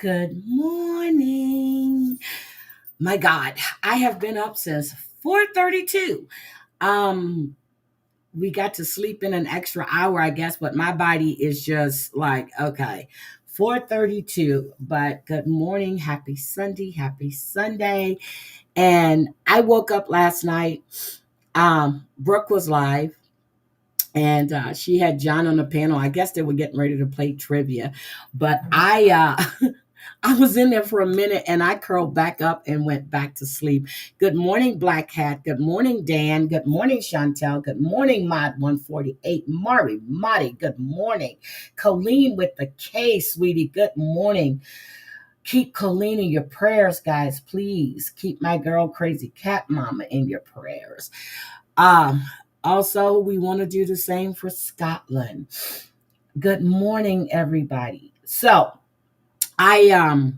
Good morning. My God, I have been up since 4:32. Um we got to sleep in an extra hour, I guess, but my body is just like, okay, 4:32. But good morning, happy Sunday, happy Sunday. And I woke up last night. Brooke was live and she had John on the panel. I guess they were getting ready to play trivia, but I was in there for a minute and I curled back up and went back to sleep. Good morning, Black Hat. Good morning, Dan. Good morning, Chantel. Good morning, Mod 148. Mari, Marty. Good morning. Colleen with the K, sweetie. Good morning. Keep Colleen in your prayers, guys. Please keep my girl, Crazy Cat Mama, in your prayers. Um, Also, we want to do the same for Scotland. Good morning, everybody. So I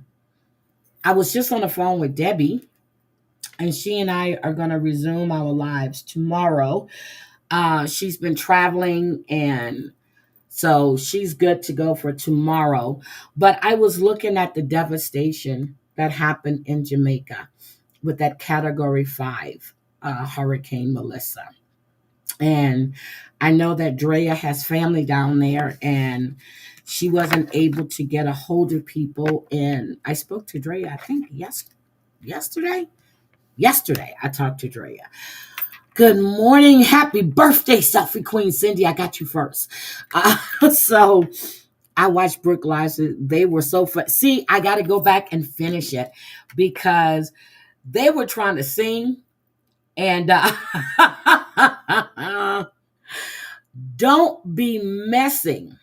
was just on the phone with Debbie, and she and I are going to resume our lives tomorrow. She's been traveling, and so she's good to go for tomorrow. But I was looking at the devastation that happened in Jamaica with that Category 5 Hurricane Melissa. And I know that Drea has family down there, and she wasn't able to get a hold of people. And I spoke to Drea, I think yesterday. Yesterday, I talked to Drea. Good morning, happy birthday, Selfie Queen Cindy. I got you first. So I watched Brooke Lives. They were so fun. See, I got to go back and finish it because they were trying to sing, and don't be messing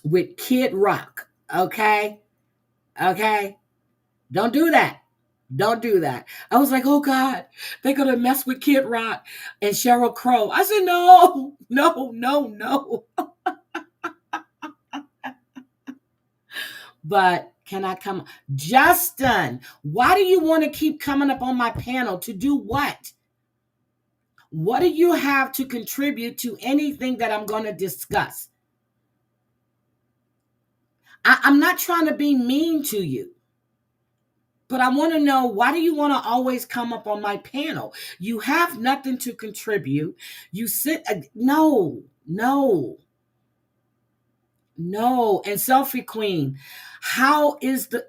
with Kid Rock, okay? Okay? Don't do that. Don't do that. I was like, oh God, they're going to mess with Kid Rock and Sheryl Crow. I said, no, no, no, no. But can I come? Justin, why do you want to keep coming up on my panel? To do what? What do you have to contribute to anything that I'm going to discuss? I'm not trying to be mean to you, but I want to know, why do you want to always come up on my panel? You have nothing to contribute. You sit, no, no, no. And Selfie Queen, how is the,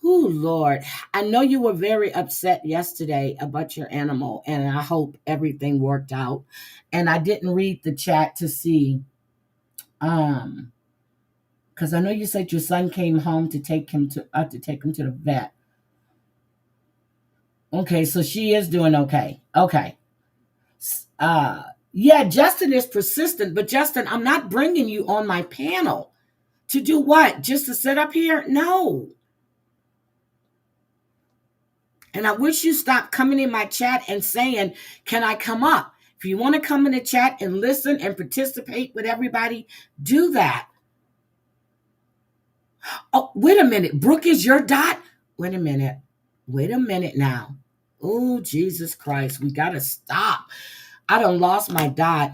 oh Lord, I know you were very upset yesterday about your animal, and I hope everything worked out. And I didn't read the chat to see, because I know you said your son came home to take him to the vet. Okay, so she is doing okay. Okay. Uh, yeah, Justin is persistent, but Justin, I'm not bringing you on my panel to do what? Just to sit up here? No. And I wish you stopped coming in my chat and saying, can I come up? If you want to come in the chat and listen and participate with everybody, do that. Oh, wait a minute. Brooke is your dot? Wait a minute. Wait a minute now. Oh, Jesus Christ. We got to stop. I done lost my dot.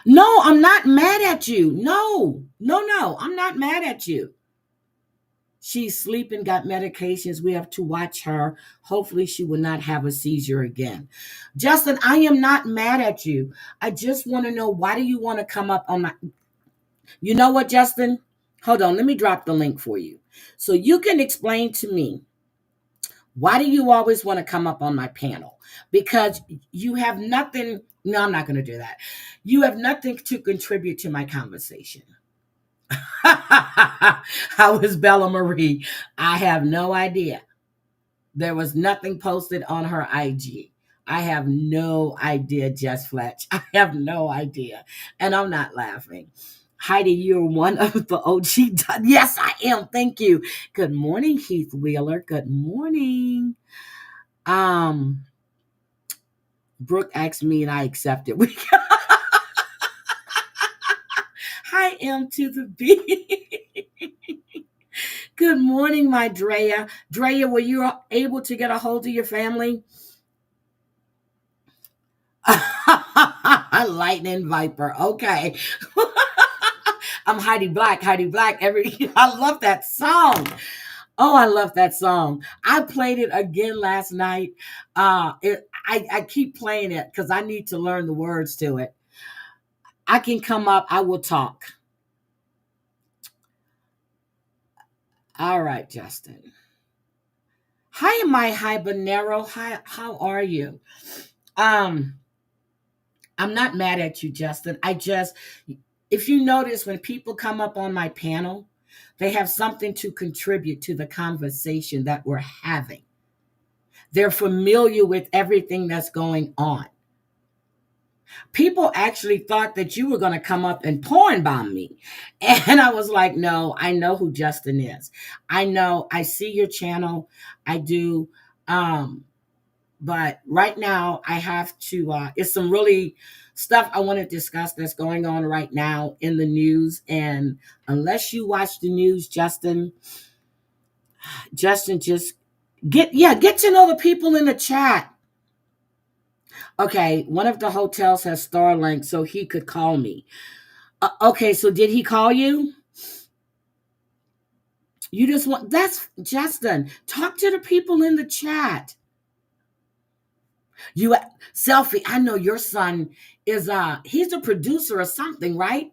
No, I'm not mad at you. No, no, no. I'm not mad at you. She's sleeping, got medications. We have to watch her. Hopefully, she will not have a seizure again. Justin, I am not mad at you. I just want to know, why do you want to come up on my. You know what, Justin? Hold on. Let me drop the link for you. So you can explain to me, why do you always want to come up on my panel? Because you have nothing. No, I'm not going to do that. You have nothing to contribute to my conversation. How is Bella Marie? I have no idea. There was nothing posted on her IG. I have no idea, Jess Fletch. I have no idea. And I'm not laughing. Heidi, you're one of the OG. Yes, I am. Thank you. Good morning, Heath Wheeler. Good morning. Brooke asked me and I accepted. Hi, M to the B. Good morning, my Drea. Drea, were you able to get a hold of your family? Lightning Viper. Okay. I'm Heidi Black, Heidi Black. I love that song. Oh, I love that song. I played it again last night. I keep playing it because I need to learn the words to it. I can come up. I will talk. All right, Justin. Hi, my habanero. Hi, how are you? Um, I'm not mad at you, Justin. If you notice, when people come up on my panel, they have something to contribute to the conversation that we're having. They're familiar with everything that's going on. People actually thought that you were going to come up and porn bomb me. And I was like, no, I know who Justin is. I know, I see your channel. I do. Um, but right now I have to, it's some really stuff I want to discuss that's going on right now in the news. And unless you watch the news, Justin, just get to know the people in the chat. Okay, one of the hotels has Starlink, so he could call me. Okay, so did he call you? You just want that's Justin. Talk to the people in the chat. You selfie. I know your son is he's a producer or something, right?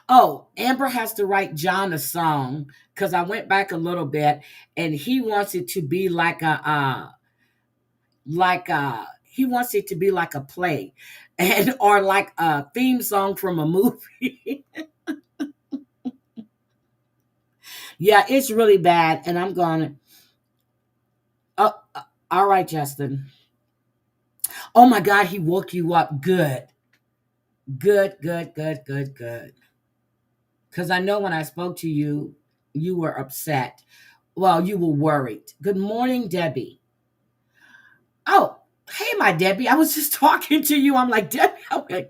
Oh, Amber has to write John a song because I went back a little bit and he wants it to be he wants it to be like a play and or like a theme song from a movie. Yeah, it's really bad. And I'm going, oh, all right, Justin. Oh my God, he woke you up. Good. Good, good, good, good, good. Because I know when I spoke to you, you were upset. Well, you were worried. Good morning, Debbie. Oh, hey, my Debbie. I was just talking to you. I'm like, Debbie, okay.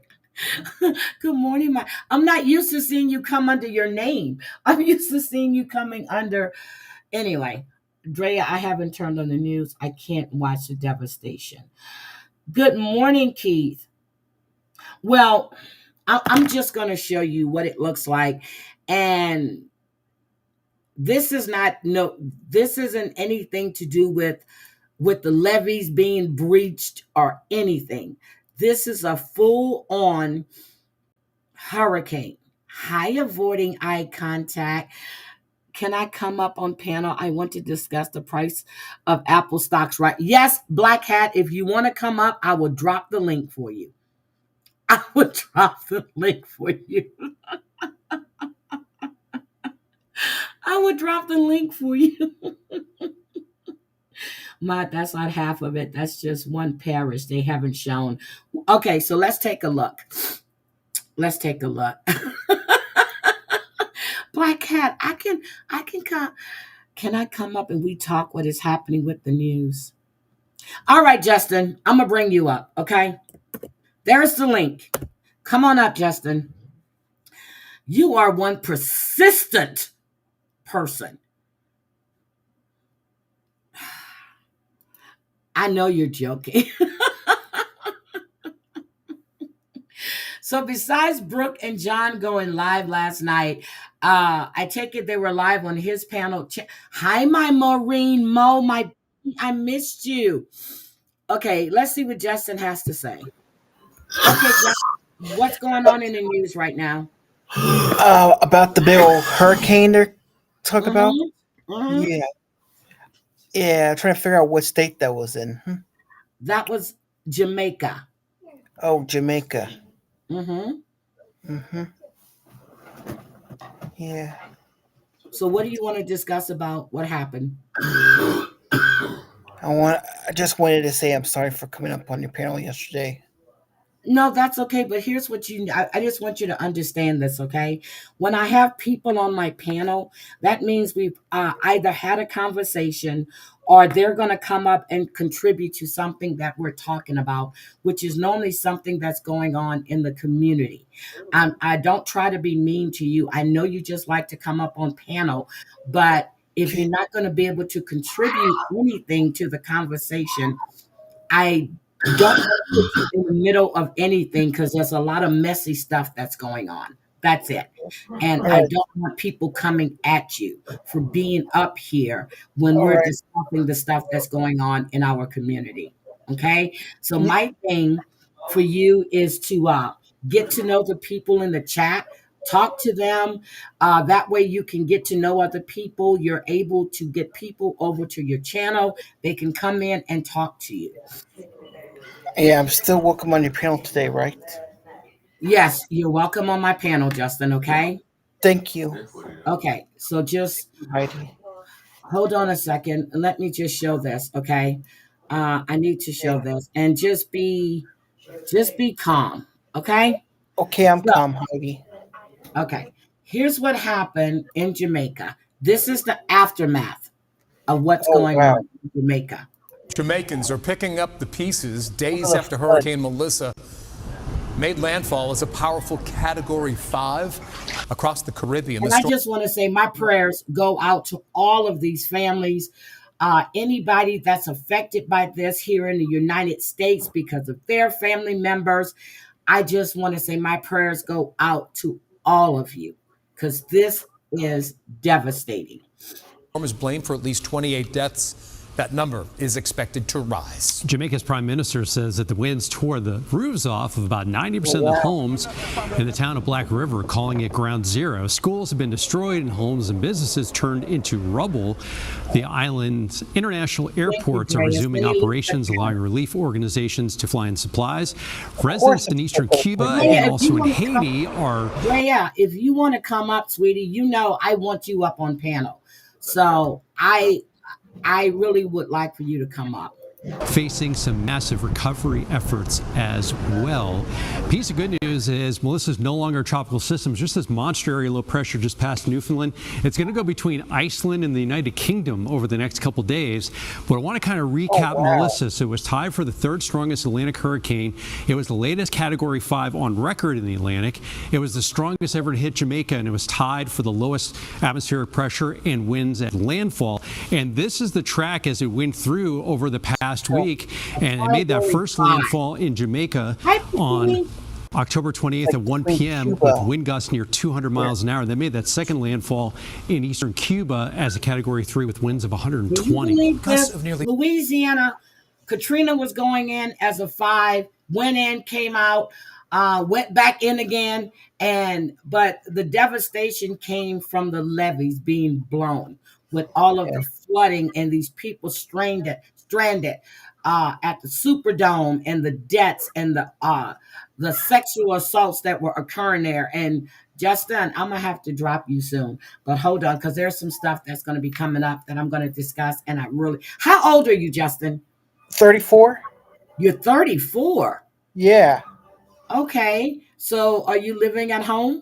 Good morning, my. I'm not used to seeing you come under your name. I'm used to seeing you coming under. Anyway, Drea, I haven't turned on the news. I can't watch the devastation. Good morning, Keith. Well, I'm just going to show you what it looks like. And this is not, no, this isn't anything to do with the levees being breached or anything. This is a full on hurricane. High avoiding eye contact. Can I come up on panel? I want to discuss the price of Apple stocks, right? Yes, Black Hat, if you want to come up, I will drop the link for you. I will drop the link for you. I would drop the link for you. That's not half of it. That's just one parish they haven't shown. Okay, so let's take a look. Let's take a look. Black Cat, I can come. Can I come up and we talk what is happening with the news? All right, Justin, I'm gonna bring you up. Okay, there's the link. Come on up, Justin. You are one persistent person. I know you're joking. So besides Brooke and John going live last night, I take it they were live on his panel. Hi, my Maureen Mo, I missed you. Okay, let's see what Justin has to say. Okay, Justin, what's going on in the news right now? About the big old hurricane they're talking about. Mm-hmm. Mm-hmm. Yeah, yeah. Trying to figure out what state that was in. That was Jamaica. Oh, Jamaica. Mm-hmm. Mm-hmm. Yeah. So what do you want to discuss about what happened? I just wanted to say I'm sorry for coming up on your panel yesterday. No, that's okay. But here's what I just want you to understand this, okay? When I have people on my panel, that means we've either had a conversation or they're going to come up and contribute to something that we're talking about, which is normally something that's going on in the community. I don't try to be mean to you. I know you just like to come up on panel, but if you're not going to be able to contribute anything to the conversation, I Don't want to put you in the middle of anything because there's a lot of messy stuff that's going on. That's it. And All I right. don't want people coming at you for being up here when All we're right. discussing the stuff that's going on in our community. Okay. So Yeah. my thing for you is to get to know the people in the chat, talk to them. That way you can get to know other people. You're able to get people over to your channel. They can come in and talk to you. Yeah, I'm still welcome on your panel today, right? Yes, you're welcome on my panel, Justin. Okay. Thank you, Okay. So just Heidi. hold on a second. Let me just show this. Okay. I need to show Okay. this and just be calm. Okay. Okay, I'm So, calm, Heidi. okay. Here's what happened in Jamaica. This is the aftermath of what's Oh going wow. on in Jamaica. Jamaicans are picking up the pieces Look days at the after flood. Hurricane Melissa made landfall as a powerful Category 5 across the Caribbean. The And I storm just want to say my prayers go out to all of these families, anybody that's affected by this here in the United States because of their family members. I just want to say my prayers go out to all of you because this is devastating. is blamed for at least 28 deaths. That number is expected to rise. Jamaica's prime minister says that the winds tore the roofs off of about 90% of the homes in the town of Black River, calling it ground zero. Schools have been destroyed and homes and businesses turned into rubble. The island's international airports are resuming operations, allowing relief organizations to fly in supplies. Residents in eastern Cuba and also in Haiti are... Yeah, if you want to come up, sweetie, you know I want you up on panel. So I really would like for you to come up. Facing some massive recovery efforts as well. Piece of good news is Melissa's no longer a tropical system, just this monster area low pressure just past Newfoundland. It's going to go between Iceland and the United Kingdom over the next couple days. But I want to kind of recap Melissa. So it was tied for the third strongest Atlantic hurricane. It was the latest Category 5 on record in the Atlantic. It was the strongest ever to hit Jamaica, and it was tied for the lowest atmospheric pressure and winds at landfall. And this is the track as it went through over the past week, and it made that first landfall in Jamaica on October 28th at 1 p.m. with wind gusts near 200 miles an hour. They made that second landfall in eastern Cuba as a Category 3 with winds of 120. Gusts of nearly Louisiana, Katrina was going in as a 5, went in, came out, went back in again, but the devastation came from the levees being blown with all of the flooding and these people stranded at the Superdome and the deaths and the sexual assaults that were occurring there. And Justin, I'm gonna have to drop you soon, but hold on, because there's some stuff that's gonna be coming up that I'm gonna discuss. And how old are you, Justin? 34. You're 34. Yeah. Okay, so are you living at home?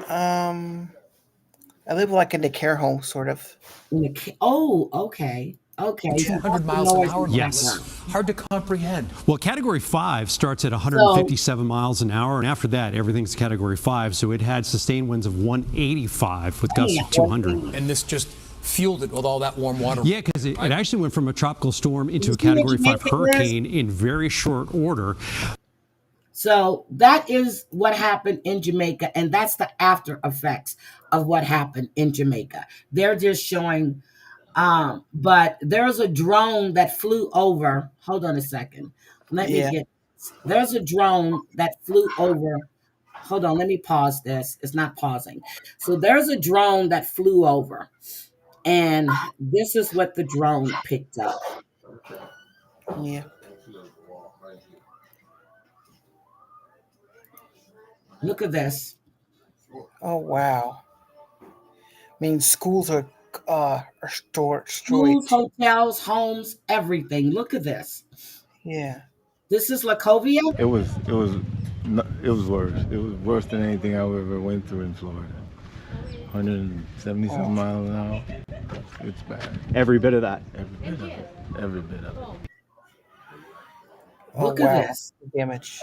I live like in the care home, sort of. Okay. 200 miles an hour. Yes. Hard to comprehend. Well, Category 5 starts at 157 miles an hour, and after that, everything's Category 5. So it had sustained winds of 185 with gusts of 200. And this just fueled it with all that warm water. Yeah, because it actually went from a tropical storm into a Category 5 hurricane in very short order. So that is what happened in Jamaica, and that's the after effects of what happened in Jamaica. They're just showing, but there's a drone that flew over. Hold on a second. There's a drone that flew over. Hold on, let me pause this. It's not pausing. So there's a drone that flew over, and this is what the drone picked up. Yeah. Look at this. Oh wow. I mean, schools are destroyed. Schools, hotels, homes, everything. Look at this. Yeah. This is Lacovia. It was worse. It was worse than anything I ever went through in Florida. 170 something miles an hour. It's bad. Every bit of that. Every bit of it. Look at this. Damage.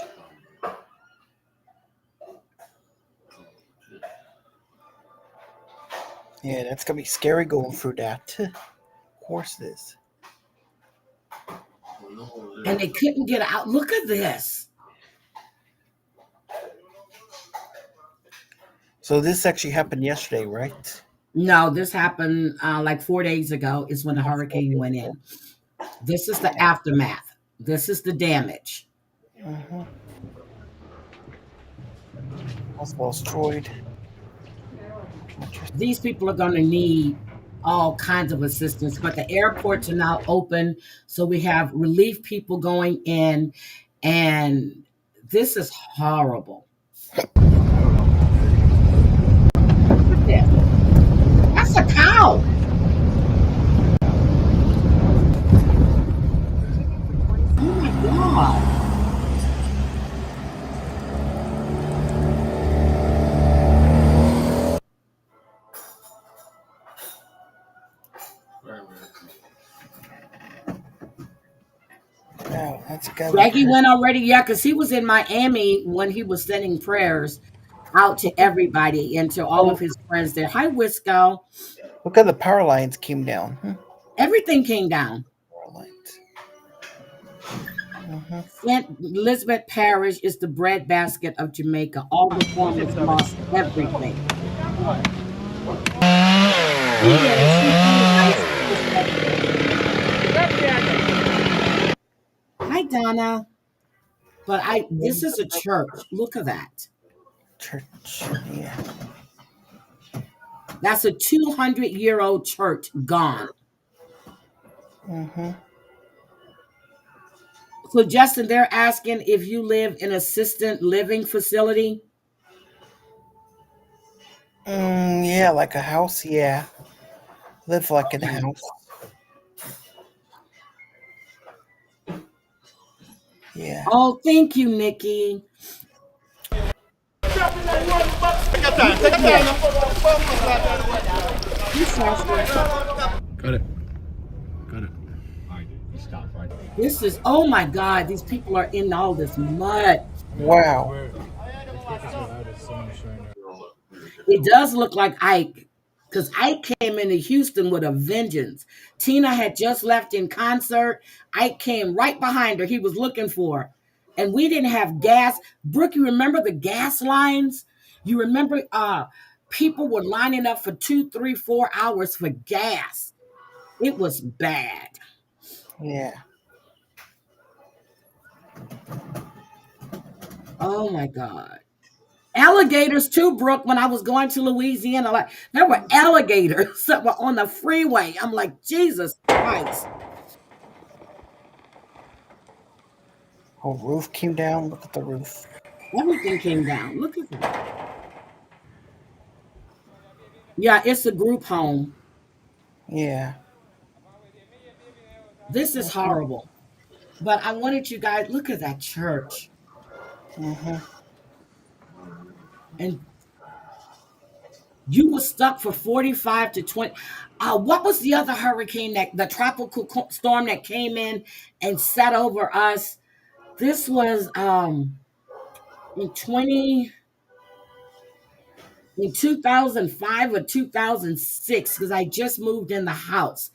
Yeah, that's gonna be scary going through that. Of course it is. and they couldn't get out. Look at this. So this actually happened yesterday, right? No, this happened like 4 days ago is when the hurricane went in. This is the aftermath. This is the damage. Mm-hmm. House well destroyed. These people are going to need all kinds of assistance, but the airports are now open. So we have relief people going in, and this is horrible. Look at that. That's a cow. Oh my God. Wow, that's got. Reggie went already, yeah, because he was in Miami when he was sending prayers out to everybody and to all of his friends there. Hi, Wisco. Look at the power lines came down. Everything came down. Power lines. Mm-hmm. St. Elizabeth Parish is the breadbasket of Jamaica. All reformers lost everything. Hi, Donna. But this is a church. Look at that. Church, yeah. That's a 200-year-old church gone. Mm-hmm. So, Justin, they're asking if you live in assisted living facility. Yeah, like a house, yeah. Live like in a house. Yeah. Oh, thank you, Nikki. Got it. This is, oh my God, these people are in all this mud. Wow. It does look like Ike, because Ike came into Houston with a vengeance. Tina had just left in concert. Ike came right behind her. He was looking for her. And we didn't have gas. Brooke, you remember the gas lines? You remember people were lining up for 2, 3, 4 hours for gas. It was bad. Yeah. Oh my God. Alligators too, Brooke, when I was going to Louisiana. Like, there were alligators that were on the freeway. I'm like, Jesus Christ. Whole roof came down. Look at the roof. Everything came down. Look at that. Yeah, it's a group home. Yeah. This is horrible. But I wanted you guys, look at that church. Mm-hmm. And you were stuck for 45 to 20. What was the other hurricane, the tropical storm that came in and set over us? This was in 2005 or 2006, because I just moved in the house.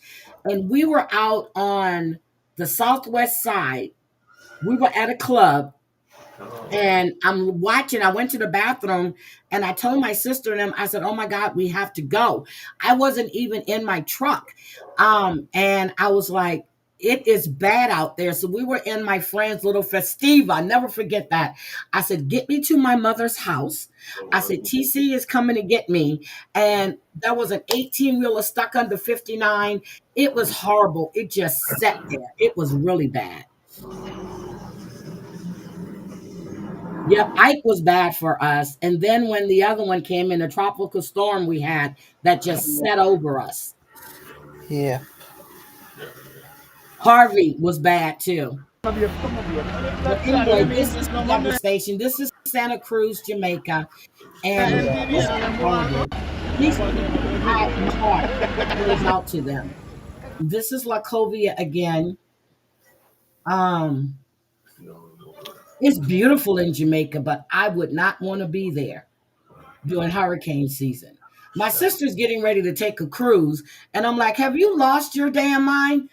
And we were out on the southwest side. We were at a club. And I'm watching. I went to the bathroom and I told my sister and them, I said, oh my God, we have to go. I wasn't even in my truck. And I was like, it is bad out there. So we were in my friend's little festiva. I never forget that. I said, get me to my mother's house. I said, TC is coming to get me. And there was an 18-wheeler stuck under 59. It was horrible. It just sat there. It was really bad. Yep, Ike was bad for us. And then when the other one came in, the tropical storm we had that just set over us. Yeah. Harvey was bad too. But anyway, this is the devastation. This is Santa Cruz, Jamaica. And this is horrible. These people, my heart goes out to them. This is Wachovia again. It's beautiful in Jamaica, but I would not want to be there during hurricane season. My sister's getting ready to take a cruise, and I'm like, have you lost your damn mind?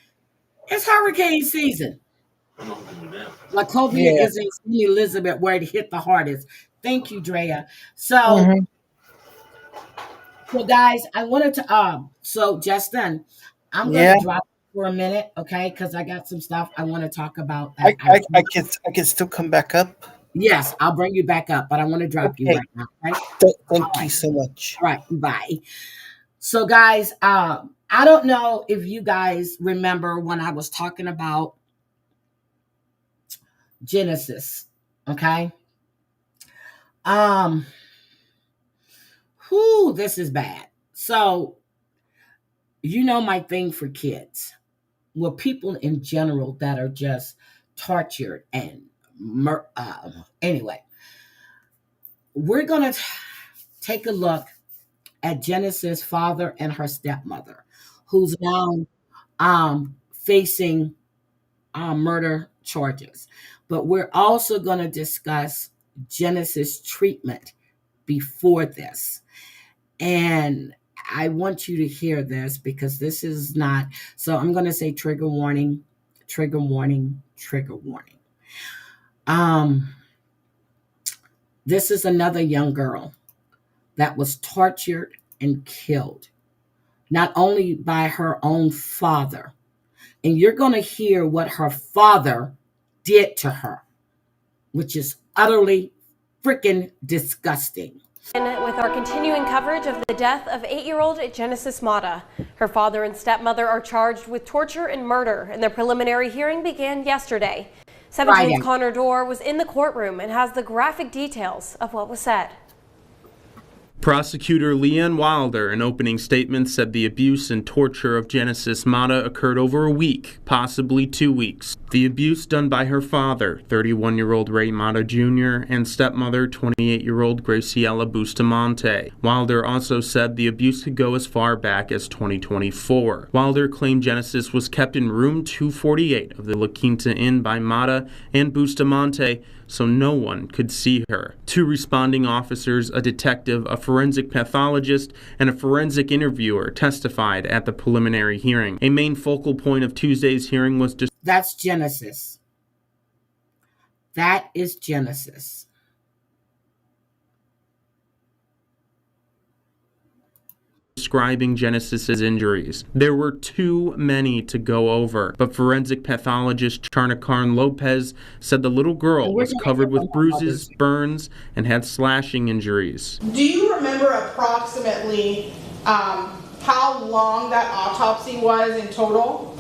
It's hurricane season. Wachovia Yeah. is in St. Elizabeth where it hit the hardest. Thank you, Drea. So, Hmm. so guys, I wanted to so Justin, I'm gonna Yeah. drop for a minute, okay? Because I got some stuff I want to talk about I, that I I can still come back up. yes, I'll bring you back up, but I want to drop you Okay. right now. Okay. All Thank right. you so much. All right. Bye. So guys, I don't know if you guys remember when I was talking about Genesis. Okay. Um, whoo, this is bad. So, you know my thing for kids. Well, people in general that are just tortured and anyway, we're gonna take a look at Genesis' father and her stepmother, who's now facing murder charges. But we're also going to discuss Genesis' treatment before this. And I want you to hear this because this is not. So I'm going to say trigger warning, trigger warning, trigger warning. This is another young girl that was tortured and killed, not only by her own father. And you're going to hear what her father did to her, which is utterly freaking disgusting. With our continuing coverage of the death of 8-year-old Genesis Mata. Her father and stepmother are charged with torture and murder, and their preliminary hearing began yesterday. 17's Connor Dorr was in the courtroom and has the graphic details of what was said. Prosecutor Leanne Wilder, in opening statement, said the abuse and torture of Genesis Mata occurred over a week, possibly 2 weeks. The abuse done by her father, 31-year-old Ray Mata Jr., and stepmother, 28-year-old Graciela Bustamante. Wilder also said the abuse could go as far back as 2024. Wilder claimed Genesis was kept in room 248 of the La Quinta Inn by Mata and Bustamante, so no one could see her. 2 responding officers, a detective, a forensic pathologist, and a forensic interviewer testified at the preliminary hearing. A main focal point of Tuesday's hearing was That's Genesis. That is Genesis. describing Genesis's injuries. There were too many to go over, but forensic pathologist Charnacarn Lopez said the little girl was covered with bruises, burns, and had slashing injuries. Do you remember approximately how long that autopsy was in total?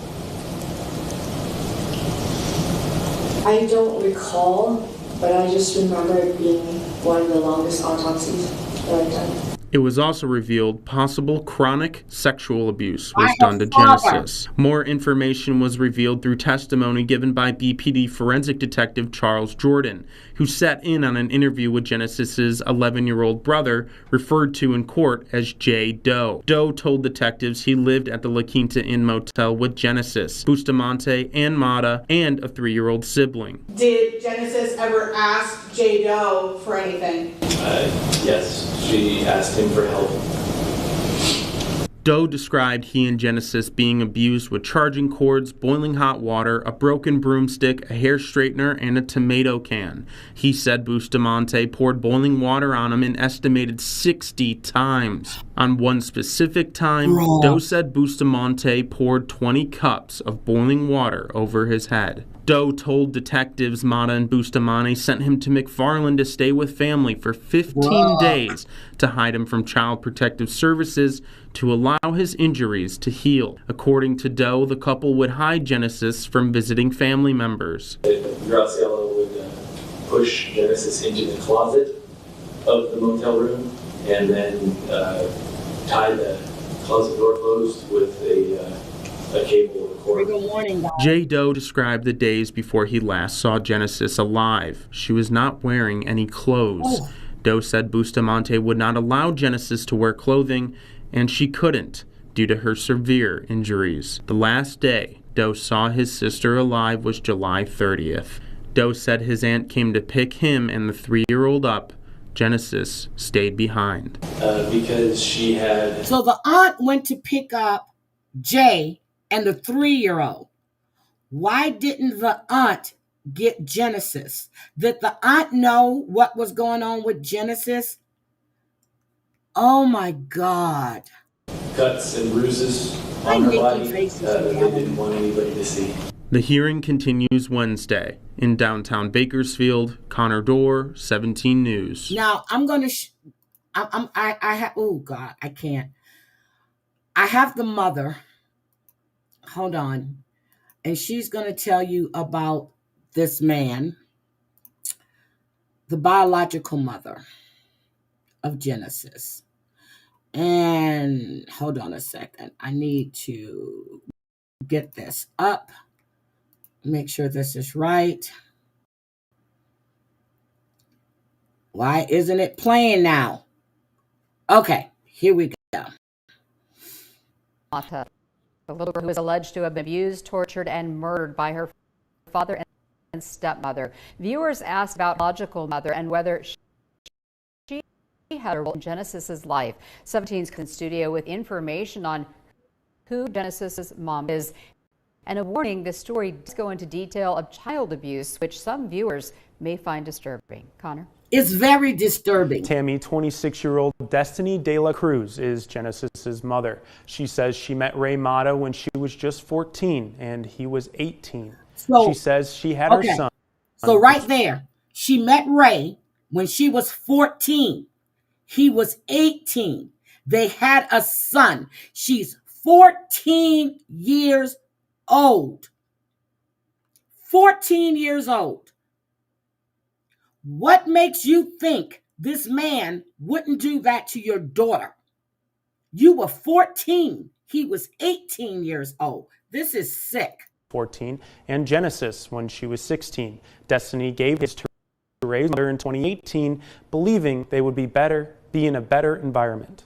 I don't recall, but I just remember it being one of the longest autopsies that I've done. It was also revealed possible chronic sexual abuse was done to Genesis. More information was revealed through testimony given by BPD forensic detective Charles Jordan, who sat in on an interview with Genesis's 11-year-old brother, referred to in court as Jay Doe. Doe told detectives he lived at the La Quinta Inn motel with Genesis, Bustamante, and Mata, and a 3-year-old sibling. Did Genesis ever ask Jay Doe for anything? Yes, she asked him for help. Doe described he and Genesis being abused with charging cords, boiling hot water, a broken broomstick, a hair straightener, and a tomato can. He said Bustamante poured boiling water on him an estimated 60 times. On one specific time, Doe said Bustamante poured 20 cups of boiling water over his head. Doe told detectives Mata and Bustamante sent him to McFarland to stay with family for 15 days to hide him from Child Protective Services to allow his injuries to heal. According to Doe, the couple would hide Genesis from visiting family members. Graciela would push Genesis into the closet of the motel room and then tie the closet door closed with a cable. Jay Doe described the days before he last saw Genesis alive. She was not wearing any clothes. Doe said Bustamante would not allow Genesis to wear clothing, and she couldn't due to her severe injuries. The last day Doe saw his sister alive was July 30th. Doe said his aunt came to pick him and the 3-year-old up. Genesis stayed behind. Because she had... So the aunt went to pick up Jay and the 3-year-old. Why didn't the aunt get Genesis? Did the aunt know what was going on with Genesis? Oh my God. Cuts and bruises on her body that they didn't want anybody to see. The hearing continues Wednesday in downtown Bakersfield. Connor Dorr, 17 News. Now I'm going to, I have, oh God, I can't. I have the mother. Hold on. And she's going to tell you about this man, the biological mother of Genesis. And hold on a second. I need to get this up. Make sure this is right. Why isn't it playing now? Okay, here we go. The little girl who is alleged to have been abused, tortured, and murdered by her father and stepmother. Viewers asked about biological mother and whether she had a role in Genesis's life. 17's in studio with information on who Genesis's mom is. And a warning, this story does go into detail of child abuse, which some viewers may find disturbing. Connor? It's very disturbing. Tammy, 26-year-old Destiny De La Cruz is Genesis's mother. She says she met Ray Mata when she was just 14 and he was 18. So, she says she had her son. So right there, she met Ray when she was 14. He was 18. They had a son. She's 14 years old. 14 years old. What makes you think this man wouldn't do that to your daughter? You were 14. He was 18 years old. This is sick. 14, and Genesis when she was 16. Destiny gave his to Ray's mother in 2018, believing they would be in a better environment.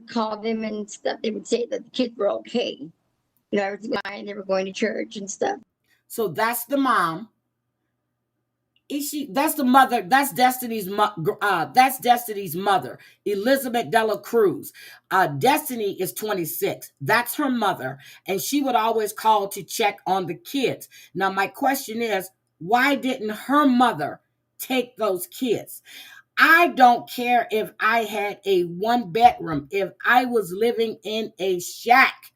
Called them and stuff. They would say that the kids were okay. You know, everything was fine. They were going to church and stuff. So that's the mom. That's the mother. That's Destiny's mother, Elizabeth De La Cruz. Destiny is 26. That's her mother, and she would always call to check on the kids. Now, my question is, why didn't her mother take those kids? I don't care if I had a 1-bedroom, if I was living in a shack.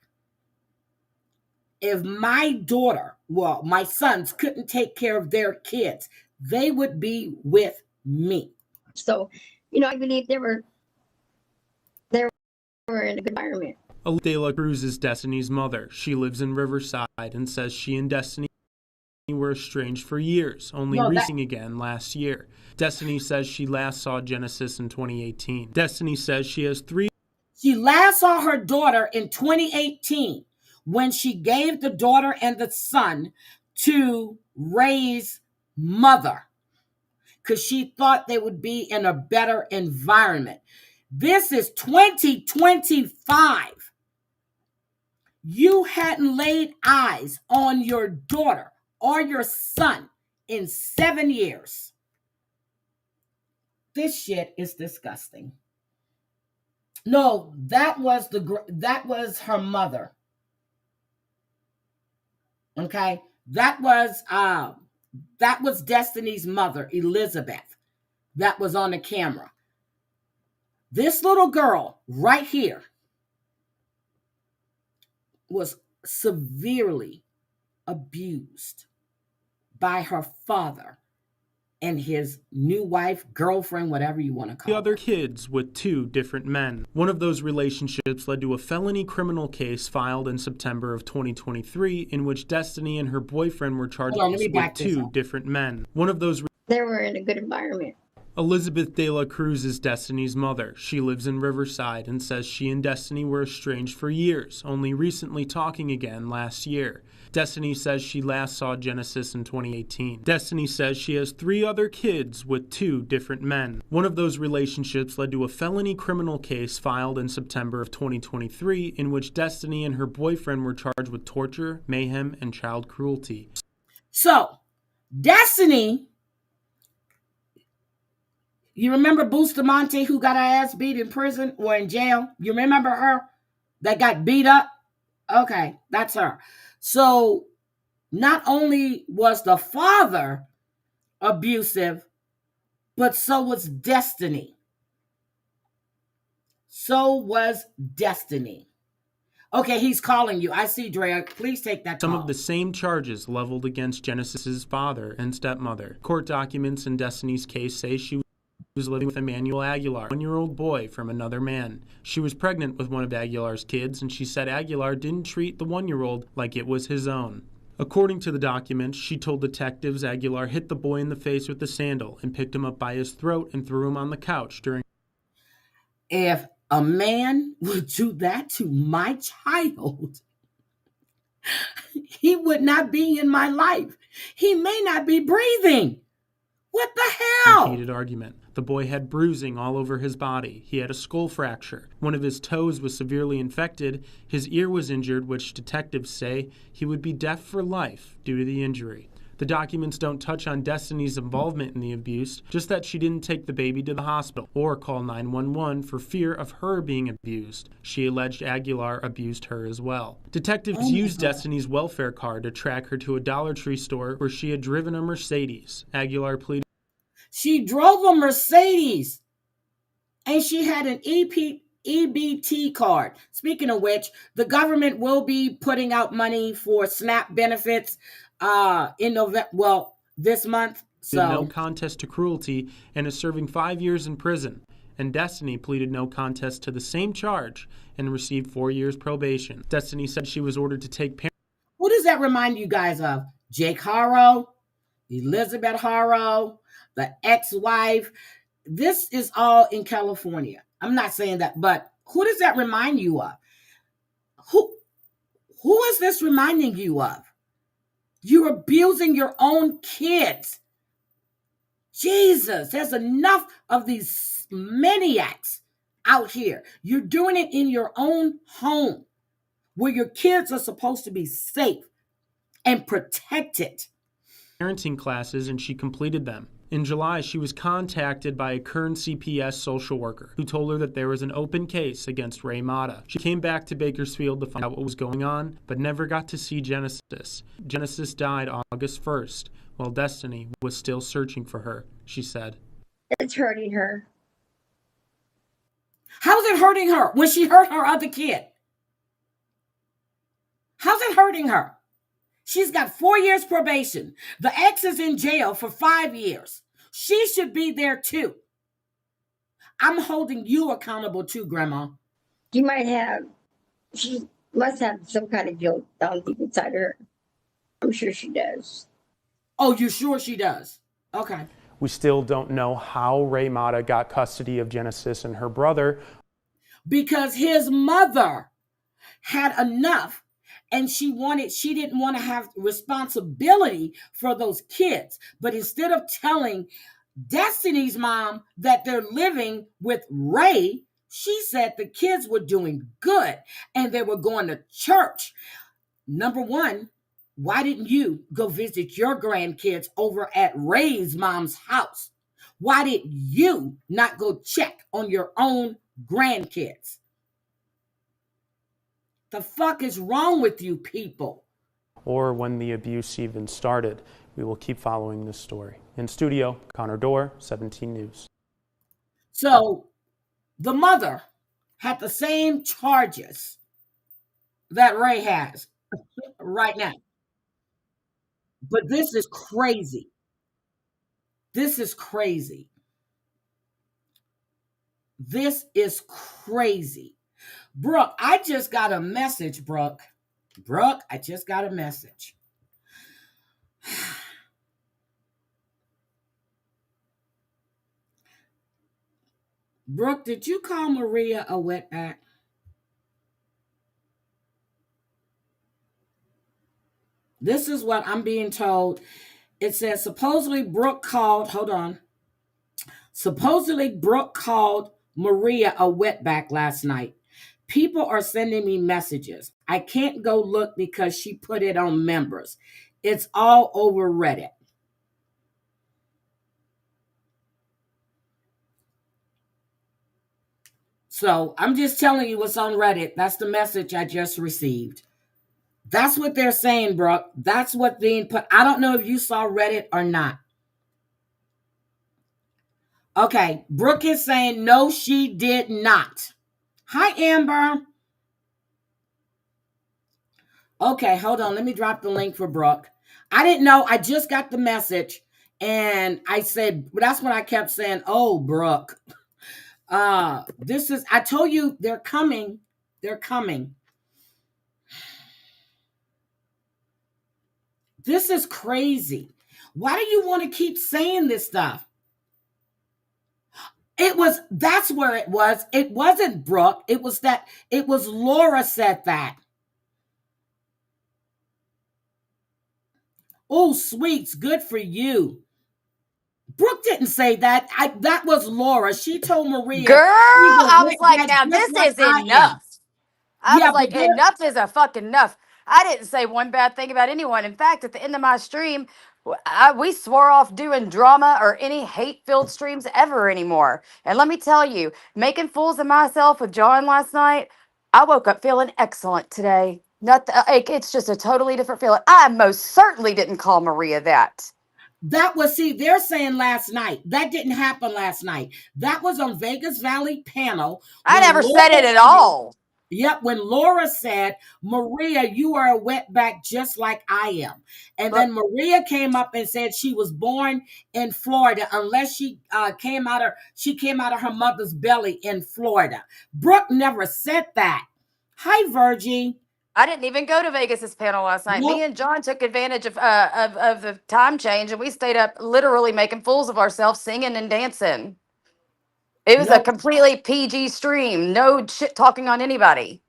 If my daughter, well, my sons couldn't take care of their kids, they would be with me. So, you know, I believe they were in a good environment. De La Cruz is Destiny's mother. She lives in Riverside and says she and Destiny were estranged for years, only recently again last year. Destiny says she last saw Genesis in 2018. Destiny says she has 3. She last saw her daughter in 2018 when she gave the daughter and the son to Ray's mother because she thought they would be in a better environment. This is 2025. You hadn't laid eyes on your daughter or your son in 7 years. This shit is disgusting. No, that was her mother. Okay, that was Destiny's mother, Elizabeth, that was on the camera. This little girl right here was severely abused by her father and his new wife, girlfriend, whatever you want to call it. The other kids with 2 different men. One of those relationships led to a felony criminal case filed in September of 2023 in which Destiny and her boyfriend were charged with 2 different men. One of those they were in a good environment. Elizabeth De La Cruz is Destiny's mother. She lives in Riverside and says she and Destiny were estranged for years, only recently talking again last year. Destiny says she last saw Genesis in 2018. Destiny says she has 3 other kids with 2 different men. One of those relationships led to a felony criminal case filed in September of 2023 in which Destiny and her boyfriend were charged with torture, mayhem, and child cruelty. So, Destiny, you remember Bustamante who got her ass beat in prison or in jail? You remember her that got beat up? Okay, that's her. So not only was the father abusive, but so was Destiny. So was Destiny. Okay, he's calling you. I see, Drea. Please take that Some call. of the same charges leveled against Genesis's father and stepmother. Court documents in Destiny's case say she was living with Emmanuel Aguilar, a 1-year-old boy from another man. She was pregnant with one of Aguilar's kids, and she said Aguilar didn't treat the 1-year-old like it was his own. According to the documents, she told detectives Aguilar hit the boy in the face with a sandal and picked him up by his throat and threw him on the couch during. If a man would do that to my child, he would not be in my life. He may not be breathing. What the hell? Heated argument. The boy had bruising all over his body. He had a skull fracture. One of his toes was severely infected. His ear was injured, which detectives say he would be deaf for life due to the injury. The documents don't touch on Destiny's involvement in the abuse, just that she didn't take the baby to the hospital or call 911 for fear of her being abused. She alleged Aguilar abused her as well. Detectives used Destiny's welfare card to track her to a Dollar Tree store where she had driven a Mercedes. Aguilar pleaded. She drove a Mercedes and she had an EBT card. Speaking of which, the government will be putting out money for SNAP benefits in November, this month. So No contest to cruelty and is serving 5 years in prison. And Destiny pleaded no contest to the same charge and received 4 years probation. Destiny said she was ordered to take parents. Who does that remind you guys of? Jake Harrow, Elizabeth Harrow, the ex-wife. This is all in California. I'm not saying that, but who does that remind you of? Who is this reminding you of? You're abusing your own kids. Jesus, there's enough of these maniacs out here. You're doing it in your own home where your kids are supposed to be safe and protected. Parenting classes, and she completed them. In July, she was contacted by a Kern CPS social worker who told her that there was an open case against Ray Mata. She came back to Bakersfield to find out what was going on, but never got to see Genesis. Genesis died August 1st, while Destiny was still searching for her, she said. It's hurting her. How's it hurting her when she hurt her other kid? How's it hurting her? She's got 4 years probation. The ex is in jail for 5 years. She should be there too. I'm holding you accountable too, Grandma. She must have some kind of guilt down deep inside her. I'm sure she does. Oh, you're sure she does? Okay. We still don't know how Ray Mata got custody of Genesis and her brother. Because his mother had enough. And she didn't want to have responsibility for those kids. But instead of telling Destiny's mom that they're living with Ray, she said the kids were doing good and they were going to church. Number one, why didn't you go visit your grandkids over at Ray's mom's house? Why did you not go check on your own grandkids? The fuck is wrong with you people? Or when the abuse even started. We will keep following this story. In studio, Connor Dorr, 17 News. So the mother had the same charges that Ray has right now. But this is crazy. This is crazy. This is crazy. Brooke, I just got a message, Brooke. Brooke, I just got a message. Brooke, did you call Maria a wetback? This is what I'm being told. It says supposedly Brooke called Maria a wetback last night. People are sending me messages. I can't go look because she put it on members. It's all over Reddit. So I'm just telling you what's on Reddit. That's the message I just received. That's what they're saying, Brooke. That's what being put. I don't know if you saw Reddit or not. Okay, Brooke is saying no, she did not. Hi, Amber. Okay, hold on. Let me drop the link for Brooke. I didn't know. I just got the message, and I said, that's what I kept saying. Oh, Brooke. This is, I told you they're coming. They're coming. This is crazy. Why do you want to keep saying this stuff? That's where it was. It wasn't Brooke. It was Laura said that. Oh, Sweets, good for you. Brooke didn't say that. That was Laura. She told Maria. Girl, I was like, now this is enough. I was like, enough is a fucking enough. I didn't say one bad thing about anyone. In fact, at the end of my stream, we swore off doing drama or any hate-filled streams ever anymore. And let me tell you, making fools of myself with John last night, I woke up feeling excellent today. It's just a totally different feeling. I most certainly didn't call Maria that. That was, see, they're saying last night. That didn't happen last night. That was on Vegas Valley panel. I never said it at all. Yep, when Laura said, Maria, you are a wetback just like I am. And then Maria came up and said she was born in Florida unless she came out of her mother's belly in Florida. Brooke never said that. Hi, Virgie. I didn't even go to Vegas's panel last night. Nope. Me and John took advantage of the time change, and we stayed up literally making fools of ourselves, singing and dancing. It was a completely PG stream. No shit talking on anybody.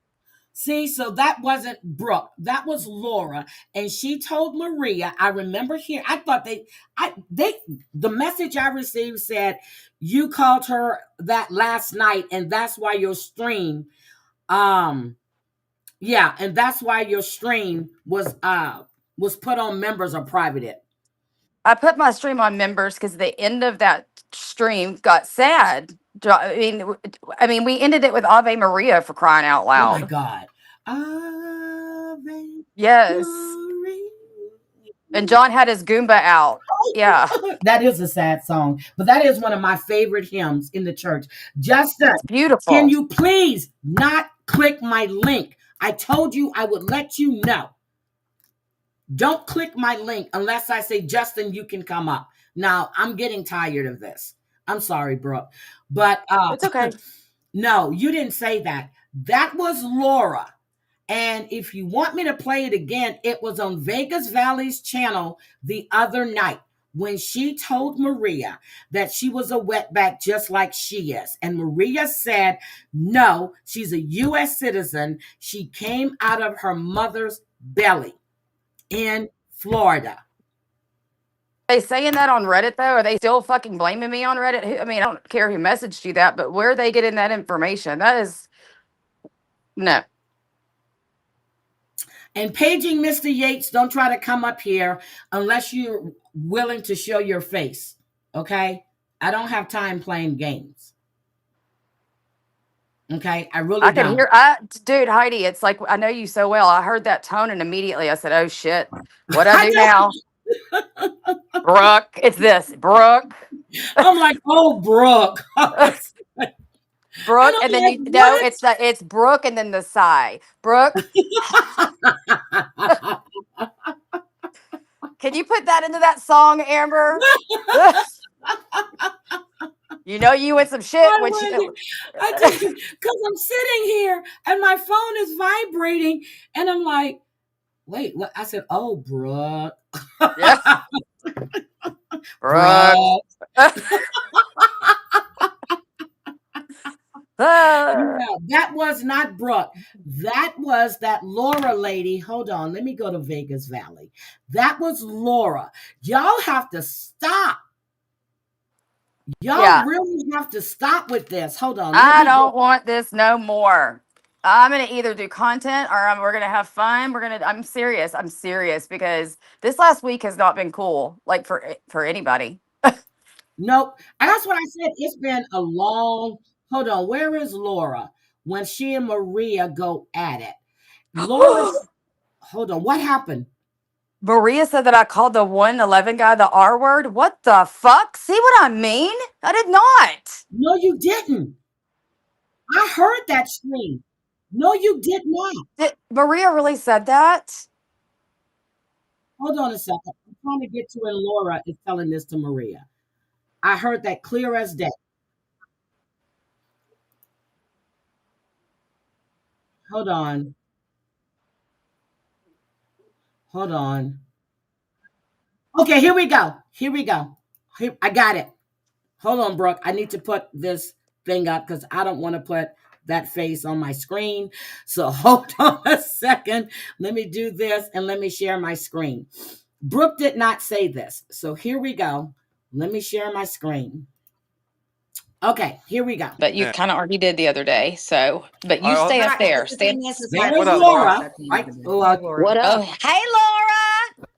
See, so that wasn't Brooke. That was Laura. And she told Maria, I remember here, I thought the message I received said, you called her that last night, and that's why your stream, and that's why your stream was put on members or private. I put my stream on members because the end of that stream got sad. I mean, we ended it with Ave Maria, for crying out loud. Oh my God. Ave yes. Maria. And John had his Goomba out. Yeah. That is a sad song, but that is one of my favorite hymns in the church. Justin, it's beautiful. Can you please not click my link? I told you I would let you know. Don't click my link unless I say, Justin, you can come up. Now, I'm getting tired of this. I'm sorry, Brooke. But it's okay. No, you didn't say that. That was Laura. And if you want me to play it again, it was on Vegas Valley's channel the other night when she told Maria that she was a wetback just like she is. And Maria said, no, she's a U.S. citizen. She came out of her mother's belly in Florida. Are they saying that on Reddit, though? Are they still fucking blaming me on Reddit? I mean, I don't care who messaged you that, but where are they getting that information? That is... no. And paging Mr. Yates, don't try to come up here unless you're willing to show your face, okay? I don't have time playing games. Okay, I really don't. Can hear, dude, Heidi, it's like, I know you so well. I heard that tone and immediately I said, oh shit, what I do now? Brooke, it's this, Brooke. I'm like, oh, Brooke. Brooke, and then like, you know it's Brooke and then the sigh. Brooke. Can you put that into that song, Amber? You know you went some shit when you because I'm sitting here and my phone is vibrating and I'm like, wait, what? I said, oh, Brooke. Yes. Brooke. No, that was not Brooke. That was that Laura lady. Hold on. Let me go to Vegas Valley. That was Laura. Y'all have to stop. Y'all really have to stop with this. Hold on. I don't want this no more. I'm going to either do content or we're going to have fun. I'm serious. I'm serious because this last week has not been cool, like for anybody. Nope. That's what I said. It's been a long... Hold on, where is Laura when she and Maria go at it? Laura, Hold on. What happened? Maria said that I called the 111 guy the R word. What the fuck? See what I mean? I did not. No, you didn't. I heard that scream. No, you did not. Did Maria really said that? Hold on a second. I'm trying to get to when Laura is telling this to Maria. I heard that clear as day. Hold on. Hold on. Okay, here we go. Here we go. Here, I got it. Hold on, Brooke. I need to put this thing up because I don't want to put that face on my screen. So hold on a second. Let me do this and let me share my screen. Brooke did not say this. So here we go. Let me share my screen. Okay, here we go. But you kind of already did the other day. So, but you stay up there. Stay. There's Laura. Right? What up? Oh, hey, Laura.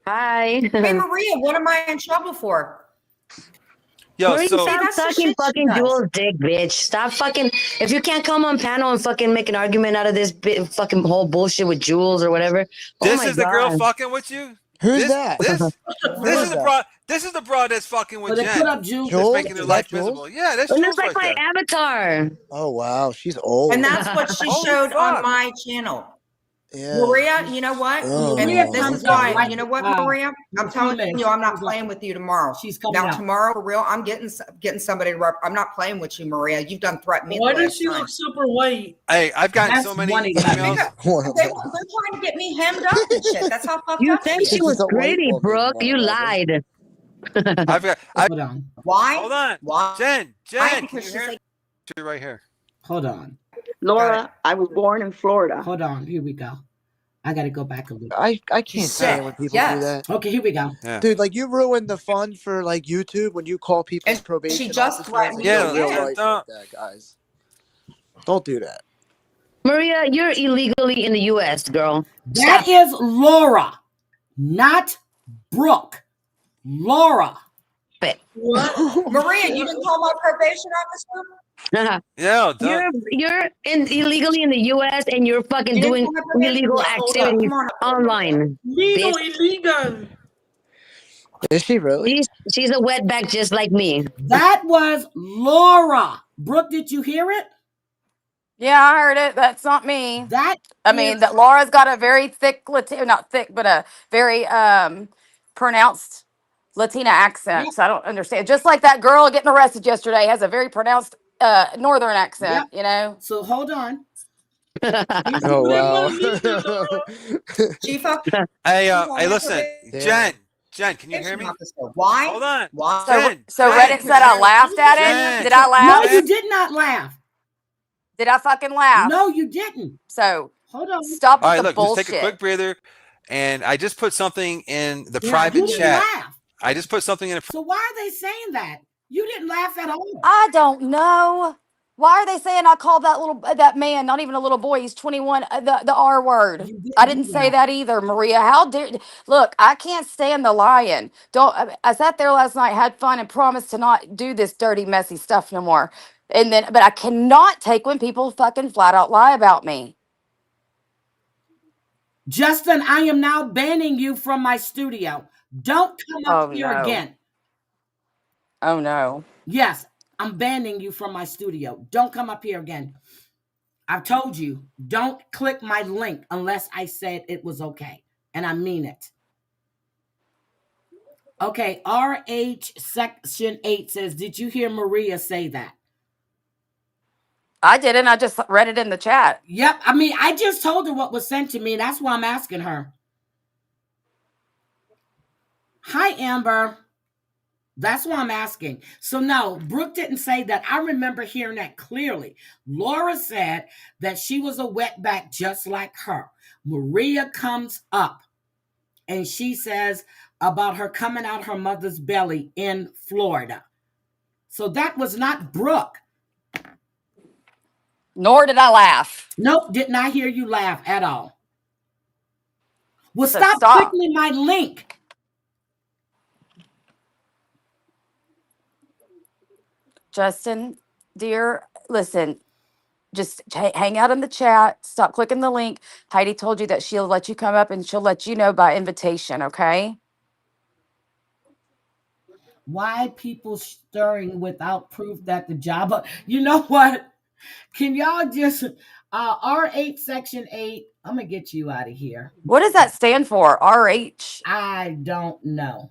Hi. Hey, Maria. What am I in trouble for? Yo, Maria, so stop sucking fucking Jules' dick, bitch. Stop fucking. If you can't come on panel and fucking make an argument out of this fucking whole bullshit with Jules or whatever. this is the girl fucking with you? Who's that? This is the broad. This is the broad that's fucking with But they Jen. put up Jules. That's making her life miserable. Yeah, that's It Jules looks like right my there. avatar. Oh wow, she's old. And that's what she Holy showed fuck. on my channel. Yeah. Maria, you know what? Oh, And Maria this comes is up why, like, you know what, Maria? I'm few telling minutes. you, I'm not She's playing with you tomorrow. She's coming Now, out. tomorrow, for real, I'm getting somebody to I'm not playing with you, Maria. You've done threatened me. Why the does last she time. look super white? Hey, I've gotten That's so many 111. emails. They're trying to get me hemmed up and shit. That's how fucked You up said she she is. was She's a white pretty, woman, Brooke. You 111. lied. I've got. Hold on. Why? Hold on. Why? Jen, Why? can you Because she's hear? like, She's right here. Hold on. Laura, I was born in Florida. Hold on. Here we go. I got to go back a little. I can't She's stand sick. when people Yes. do that. Okay, here we go. Yeah. Dude, like you ruin the fun for like YouTube when you call people's And probation she just officers threatened in me Yeah, real again. life like that, guys. Don't do that. Maria, you're illegally in the U.S., girl. That is Laura, not Brooke. Laura. What? Maria, you didn't call my probation officer? Yeah, done. You're illegally in the U.S. and you're fucking You didn't doing call my probation illegal officer. Hold up. activities Come on. online. Legal, bitch. illegal. Is she really? She's a wetback just like me. That was Laura. Brooke, did you hear it? Yeah, I heard it. That's not me. That I mean, that Laura's got a very thick Latina, not thick, but a very pronounced Latina accent. Yep. So I don't understand. Just like that girl getting arrested yesterday has a very pronounced northern accent, Yep. you know? So hold on. Oh wow. She fucked. Hey, listen, Yeah. Jen, can you hear me? Why? Hold on. Why? So Jen, Reddit said I laughed at it. Jen. Did I No, laugh? you did not laugh. Did I fucking laugh? No, you didn't. So Hold on. stop All with right, the look, bullshit. just take a quick breather. And I just put something in the Yeah, private you didn't chat. laugh. I just put something in a. So why are they saying that? You didn't laugh at all. I don't know. Why are they saying I called that man, not even a little boy, he's 21, the R word? I didn't say that either, Maria. How dare look, I can't stand the lying. I sat there last night, had fun, and promised to not do this dirty, messy stuff no more. But I cannot take when people fucking flat out lie about me. Justin, I am now banning you from my studio. Don't come up here no. again. Oh no. Yes, I'm banning you from my studio. Don't come up here again. I've told you, don't click my link unless I said it was okay. And I mean it. Okay, RH Section 8 says, did you hear Maria say that? I didn't. I just read it in the chat. Yep. I mean, I just told her what was sent to me. And that's why I'm asking her. Hi, Amber. That's why I'm asking. So no, Brooke didn't say that. I remember hearing that clearly. Laura said that she was a wetback just like her. Maria comes up and she says about her coming out her mother's belly in Florida. So that was not Brooke. Nor did I laugh. Nope, did not hear you laugh at all. Well, So stop stop. clicking my link. Justin, dear, listen, just hang out in the chat. Stop clicking the link. Heidi told you that she'll let you come up and she'll let you know by invitation. Okay. Why people stirring without proof that the job? You know what? Can y'all just R8 Section 8? I'm gonna get you out of here. What does that stand for? RH? I don't know.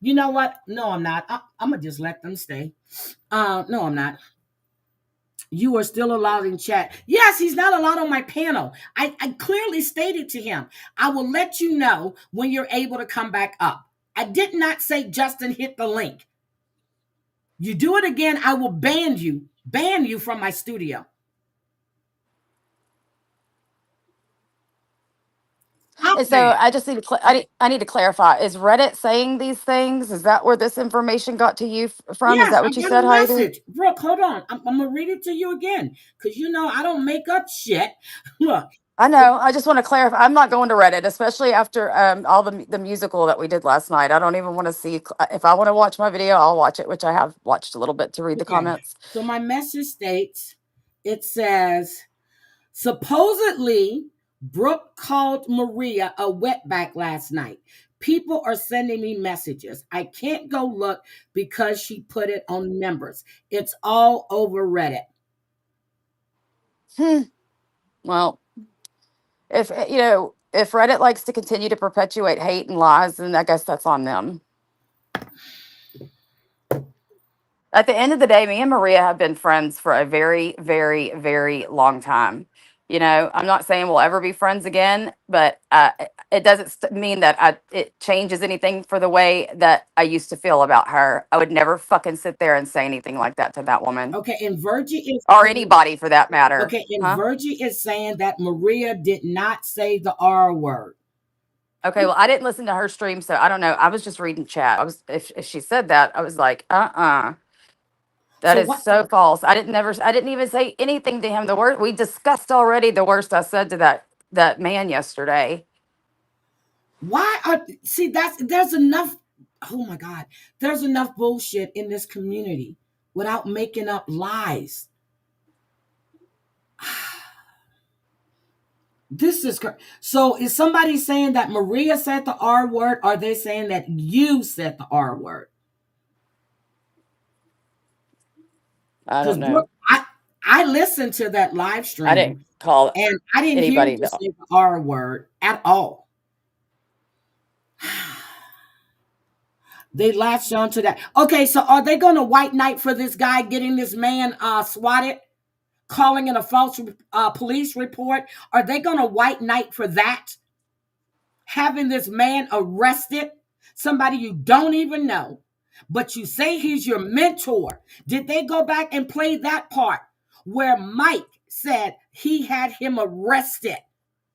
You know what? No, I'm not. I'm gonna just let them stay. No, I'm not. You are still allowed in chat. Yes, he's not allowed on my panel. I clearly stated to him, I will let you know when you're able to come back up. I did not say Justin hit the link. You do it again, I will ban you from my studio. So I just need to I need to clarify. Is Reddit saying these things? Is that where this information got to you from? Yes, Is that what I you got said, a Heidi? message. Brooke, hold on. I'm gonna read it to you again because you know I don't make up shit. Look. I know. I just want to clarify. I'm not going to Reddit, especially after all the musical that we did last night. I don't even want to see. If I want to watch my video, I'll watch it, which I have watched a little bit to read the comments. So my message states, it says, supposedly Brooke called Maria a wetback last night. People are sending me messages. I can't go look because she put it on members. It's all over Reddit. Well, if Reddit likes to continue to perpetuate hate and lies, then I guess that's on them. At the end of the day, me and Maria have been friends for a very, very, very long time. You know, I'm not saying we'll ever be friends again, but it doesn't mean that it changes anything for the way that I used to feel about her. I would never fucking sit there and say anything like that to that woman. Okay, and Virgie is... Or anybody for that matter. Okay, and Virgie is saying that Maria did not say the R word. Okay, well, I didn't listen to her stream, so I don't know. I was just reading chat. If she said that, I was like, That is so false. I didn't even say anything to him. The worst we discussed already. The worst I said to that man yesterday. There's enough. Oh my God, there's enough bullshit in this community without making up lies. This is so. Is somebody saying that Maria said the R word? Or are they saying that you said the R word? I don't know. I listened to that live stream. I didn't call and I didn't hear you say the R word at all. They latched onto that. Okay, so are they going to white knight for this guy getting this man swatted, calling in a false police report? Are they going to white knight for that? Having this man arrested, somebody you don't even know, but you say he's your mentor. Did they go back and play that part where Mike said he had him arrested,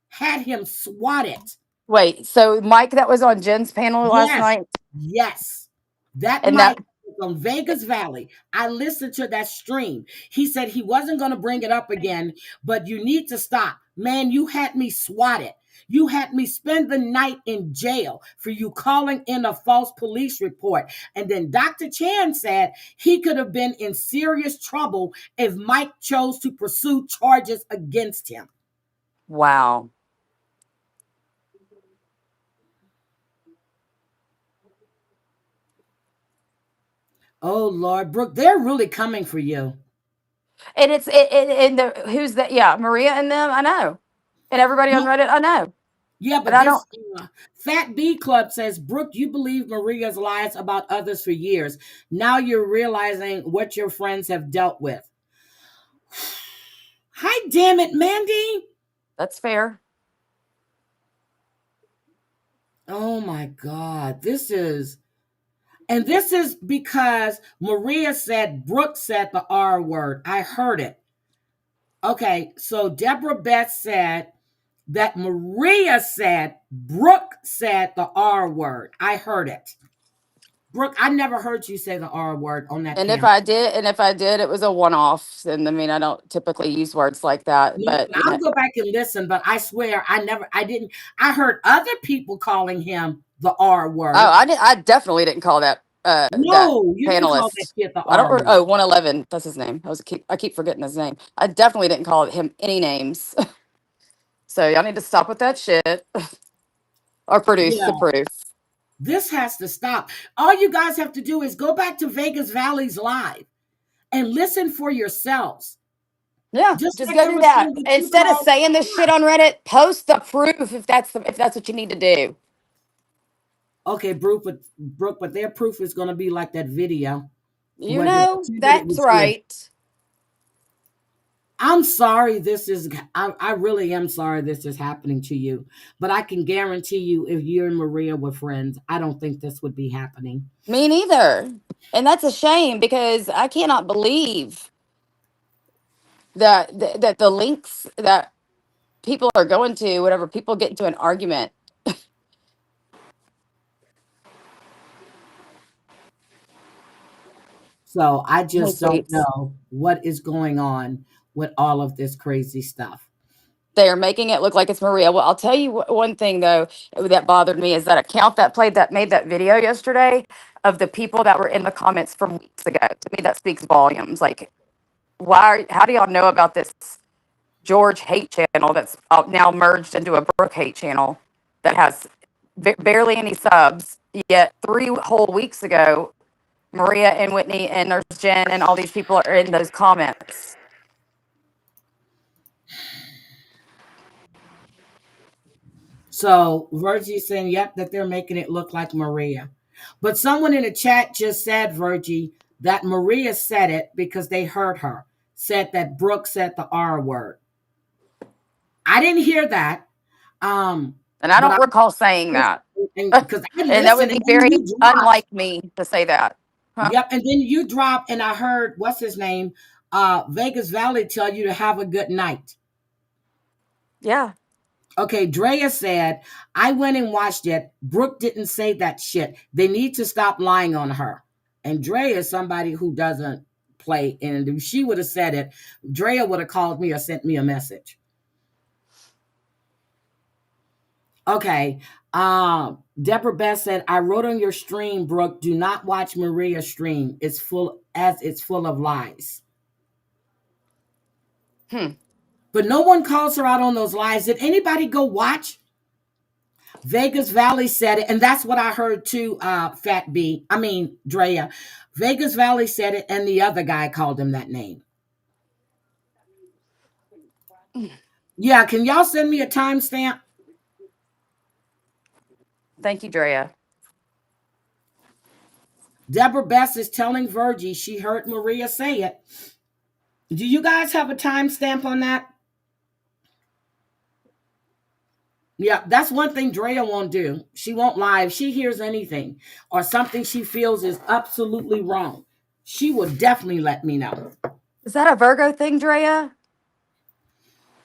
had him swatted? Wait, so Mike that was on Jen's panel last night? Yes. That Mike was on Vegas Valley. I listened to that stream. He said he wasn't going to bring it up again, but you need to stop. Man, you had me swatted. You had me spend the night in jail for you calling in a false police report. And then Dr. Chan said he could have been in serious trouble if Mike chose to pursue charges against him. Wow. Oh, Lord, Brooke, they're really coming for you. And who's that? Yeah, Maria and them, I know. And everybody on Reddit, I know. Yeah, but I don't. Fat B Club says, Brooke, you believe Maria's lies about others for years. Now you're realizing what your friends have dealt with. Hi, damn it, Mandy. That's fair. Oh my God. This is because Maria said Brooke said the R word. I heard it. Okay, so Deborah Beth said that Maria said Brooke said the R word. I heard it. Brooke, I never heard you say the R word on that. And if I did, it was a one-off. And I mean, I don't typically use words like that. But I'll go back and listen, but I swear I heard other people calling him the R word. Oh, I definitely didn't call that that No, you didn't call that panelist. kid the I don't. R word. 111. That's his name. I keep forgetting his name. I definitely didn't call him any names. So y'all need to stop with that shit or produce Yeah, the proof. this has to stop. All you guys have to do is go back to Vegas Valley's live and listen for yourselves. Yeah, Just just like go I do was that saying that you instead of called. saying this shit on Reddit. Post the proof if that's what you need to do. Okay, Brooke, but their proof is going to be like that video You where they know pretended it that's was you. right. I'm sorry I really am sorry this is happening to you, but I can guarantee you if you and Maria were friends, I don't think this would be happening. Me neither, and that's a shame because I cannot believe that the links that people are going to, whatever people get into an argument. So I Hey, just don't sweets. know what is going on with all of this crazy stuff. They are making it look like it's Maria. Well, I'll tell you one thing though that bothered me is that account that made that video yesterday of the people that were in the comments from weeks ago. To me, that speaks volumes. Like, how do y'all know about this George hate channel that's now merged into a Brooke hate channel that has barely any subs? Yet 3 whole weeks ago, Maria and Whitney and Nurse Jen and all these people are in those comments. So Virgie's saying, yep, that they're making it look like Maria. But someone in the chat just said, Virgie, that Maria said it because they heard her. Said that Brooke said the R word. I didn't hear that. And I don't recall saying that. Because I And that would listened be and then very you dropped. unlike me to say that. Huh? Yep, and then you dropped, and I heard what's his name, Vegas Valley tell you to have a good night. Yeah. Okay, Drea said, I went and watched it. Brooke didn't say that shit. They need to stop lying on her. And Drea is somebody who doesn't play. And if she would have said it, Drea would have called me or sent me a message. Okay. Deborah Beth said, I wrote on your stream, Brooke, do not watch Maria's stream. It's full of lies. But no one calls her out on those lies. Did anybody go watch? Vegas Valley said it, and that's what I heard too, Drea. Vegas Valley said it, and the other guy called him that name. Yeah, can y'all send me a timestamp? Thank you, Drea. Deborah Bess is telling Virgie she heard Maria say it. Do you guys have a timestamp on that? Yeah, that's one thing Drea won't do. She won't lie. If she hears anything or something she feels is absolutely wrong, she will definitely let me know. Is that a Virgo thing, Drea?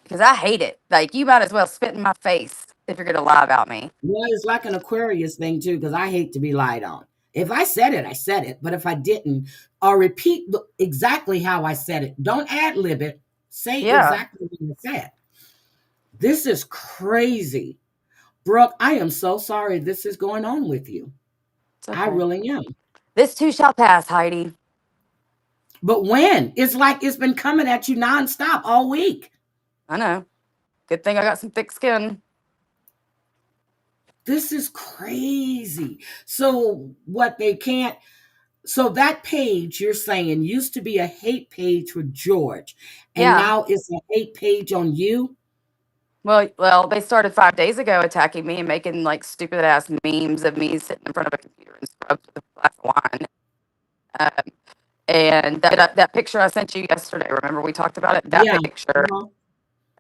Because I hate it. Like, you might as well spit in my face if you're going to lie about me. Well, it's like an Aquarius thing too, because I hate to be lied on. If I said it, I said it. But if I didn't, or repeat exactly how I said it, don't ad-lib it. Say exactly what I said. This is crazy. Brooke, I am so sorry this is going on with you. Okay. I really am. This too shall pass, Heidi. But when? It's like it's been coming at you nonstop all week. I know. Good thing I got some thick skin. This is crazy. So that page you're saying used to be a hate page for George, and now it's a hate page on you? Well, they started 5 days ago attacking me and making like stupid ass memes of me sitting in front of a computer and scrubbed with a glass of wine. And that picture I sent you yesterday, remember we talked about it? That picture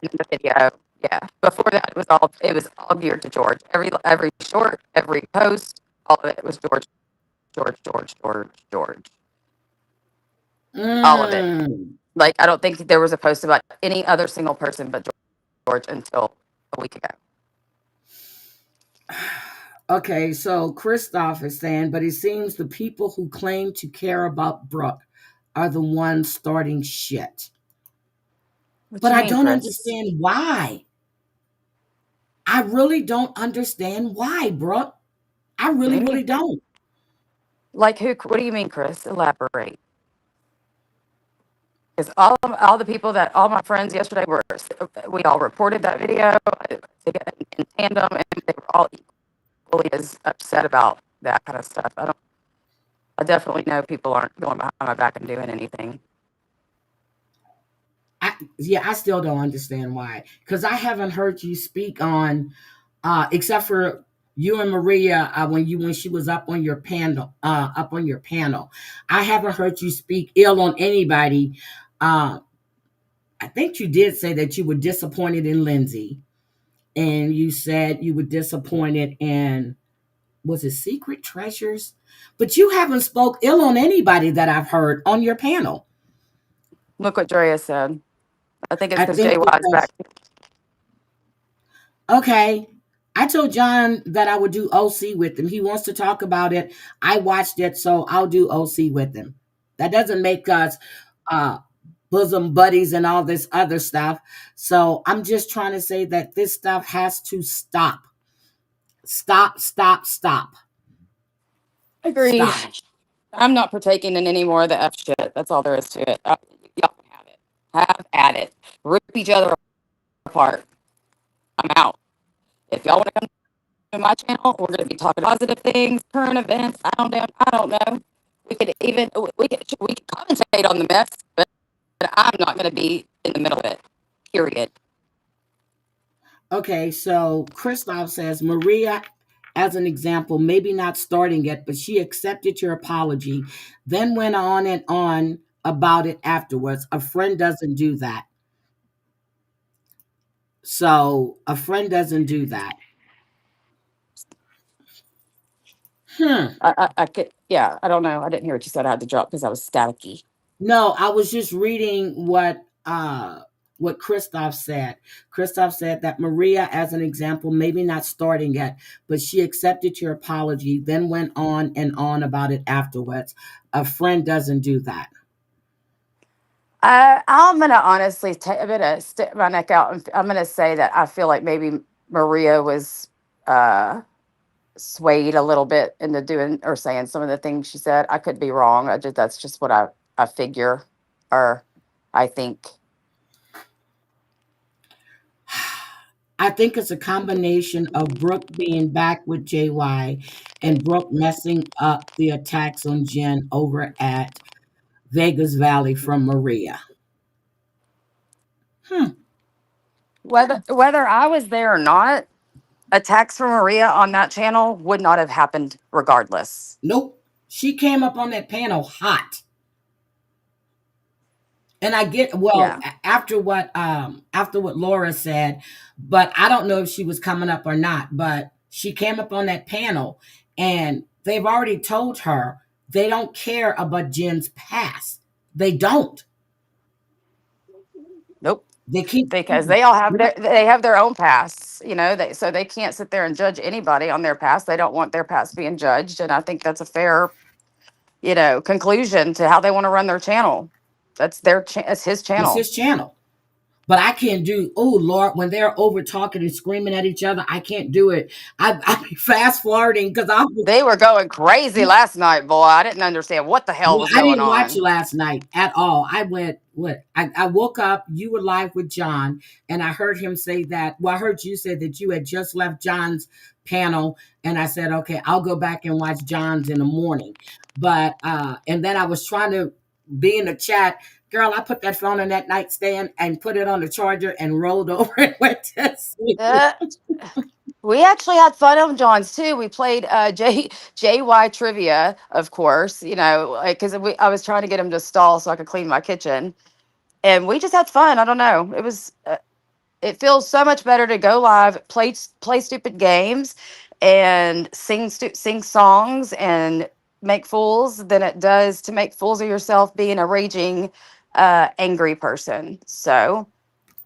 in the video. Yeah. Before that, it was all geared to George. Every short, every post, all of it was George. All of it. Like, I don't think there was a post about any other single person but George until a week ago. Okay, so Christoph is saying, but it seems the people who claim to care about Brooke are the ones starting shit. But I don't understand why. I really don't understand why, Brooke. I really don't. Like who? What do you mean, Chris? Elaborate. Because all the people that all my friends yesterday were, we all reported that video in tandem, and they were all equally as upset about that kind of stuff. I definitely know people aren't going behind my back and doing anything. I still don't understand why. Because I haven't heard you speak on, except for you and Maria when she was up on your panel. I haven't heard you speak ill on anybody. I think you did say that you were disappointed in Lindsay, and you said you were disappointed in, was it Secret Treasures? But you haven't spoke ill on anybody that I've heard on your panel. Look what Drea said. I think it's because JY's back. Okay. I told John that I would do OC with him. He wants to talk about it. I watched it, so I'll do OC with him. That doesn't make us bosom buddies and all this other stuff. So I'm just trying to say that this stuff has to stop. Stop. Agreed. Stop. I'm not partaking in any more of the F shit. That's all there is to it. Y'all can have it. Have at it. Rip each other apart. I'm out. If y'all want to come to my channel, we're going to be talking positive things, current events. I don't know. We could commentate on the mess, but I'm not going to be in the middle of it. Period. Okay, so Christoph says, Maria, as an example, maybe not starting it, but she accepted your apology, then went on and on about it afterwards. A friend doesn't do that. So a friend doesn't do that. I could, yeah, I don't know. I didn't hear what you said. I had to drop because I was staticky. No, I was just reading what Christoph said. Christoph said that Maria, as an example, maybe not starting it, but she accepted your apology, then went on and on about it afterwards. A friend doesn't do that. I'm going to honestly, I'm going to stick my neck out, and I'm going to say that I feel like maybe Maria was swayed a little bit into doing or saying some of the things she said. I could be wrong. That's just what I figure, or I think. I think it's a combination of Brooke being back with JY and Brooke messing up the attacks on Jen over at Vegas Valley from Maria. Whether I was there or not, attacks from Maria on that channel would not have happened regardless. Nope. She came up on that panel hot. And I get, after what Laura said, but I don't know if she was coming up or not, but she came up on that panel and they've already told her they don't care about Jen's past. They don't. Nope. Because they all have their own pasts, so they can't sit there and judge anybody on their past. They don't want their past being judged. And I think that's a fair, conclusion to how they want to run their channel. That's it's his channel. It's his channel. But I can't do, oh Lord, when they're over talking and screaming at each other, I can't do it. I'd be fast forwarding because they were going crazy last night, boy. I didn't understand what the hell was going on. I didn't watch last night at all. I woke up, you were live with John, and I heard him say that, I heard you say that you had just left John's panel, and I said, okay, I'll go back and watch John's in the morning. But, and then I was trying to be in the chat. Girl, I put that phone on that nightstand and put it on the charger and rolled over and went to sleep. We actually had fun on John's too. We played JY trivia, of course, because I was trying to get him to stall so I could clean my kitchen, and we just had fun. I don't know. It was. It feels so much better to go live, play stupid games, and sing songs and make fools than it does to make fools of yourself being a raging, angry person. So.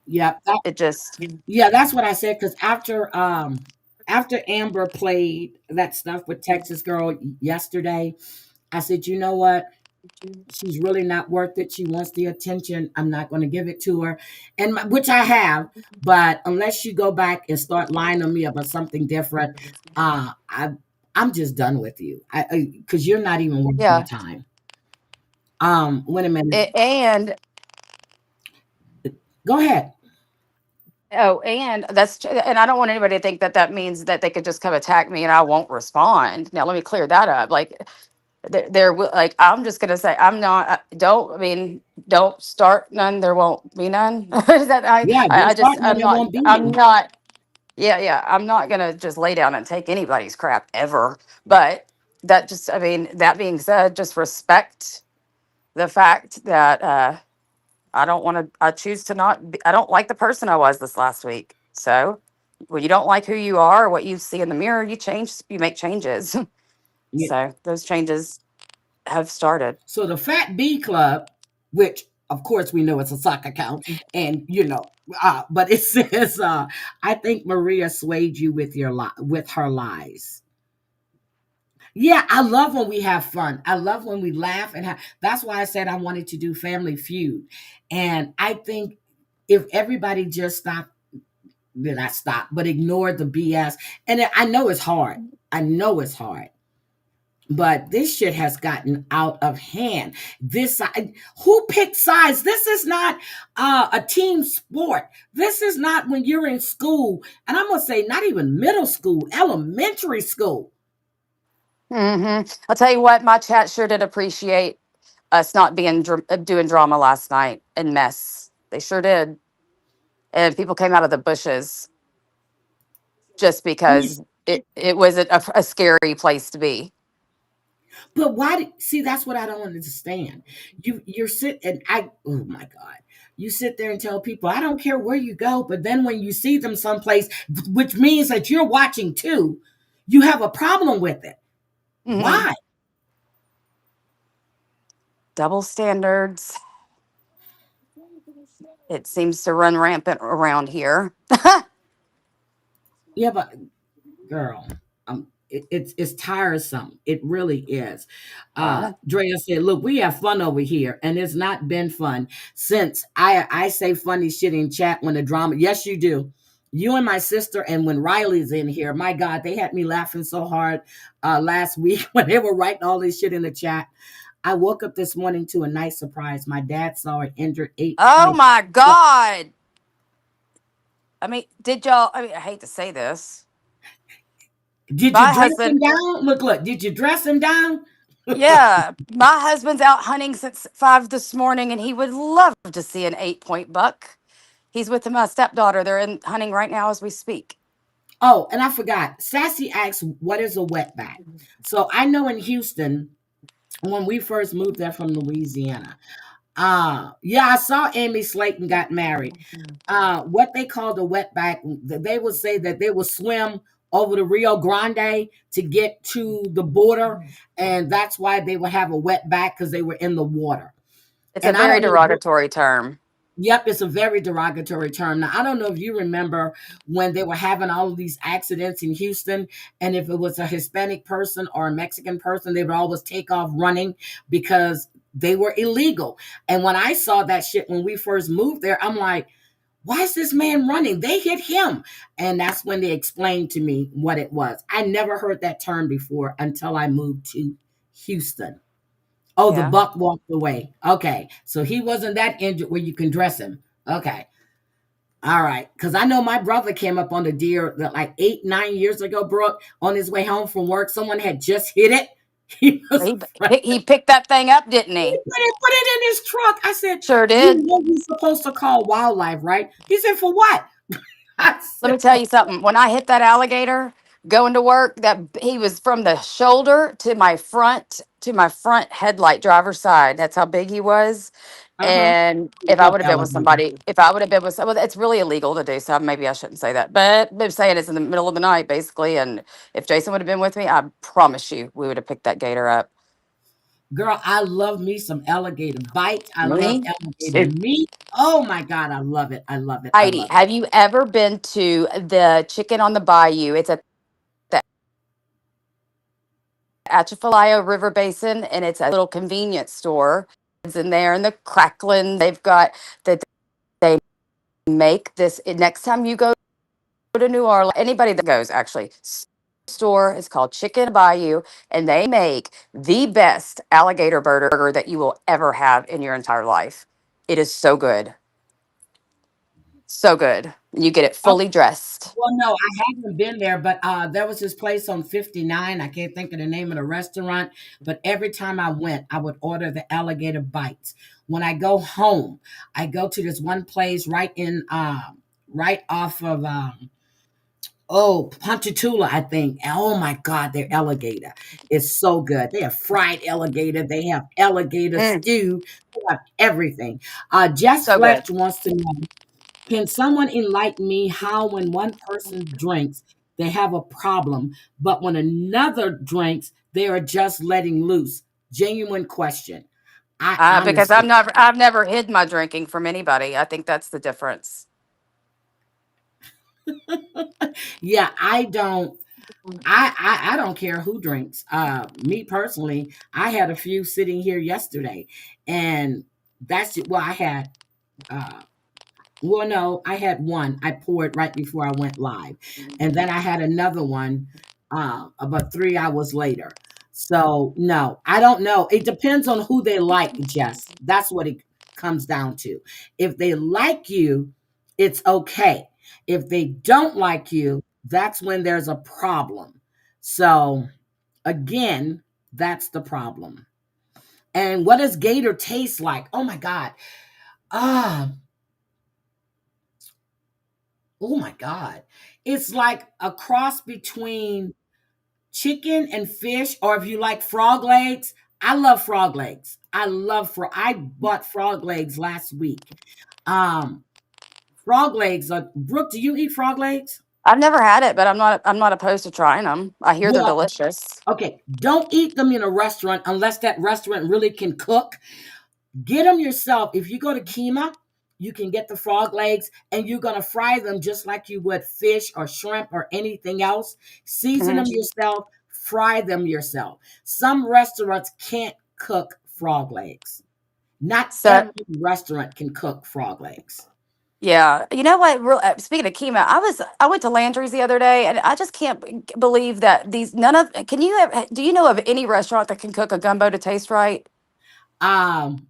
Yeah, that's what I said. Because after Amber played that stuff with Texas Girl yesterday, I said, you know what? She's really not worth it. She wants the attention. I'm not going to give it to her, and which I have. But unless you go back and start lying to me about something different, I'm I'm just done with you. Because you're not even worth my Yeah. time. Wait a minute. And Go ahead. oh, and and I don't want anybody to think that that means that they could just come attack me and I won't respond. Now, let me clear that up. Like, like, I'm just gonna say I'm not. Don't start none. There won't be none. That Yeah, don't start none, I'm there not. won't be I'm none. not. Yeah, yeah. I'm not gonna just lay down and take anybody's crap ever. But that just, that being said, just respect the fact that I don't want to. I choose to not. I don't like the person I was this last week. So, when you don't like who you are or what you see in the mirror, you change. You make changes. Yeah. So those changes have started. So the Fat B Club, which of course we know it's a sock account, and but it says, I think Maria swayed you with with her lies. Yeah, I love when we have fun. I love when we laugh and have. That's why I said I wanted to do Family Feud, and I think if everybody just stopped, did I stop, but ignore the BS. And I know it's hard. I know it's hard. But this shit has gotten out of hand. Who picked sides? This is not a team sport. This is not when you're in school, and I'm gonna say not even middle school, elementary school. I'll tell you what, my chat sure did appreciate us not being doing drama last night and mess. They sure did, and people came out of the bushes just because it was a scary place to be. But why? See, that's what I don't understand. You're sitting, oh my God, you sit there and tell people I don't care where you go, but then when you see them someplace, which means that you're watching too, you have a problem with it. Why? Double standards. It seems to run rampant around here. Yeah, but girl, it's tiresome. It really is. Drea said, "Look, we have fun over here, and it's not been fun since I say funny shit in chat when the drama. Yes, you do. You and my sister, and when Riley's in here, my God, they had me laughing so hard last week when they were writing all this shit in the chat. I woke up this morning to a nice surprise. My dad saw an injured 8. Oh my God! Did y'all? I hate to say this. Did you dress him down? Look, did you dress him down? Yeah, my husband's out hunting since 5 this morning, and he would love to see an 8-point buck. He's with my stepdaughter. They're in hunting right now as we speak. Oh, and I forgot. Sassy asked, what is a wetback? So I know in Houston, when we first moved there from Louisiana, I saw Amy Slayton got married. What they called a wetback, they would say that they would swim over the Rio Grande to get to the border, and that's why they would have a wetback, because they were in the water. It's a very derogatory term. Yep, it's a very derogatory term. Now, I don't know if you remember when they were having all of these accidents in Houston, and if it was a Hispanic person or a Mexican person, they would always take off running because they were illegal. And when I saw that shit when we first moved there, I'm like, why is this man running? They hit him. And that's when they explained to me what it was. I never heard that term before until I moved to Houston. Oh, yeah. The buck walked away. Okay. So he wasn't that injured where you can dress him. Okay. All right. Because I know my brother came up on the deer like 8-9 years ago, Brooke, on his way home from work. Someone had just hit it. He picked that thing up, didn't he? He put it in his truck. I said, sure did. You know you're supposed to call wildlife, right? He said, for what? Let me tell you something. When I hit that alligator going to work, that he was from the shoulder to my front headlight driver's side. That's how big he was. And if I would have been with somebody, well, it's really illegal to do so. Maybe I shouldn't say that, but I'm saying it's in the middle of the night, basically. And if Jason would have been with me, I promise you, we would have picked that gator up. Girl, I love me some alligator bite. I love alligator meat. Oh my God, I love it. I love it. Heidi, have you ever been to the Chicken on the Bayou? It's at the Atchafalaya River Basin, and it's a little convenience store. It's in there in the Crackland. They've got that. They make this next time you go to New Orleans. Anybody that goes, actually, store. It's called Chicken Bayou, and they make the best alligator burger that you will ever have in your entire life. It is so good. So good. You get it fully dressed. Well, no, I haven't been there, but there was this place on 59. I can't think of the name of the restaurant, but every time I went, I would order the alligator bites. When I go home, I go to this one place right off of Ponchatoula, I think. Oh my God, their alligator is so good. They have fried alligator, they have alligator stew, they have everything. Jess So good. Fletch wants to know, can someone enlighten me how when one person drinks, they have a problem, but when another drinks, they are just letting loose? Genuine question. I Because honestly, I've never hid my drinking from anybody. I think that's the difference. yeah, I don't care who drinks. Me personally, I had a few sitting here yesterday, and that's it. Well, I had well, no, I had one. I poured right before I went live, and then I had another one about 3 hours later. So no, I don't know. It depends on who they like, Jess. That's what it comes down to. If they like you, it's okay. If they don't like you, that's when there's a problem. So again, that's the problem. And what does Gator taste like? Oh my God. Ah, oh my God. It's like a cross between chicken and fish, or if you like frog legs. I love frog legs. I bought frog legs last week. Um, frog legs are Brooke, do you eat frog legs? I've never had it, but I'm not opposed to trying them. I hear they're Well, delicious. okay, don't eat them in a restaurant unless that restaurant really can cook. Get them yourself. If you go to Kima, you can get the frog legs and you're going to fry them just like you would fish or shrimp or anything else. Season them yourself, fry them yourself. Some restaurants can't cook frog legs. Not So every restaurant can cook frog legs. yeah, you know what? Speaking of chemo, I went to Landry's the other day, and I just can't believe that these none of. Can you have? Do you know of any restaurant that can cook a gumbo to taste right? Um,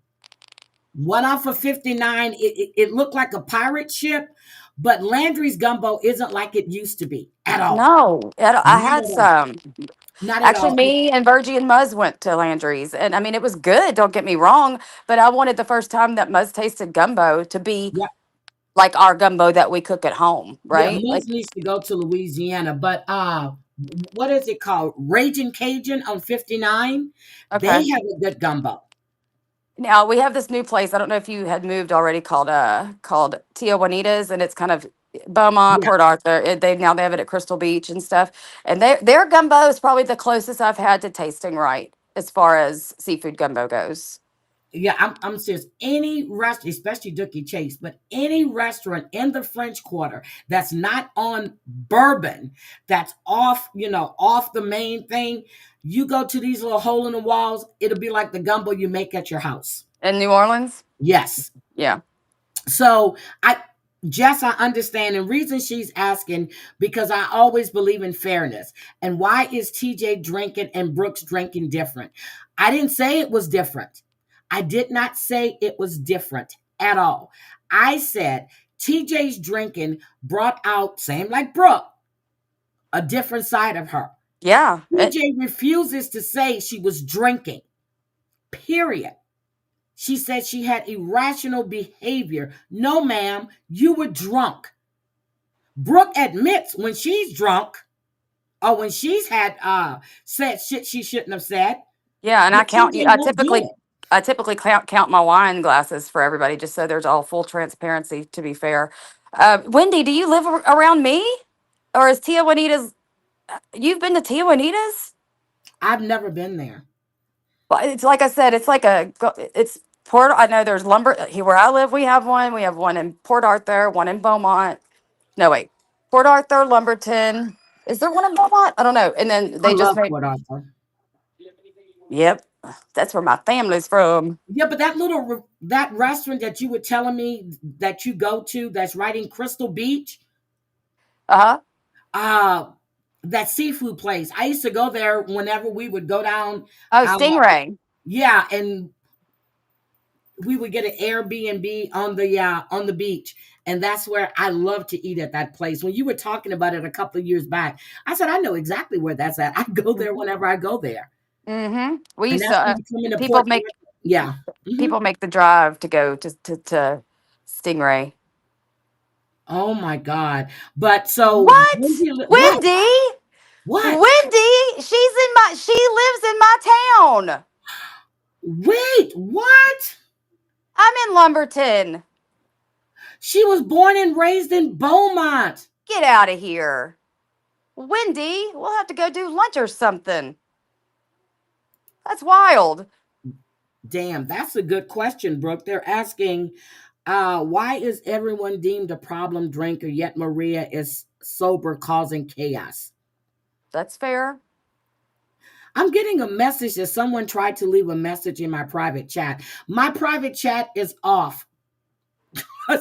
One off of 59, it looked like a pirate ship, but Landry's gumbo isn't like it used to be at all. No, I Not had at all. some. Not at Actually, all. me and Virgie and Muzz went to Landry's, and I mean, it was good. Don't get me wrong, but I wanted the first time that Muzz tasted gumbo to be Yeah, like our gumbo that we cook at home, yeah, right? Muz Like, needs to go to Louisiana, but what is it called? Raging Cajun on 59. okay. They have a good gumbo. Now we have this new place. I don't know if you had moved already called Tia Juanita's, and it's kind of Beaumont, Yeah, Port Arthur. They have it at Crystal Beach and stuff. And their gumbo is probably the closest I've had to tasting right as far as seafood gumbo goes. yeah, I'm serious. Any restaurant, especially Dookie Chase, but any restaurant in the French Quarter that's not on Bourbon, that's off the main thing, you go to these little hole in the walls, it'll be like the gumbo you make at your house. In New Orleans? Yes. Yeah. So Jess, I understand. And reason she's asking, because I always believe in fairness. And why is TJ drinking and Brooks drinking different? I didn't say it was different. I did not say it was different at all. I said TJ's drinking brought out, same like Brooke, a different side of her. Yeah. TJ refuses to say she was drinking, period. She said she had irrational behavior. No, ma'am, you were drunk. Brooke admits when she's drunk or when she's had said shit she shouldn't have said. Yeah, and But TJ won't do it. I typically count my wine glasses for everybody, just so there's all full transparency. To be fair, Wendy, do you live around me, or is Tia Juanita's? You've been to Tia Juanita's? I've never been there. Well, it's like I said, it's Port. I know there's lumber here where I live. We have one. We have one in Port Arthur, one in Beaumont. No, wait, Port Arthur, Lumberton. Is there one in Beaumont? I don't know. And then I they just love made. Port Arthur. Yep, that's where my family's from. Yeah, but that restaurant that you were telling me that you go to that's right in Crystal Beach, Uh huh. uh that seafood place. I used to go there whenever we would go down. Oh, Stingray. Yeah, and we would get an Airbnb on the beach, and that's where I love to eat at that place. When you were talking about it a couple of years back, I said I know exactly where that's at. I go there whenever I go there. Mm-hmm. We And used that's to. when you come into People Port make yeah. people make the drive to go to Stingray. Oh my God! But so What? what? Wendy? What? Wendy? She lives in my town. Wait, what? I'm in Lumberton. She was born and raised in Beaumont. Get out of here. Wendy, we'll have to go do lunch or something. That's wild. Damn, that's a good question, Brooke. They're asking, why is everyone deemed a problem drinker, yet Maria is sober, causing chaos? That's fair. I'm getting a message that someone tried to leave a message in my private chat. My private chat is off.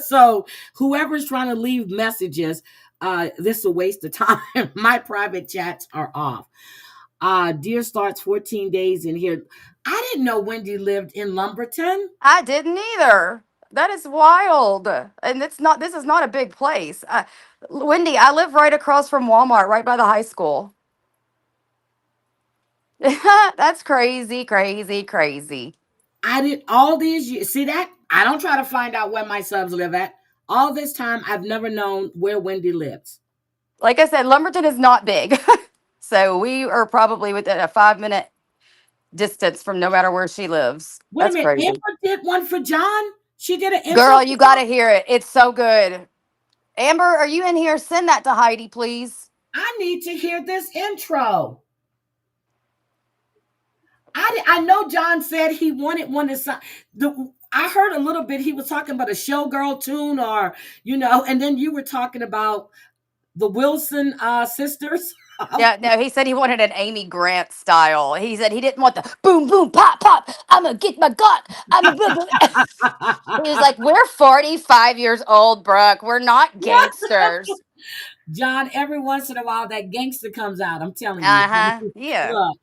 So whoever's trying to leave messages, this is a waste of time. My private chats are off. Deer starts 14 days in here. I didn't know Wendy lived in Lumberton. I didn't either. That is wild. And this is not a big place. Wendy, I live right across from Walmart, right by the high school. That's crazy, crazy, crazy. I did all these years. See that? I don't try to find out where my subs live at. All this time, I've never known where Wendy lives. Like I said, Lumberton is not big. So we are probably within a 5-minute distance from no matter where she lives. Wait That's a minute. crazy. Amber did one for John? She did an intro. Girl, you got to hear it. It's so good. Amber, are you in here? Send that to Heidi, please. I need to hear this intro. I know John said he wanted one to I heard a little bit. He was talking about a showgirl tune, or and then you were talking about the Wilson sisters. Yeah, no, he said he wanted an Amy Grant style. He said he didn't want the boom, boom, pop, pop. I'm going to get my gun. He was like, we're 45 years old, Brooke. We're not gangsters. John, every once in a while, that gangster comes out. I'm telling you. Yeah. Look,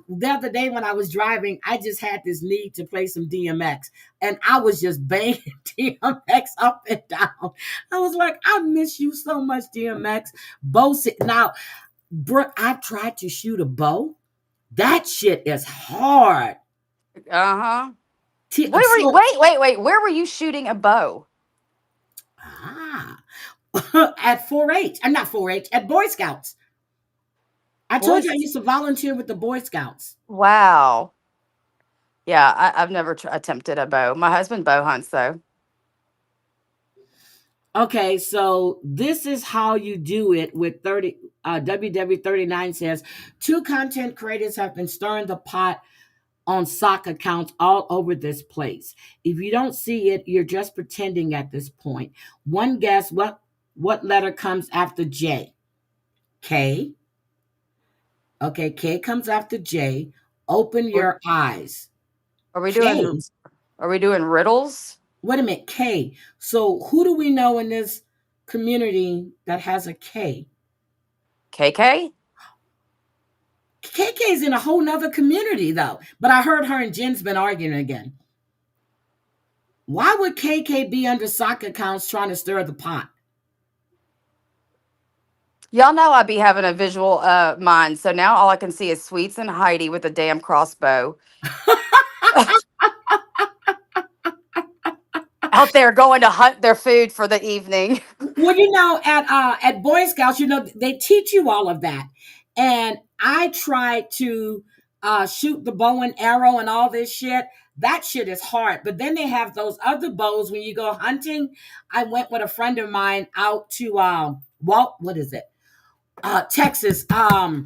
the other day when I was driving, I just had this need to play some DMX. And I was just banging DMX up and down. I was like, I miss you so much, DMX. Now, Brooke, I've tried to shoot a bow. That shit is hard. Uh-huh. Wait. Where were you shooting a bow? At 4-H. I'm not 4-H, at Boy Scouts. I told you I used to volunteer with the Boy Scouts. Wow. Yeah, I've never attempted a bow. My husband bow hunts, though. Okay, so this is how you do it with WW39 says, 2 content creators have been stirring the pot on sock accounts all over this place. If you don't see it, you're just pretending at this point. One guess what letter comes after J? K. Okay, K comes after J. Open your eyes. Are we doing riddles? Wait a minute, K. So who do we know in this community that has a K? KK? KK's in a whole nother community, though. But I heard her and Jen's been arguing again. Why would KK be under sock accounts trying to stir the pot? Y'all know I'd be having a visual mind. So now all I can see is Sweets and Heidi with a damn crossbow. Out there going to hunt their food for the evening. Well, at Boy Scouts, they teach you all of that. And I tried to shoot the bow and arrow and all this shit. That shit is hard. But then they have those other bows when you go hunting. I went with a friend of mine out to Texas. I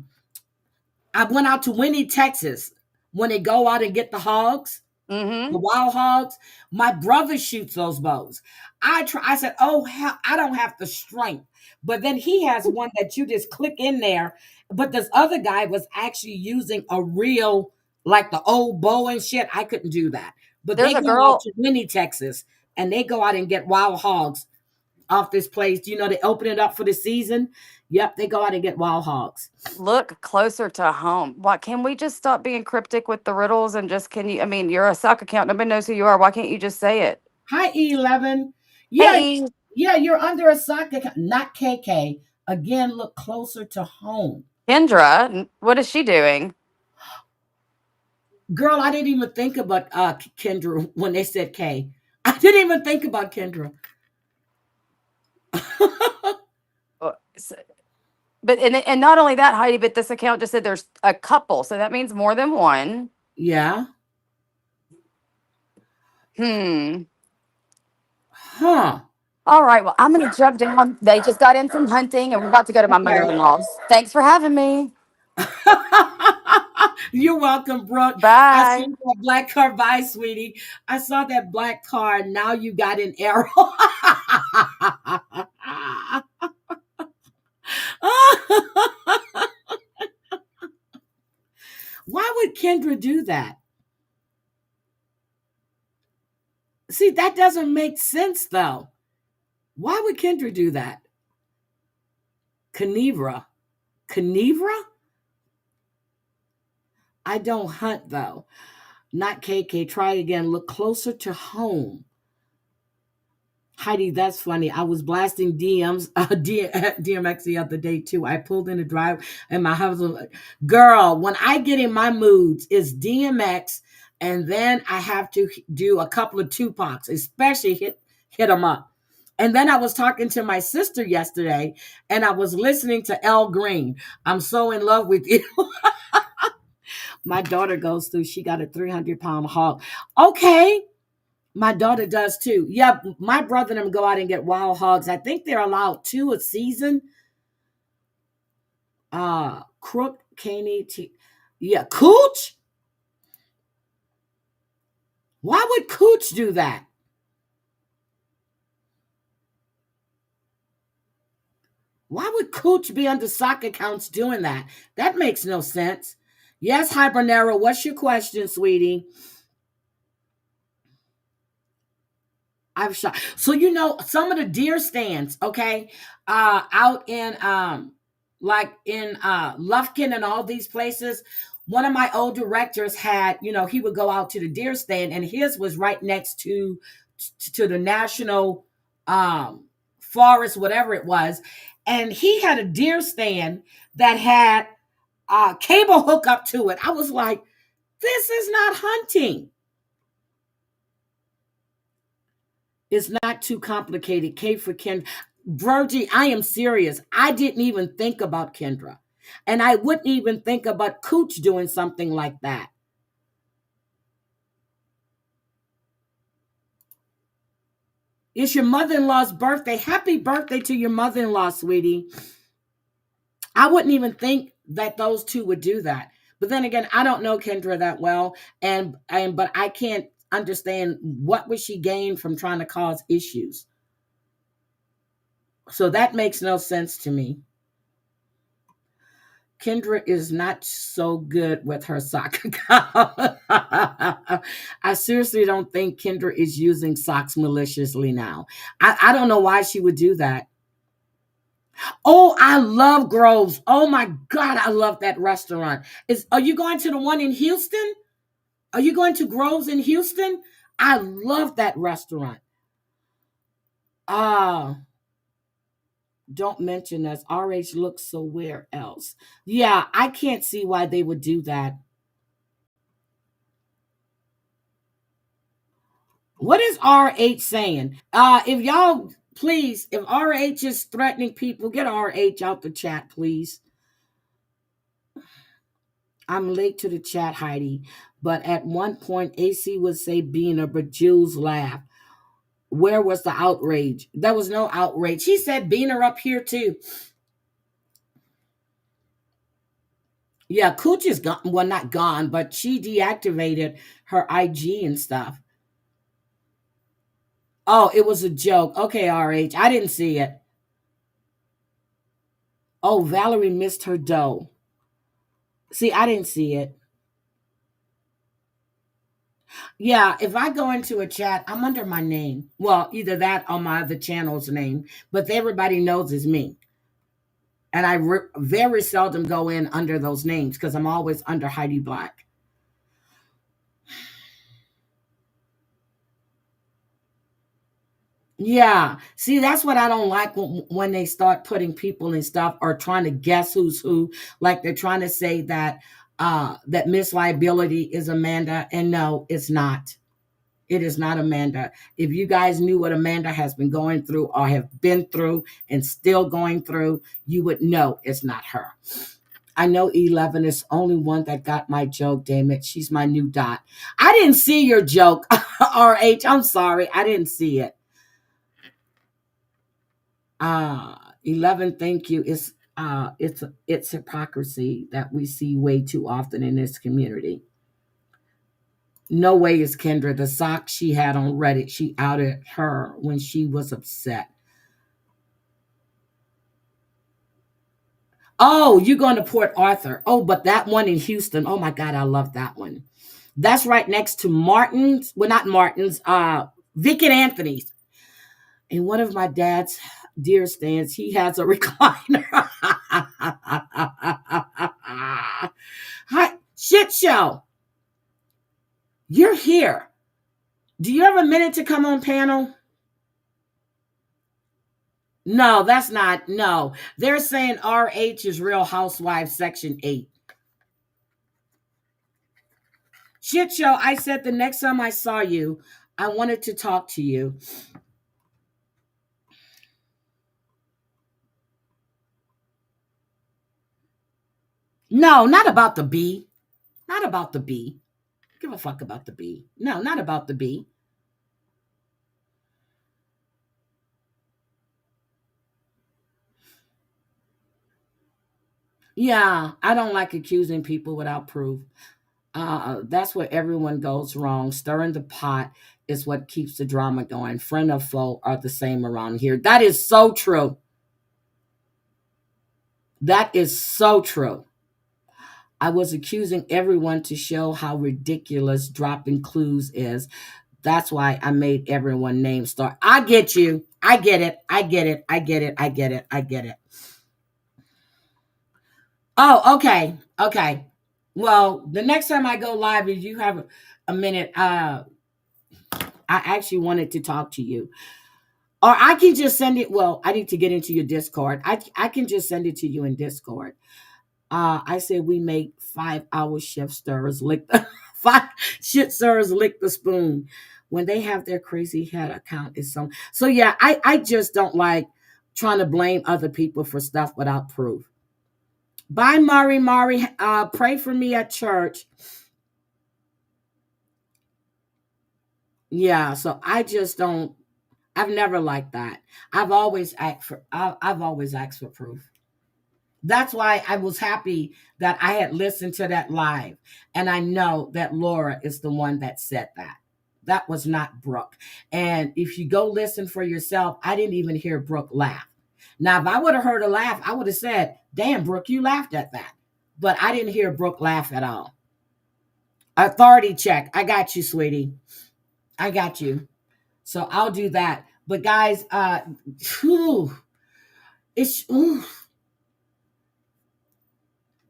went out to Winnie, Texas, when they go out and get the hogs, the wild hogs. My brother shoots those bows. I said, oh, hell, I don't have the strength. But then he has one that you just click in there. But this other guy was actually using a real, like the old bow and shit. I couldn't do that. But they go out to Winnie, Texas, and they go out and get wild hogs off this place. You know, they open it up for the season. Yep, they go out and get wild hogs. Look closer to home. Why can we just stop being cryptic with the riddles and just can you? I mean, you're a sock account. Nobody knows who you are. Why can't you just say it? Hi, E11. Yeah, Hey, yeah, you're under a sock account, not KK. Again, look closer to home. Kendra, what is she doing? Girl, I didn't even think about Kendra when they said K. I didn't even think about Kendra. But and not only that, Heidi, but this account just said there's a couple, so that means more than one. Yeah. Huh. All right. Well, I'm gonna jump down. They just got in from hunting, and we're about to go to my mother-in-law's. Thanks for having me. You're welcome, Brooke. I Bye. saw that black car. Bye, sweetie. I saw that black car. Now you got an arrow. Why would Kendra do that? See, that doesn't make sense, though. Why would Kendra do that? Kenevra. I don't hunt, though. Not KK. Try again. Look closer to home. Heidi, that's funny. I was blasting DMX the other day, too. I pulled in the drive, and my husband was like, girl, when I get in my moods, it's DMX, and then I have to do a couple of Tupacs, especially hit them up. And then I was talking to my sister yesterday, and I was listening to El Green. I'm so in love with you. My daughter goes through, she got a 300-pound hog. Okay. My daughter does too. Yeah, my brother and them go out and get wild hogs. I think they're allowed 2 a season. Crook, Caney, yeah, Cooch? Why would Cooch do that? Why would Cooch be under sock accounts doing that? That makes no sense. Yes, Hibernero, what's your question, sweetie? I've shot. So, you know, some of the deer stands, okay, out in like in Lufkin and all these places, one of my old directors had, you know, he would go out to the deer stand, and his was right next to the national forest, whatever it was, and he had a deer stand that had a cable hook up to it. I was like, this is not hunting. It's not too complicated. K for Kendra. Virgie, I am serious. I didn't even think about Kendra. And I wouldn't even think about Cooch doing something like that. It's your mother-in-law's birthday. Happy birthday to your mother-in-law, sweetie. I wouldn't even think that those two would do that. But then again, I don't know Kendra that well. But I can't understand what would she gain from trying to cause issues. So that makes no sense to me. Kendra is not so good with her sock account. I seriously don't think Kendra is using socks maliciously now. I don't know why she would do that. Oh, I love Groves. Oh my God, I love that restaurant. Are you going to the one in Houston? Are you going to Groves in Houston? I love that restaurant. Don't mention us. RH looks so where else? Yeah, I can't see why they would do that. What is RH saying? If y'all, please, if RH is threatening people, get RH out the chat, please. I'm late to the chat, Heidi. But at one point, AC would say Beaner, but Jules laughed. Where was the outrage? There was no outrage. He said Beaner up here too. Yeah, Cooch is gone. Well, not gone, but she deactivated her IG and stuff. Oh, it was a joke. Okay, RH. I didn't see it. Oh, Valerie missed her dough. See, I didn't see it. Yeah, if I go into a chat, I'm under my name. Well, either that or my other channel's name, but everybody knows it's me. And I very seldom go in under those names because I'm always under Heidi Black. Yeah. See, that's what I don't like when they start putting people and stuff or trying to guess who's who. Like they're trying to say that that Miss Liability is Amanda. And no, it's not. It is not Amanda. If you guys knew what Amanda has been going through or have been through and still going through, you would know it's not her. I know 11 is the only one that got my joke, damn it. She's my new dot. I didn't see your joke, RH. I'm sorry. I didn't see it. 11, thank you. It's hypocrisy that we see way too often in this community. No way is Kendra. The socks she had on Reddit, she outed her when she was upset. Oh, you're going to Port Arthur. Oh, but that one in Houston. Oh my God, I love that one. That's right next to Martin's. Well, not Martin's. Vic and Anthony's. And one of my dad's deer stands, he has a recliner. Hi, shit show. You're here. Do you have a minute to come on panel? No, that's not. No. They're saying RH is Real Housewives Section 8. Shit show, I said the next time I saw you, I wanted to talk to you. No, not about the bee. Not about the bee. Give a fuck about the bee. No, not about the bee. Yeah, I don't like accusing people without proof. That's where everyone goes wrong. Stirring the pot is what keeps the drama going. Friend or foe are the same around here. That is so true. That is so true. I was accusing everyone to show how ridiculous dropping clues is. That's why I made everyone name star. I get you. I get it. I get it. I get it. I get it. I get it. Oh, okay. Okay. Well, the next time I go live, if you have a minute, I actually wanted to talk to you. Or I can just send it. Well, I need to get into your Discord. I can just send it to you in Discord. I said we make 5-hour shift stirrers lick the 5 shit stirrers lick the spoon when they have their crazy head account is so yeah, I just don't like trying to blame other people for stuff without proof. Bye, Mari. Pray for me at church. Yeah, so I just don't. I've never liked that. I've always asked for proof. That's why I was happy that I had listened to that live. And I know that Laura is the one that said that. That was not Brooke. And if you go listen for yourself, I didn't even hear Brooke laugh. Now, if I would have heard her laugh, I would have said, damn, Brooke, you laughed at that. But I didn't hear Brooke laugh at all. Authority check. I got you, sweetie. I got you. So I'll do that. But guys,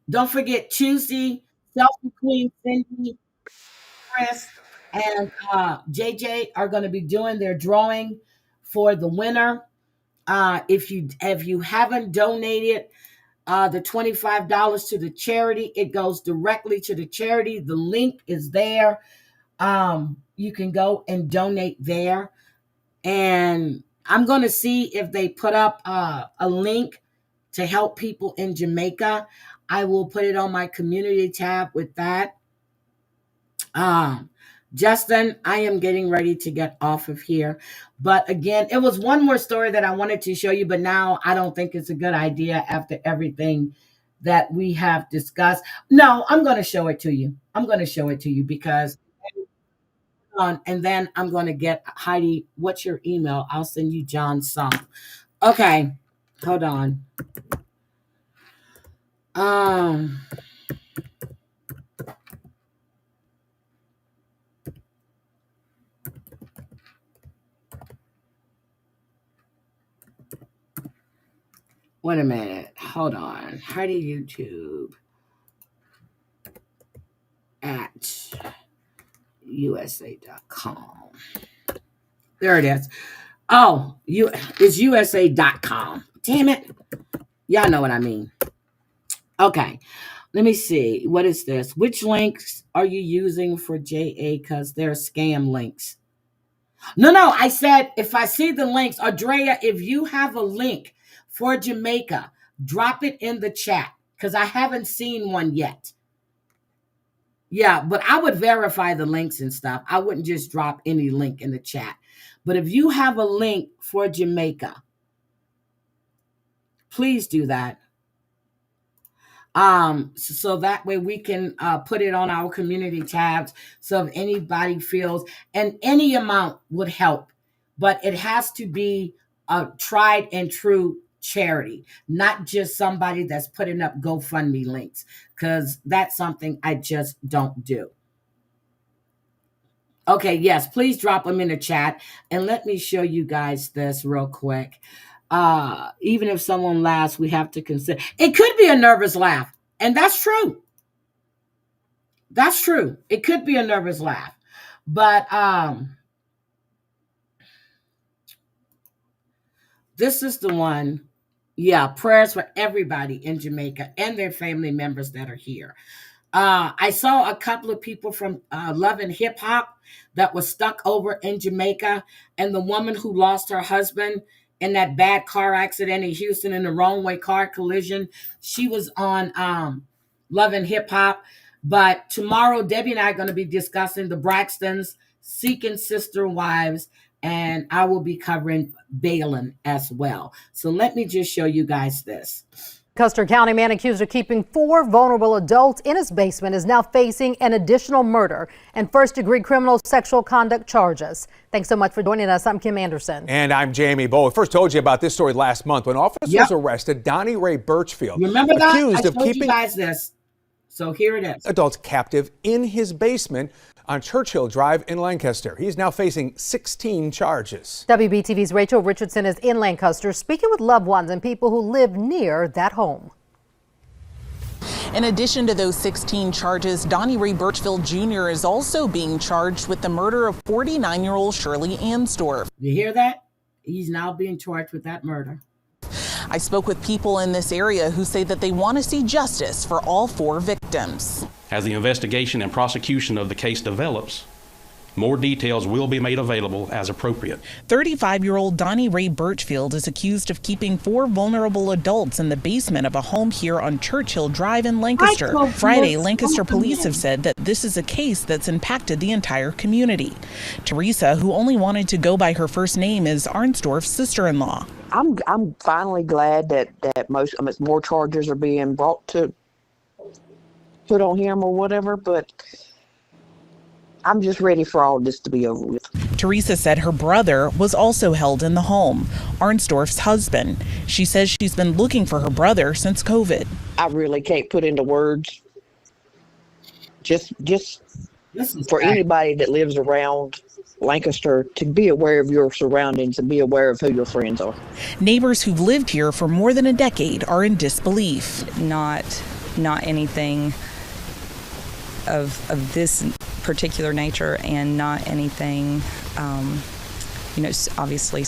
don't forget Tuesday, Selfie Queen Cindy, Chris, and JJ are going to be doing their drawing for the winner. If you haven't donated the $25 to the charity, it goes directly to the charity. The link is there. You can go and donate there. And I'm going to see if they put up a link to help people in Jamaica. I will put it on my community tab with that. Justin, I am getting ready to get off of here. But again, it was one more story that I wanted to show you, but now I don't think it's a good idea after everything that we have discussed. No, I'm going to show it to you. I'm going to show it to you because and then I'm going to get Heidi. What's your email? I'll send you John's song. Okay. Hold on. Wait a minute. Hold on. Heidi YouTube at USA.com. There it is. Oh, it's USA.com. Damn it. Y'all know what I mean. Okay. Let me see. What is this? Which links are you using for JA? Because they're scam links. No. I said if I see the links, Andrea, if you have a link for Jamaica, drop it in the chat because I haven't seen one yet. Yeah, but I would verify the links and stuff. I wouldn't just drop any link in the chat. But if you have a link for Jamaica, please do that. So that way we can put it on our community tabs. So if anybody feels, and any amount would help, but it has to be a tried and true charity, not just somebody that's putting up GoFundMe links, because that's something I just don't do. Okay, yes, please drop them in the chat. And let me show you guys this real quick. Even if someone laughs, we have to consider. It could be a nervous laugh. And that's true. That's true. It could be a nervous laugh. But this is the one. Yeah, prayers for everybody in Jamaica and their family members that are here. I saw a couple of people from Love and Hip Hop that was stuck over in Jamaica, and the woman who lost her husband in that bad car accident in Houston in the wrong way car collision. She was on Love and Hip Hop. But tomorrow, Debbie and I are going to be discussing the Braxtons, Seeking Sister Wives, and I will be covering Balin as well. So let me just show you guys this. Custer County man accused of keeping 4 vulnerable adults in his basement is now facing an additional murder and first-degree criminal sexual conduct charges. Thanks so much for joining us. I'm Kim Anderson. And I'm Jamie Bowe. I first told you about this story last month when officers arrested Donnie Ray Birchfield. Remember that? Accused I of told keeping you guys this. So here it is. Adults captive in his basement on Churchill Drive in Lancaster. He's now facing 16 charges. WBTV's Rachel Richardson is in Lancaster speaking with loved ones and people who live near that home. In addition to those 16 charges, Donnie Ray Birchfield Jr. is also being charged with the murder of 49-year-old Shirley Ansdorf. You hear that? He's now being charged with that murder. I spoke with people in this area who say that they want to see justice for all 4 victims. As the investigation and prosecution of the case develops, more details will be made available as appropriate. 35-year-old Donnie Ray Birchfield is accused of keeping 4 vulnerable adults in the basement of a home here on Churchill Drive in Lancaster. Friday, Lancaster police have said that this is a case that's impacted the entire community. Teresa, who only wanted to go by her first name, is Arnsdorf's sister-in-law. I'm finally glad that more charges are being brought to put on him or whatever, but I'm just ready for all this to be over with. Teresa said her brother was also held in the home, Arnsdorf's husband. She says she's been looking for her brother since COVID. I really can't put into words. Just for anybody that lives around Lancaster to be aware of your surroundings and be aware of who your friends are. Neighbors who've lived here for more than a decade are in disbelief. Not anything of this particular nature, and not anything, obviously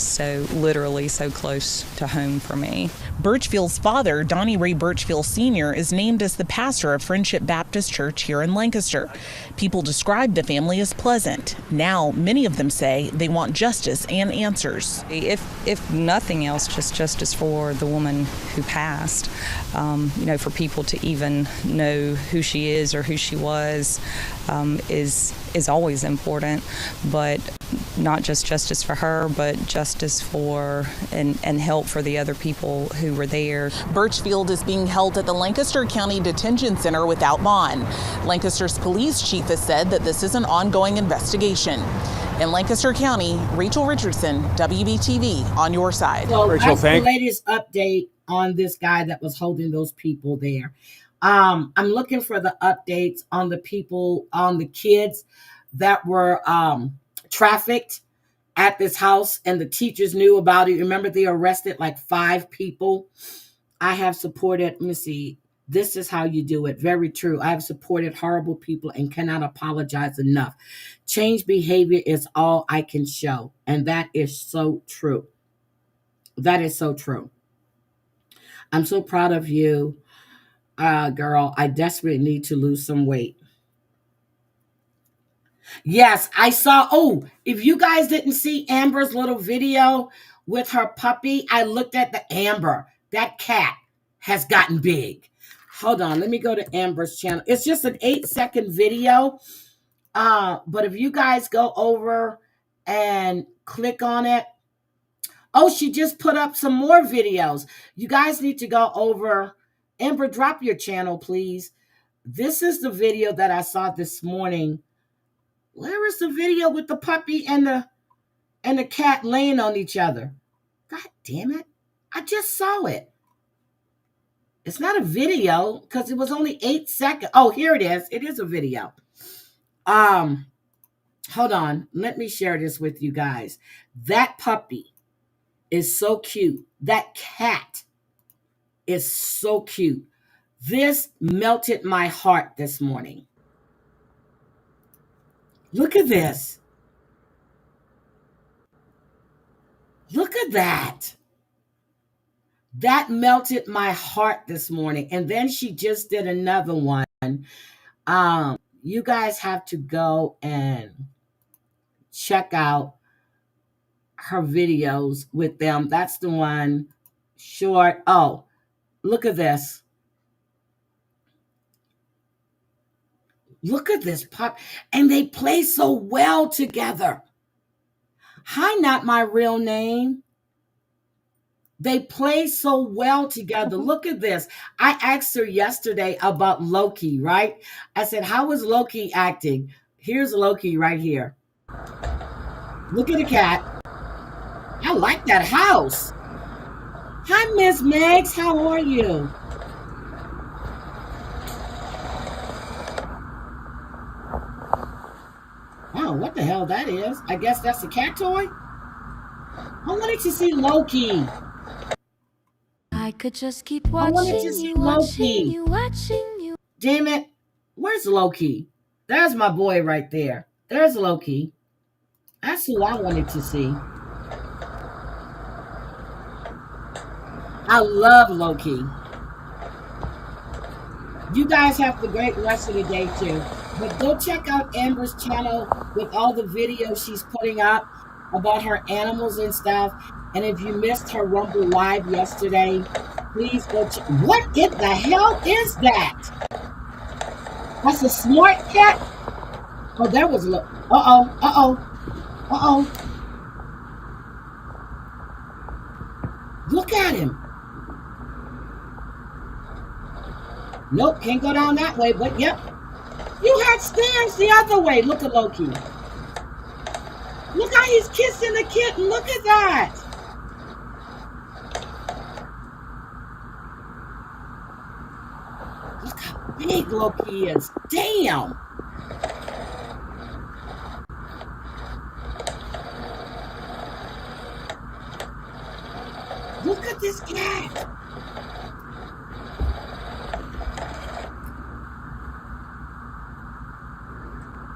literally so close to home for me. Birchfield's father, Donnie Ray Birchfield Sr., is named as the pastor of Friendship Baptist Church here in Lancaster. People describe the family as pleasant. Now, many of them say they want justice and answers. If nothing else, just justice for the woman who passed. For people to even know who she is or who she was is always important, but not just justice for her, but justice for and help for the other people who were there. Birchfield is being held at the Lancaster County Detention Center without bond. Lancaster's police chief has said that this is an ongoing investigation. In Lancaster County, Rachel Richardson, WBTV, on your side. So Rachel, the latest update on this guy that was holding those people there. I'm looking for the updates on the people, on the kids that were trafficked at this house, and the teachers knew about it. Remember, they arrested like 5 people I have supported, let me see, this is how you do it. Very true. I have supported horrible people and cannot apologize enough. Change behavior is all I can show. And that is so true. That is so true. I'm so proud of you, girl. I desperately need to lose some weight. Yes, I saw. Oh, if you guys didn't see Amber's little video with her puppy, I looked at the Amber. That cat has gotten big. Hold on, let me go to Amber's channel. It's just an 8-second video. But if you guys go over and click on it. Oh, she just put up some more videos. You guys need to go over. Amber, drop your channel, please. This is the video that I saw this morning. Where is the video with the puppy and the cat laying on each other? God damn it. I just saw it. It's not a video because it was only 8 seconds. Oh, here it is. It is a video. Hold on. Let me share this with you guys. That puppy is so cute. That cat is so cute. This melted my heart this morning. Look at this. Look at that. That melted my heart this morning. And then she just did another one. You guys have to go and check out her videos with them. That's the one short. Oh, look at this. Look at this pup. And they play so well together. Hi, not my real name. They play so well together. Look at this. I asked her yesterday about Loki, right? I said, how is Loki acting? Here's Loki right here. Look at the cat. I like that house. Hi, Miss Megs. How are you? Oh, what the hell that is? I guess that's a cat toy? I wanted to see Loki. I could just keep watching you. Damn it. Where's Loki? There's my boy right there. There's Loki. That's who I wanted to see. I love Loki. You guys have the great rest of the day too. But go check out Amber's channel with all the videos she's putting up about her animals and stuff. And if you missed her Rumble Live yesterday, please go check. What in the hell is that? That's a smart cat? Oh, that was a Uh-oh. Look at him. Nope, can't go down that way, but yep. You had stairs the other way. Look at Loki. Look how he's kissing the kitten. Look at that. Look how big Loki is. Damn. Look at this cat.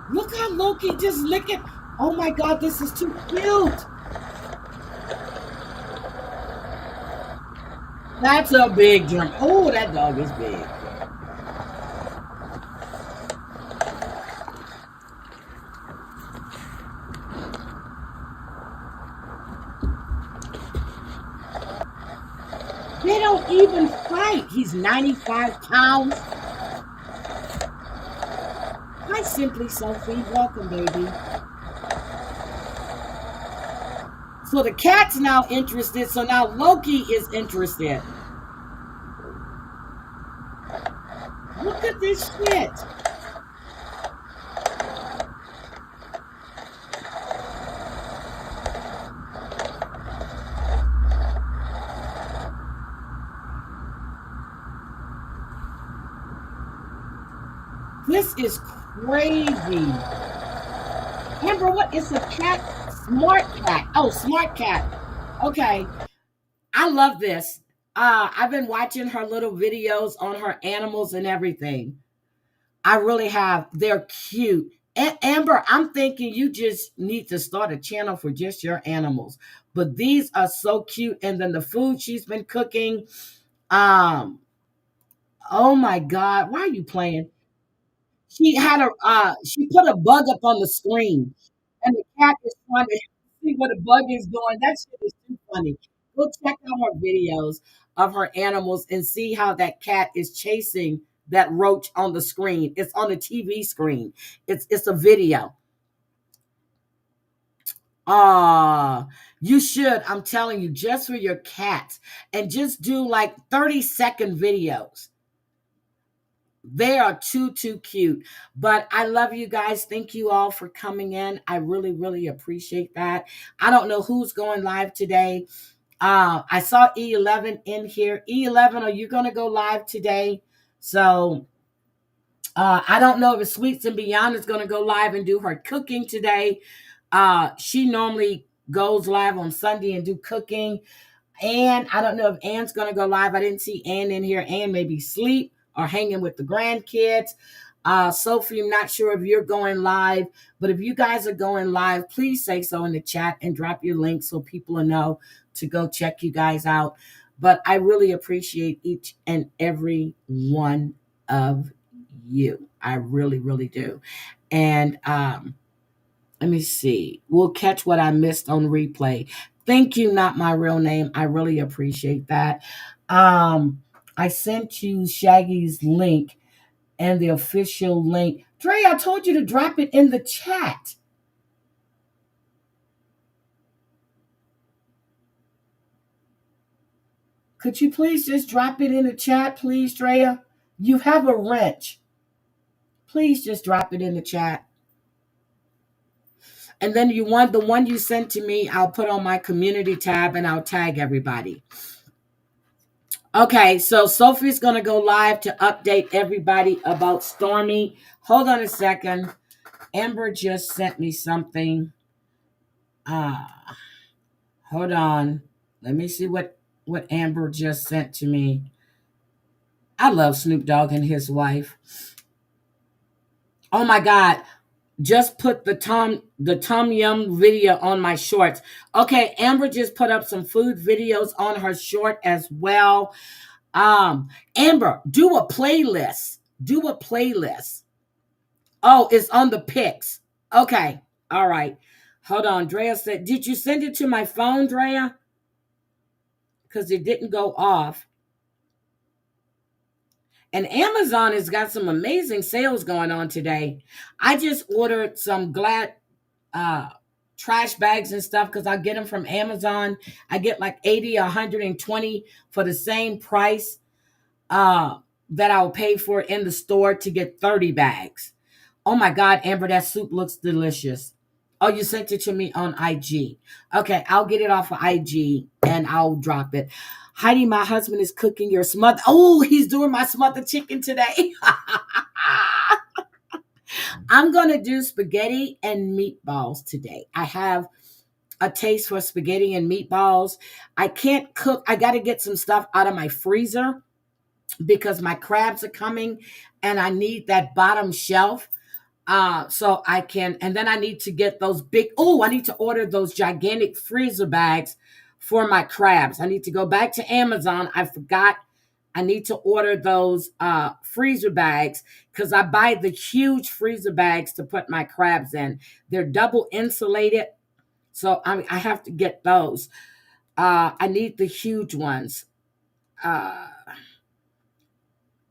Look how Loki just licking. Oh my God, this is too cute. That's a big jump. Oh, that dog is big. They don't even fight. He's 95 pounds. Hi, Simply Sophie. Welcome, baby. So the cat's now interested. So now Loki is interested. Look at this shit. This is crazy. Amber, what is a cat? Smart cat. Oh, smart cat. Okay. I love this. I've been watching her little videos on her animals and everything. I really have. They're cute. Amber, I'm thinking you just need to start a channel for just your animals. But these are so cute. And then the food she's been cooking. Oh my God. Why are you playing? She had she put a bug up on the screen. And the cat is trying to see what a bug is doing. That shit is too funny. Go check out her videos of her animals and see how that cat is chasing that roach on the screen. It's on the TV screen. It's a video. You should. I'm telling you, just for your cats, and just do like 30-second videos. They are too cute. But I love you guys. Thank you all for coming in. I really, really appreciate that. I don't know who's going live today. I saw E11 in here. E11, are you going to go live today? So I don't know if Sweets and Beyond is going to go live and do her cooking today. She normally goes live on Sunday and do cooking. And I don't know if Ann's going to go live. I didn't see Ann in here. Ann may be asleep or hanging with the grandkids. Sophie, I'm not sure if you're going live, but if you guys are going live, please say so in the chat and drop your link so people will know to go check you guys out. But I really appreciate each and every one of you. I really, really do. And let me see. We'll catch what I missed on replay. Thank you, Not My Real Name. I really appreciate that. I sent you Shaggy's link and the official link. Dre, I told you to drop it in the chat. Could you please just drop it in the chat, please, Drea? You have a wrench. Please just drop it in the chat. And then the one you sent to me, I'll put on my community tab and I'll tag everybody. Okay, so Sophie's going to go live to update everybody about Stormy. Hold on a second. Amber just sent me something. Hold on. Let me see what Amber just sent to me. I love Snoop Dogg and his wife. Oh my God. Just put the Tom Yum video on my shorts. Okay, Amber just put up some food videos on her short as well. Amber, do a playlist. Do a playlist. Oh, it's on the pics. Okay, all right. Hold on. Drea said, did you send it to my phone, Drea? Because it didn't go off. And Amazon has got some amazing sales going on today. I just ordered some Glad trash bags and stuff because I get them from Amazon. I get like 80 or 120 for the same price that I'll pay for in the store to get 30 bags. Oh my God, Amber, that soup looks delicious. Oh, you sent it to me on IG. Okay, I'll get it off of IG and I'll drop it. Heidi, my husband is cooking your smothered. Oh, he's doing my smothered chicken today. I'm going to do spaghetti and meatballs today. I have a taste for spaghetti and meatballs. I can't cook. I got to get some stuff out of my freezer because my crabs are coming and I need that bottom shelf. So I can, and then I need to get those I need to order those gigantic freezer bags for my crabs. I need to go back to Amazon. I forgot. I need to order those freezer bags because I buy the huge freezer bags to put my crabs in. They're double insulated. So I have to get those. I need the huge ones.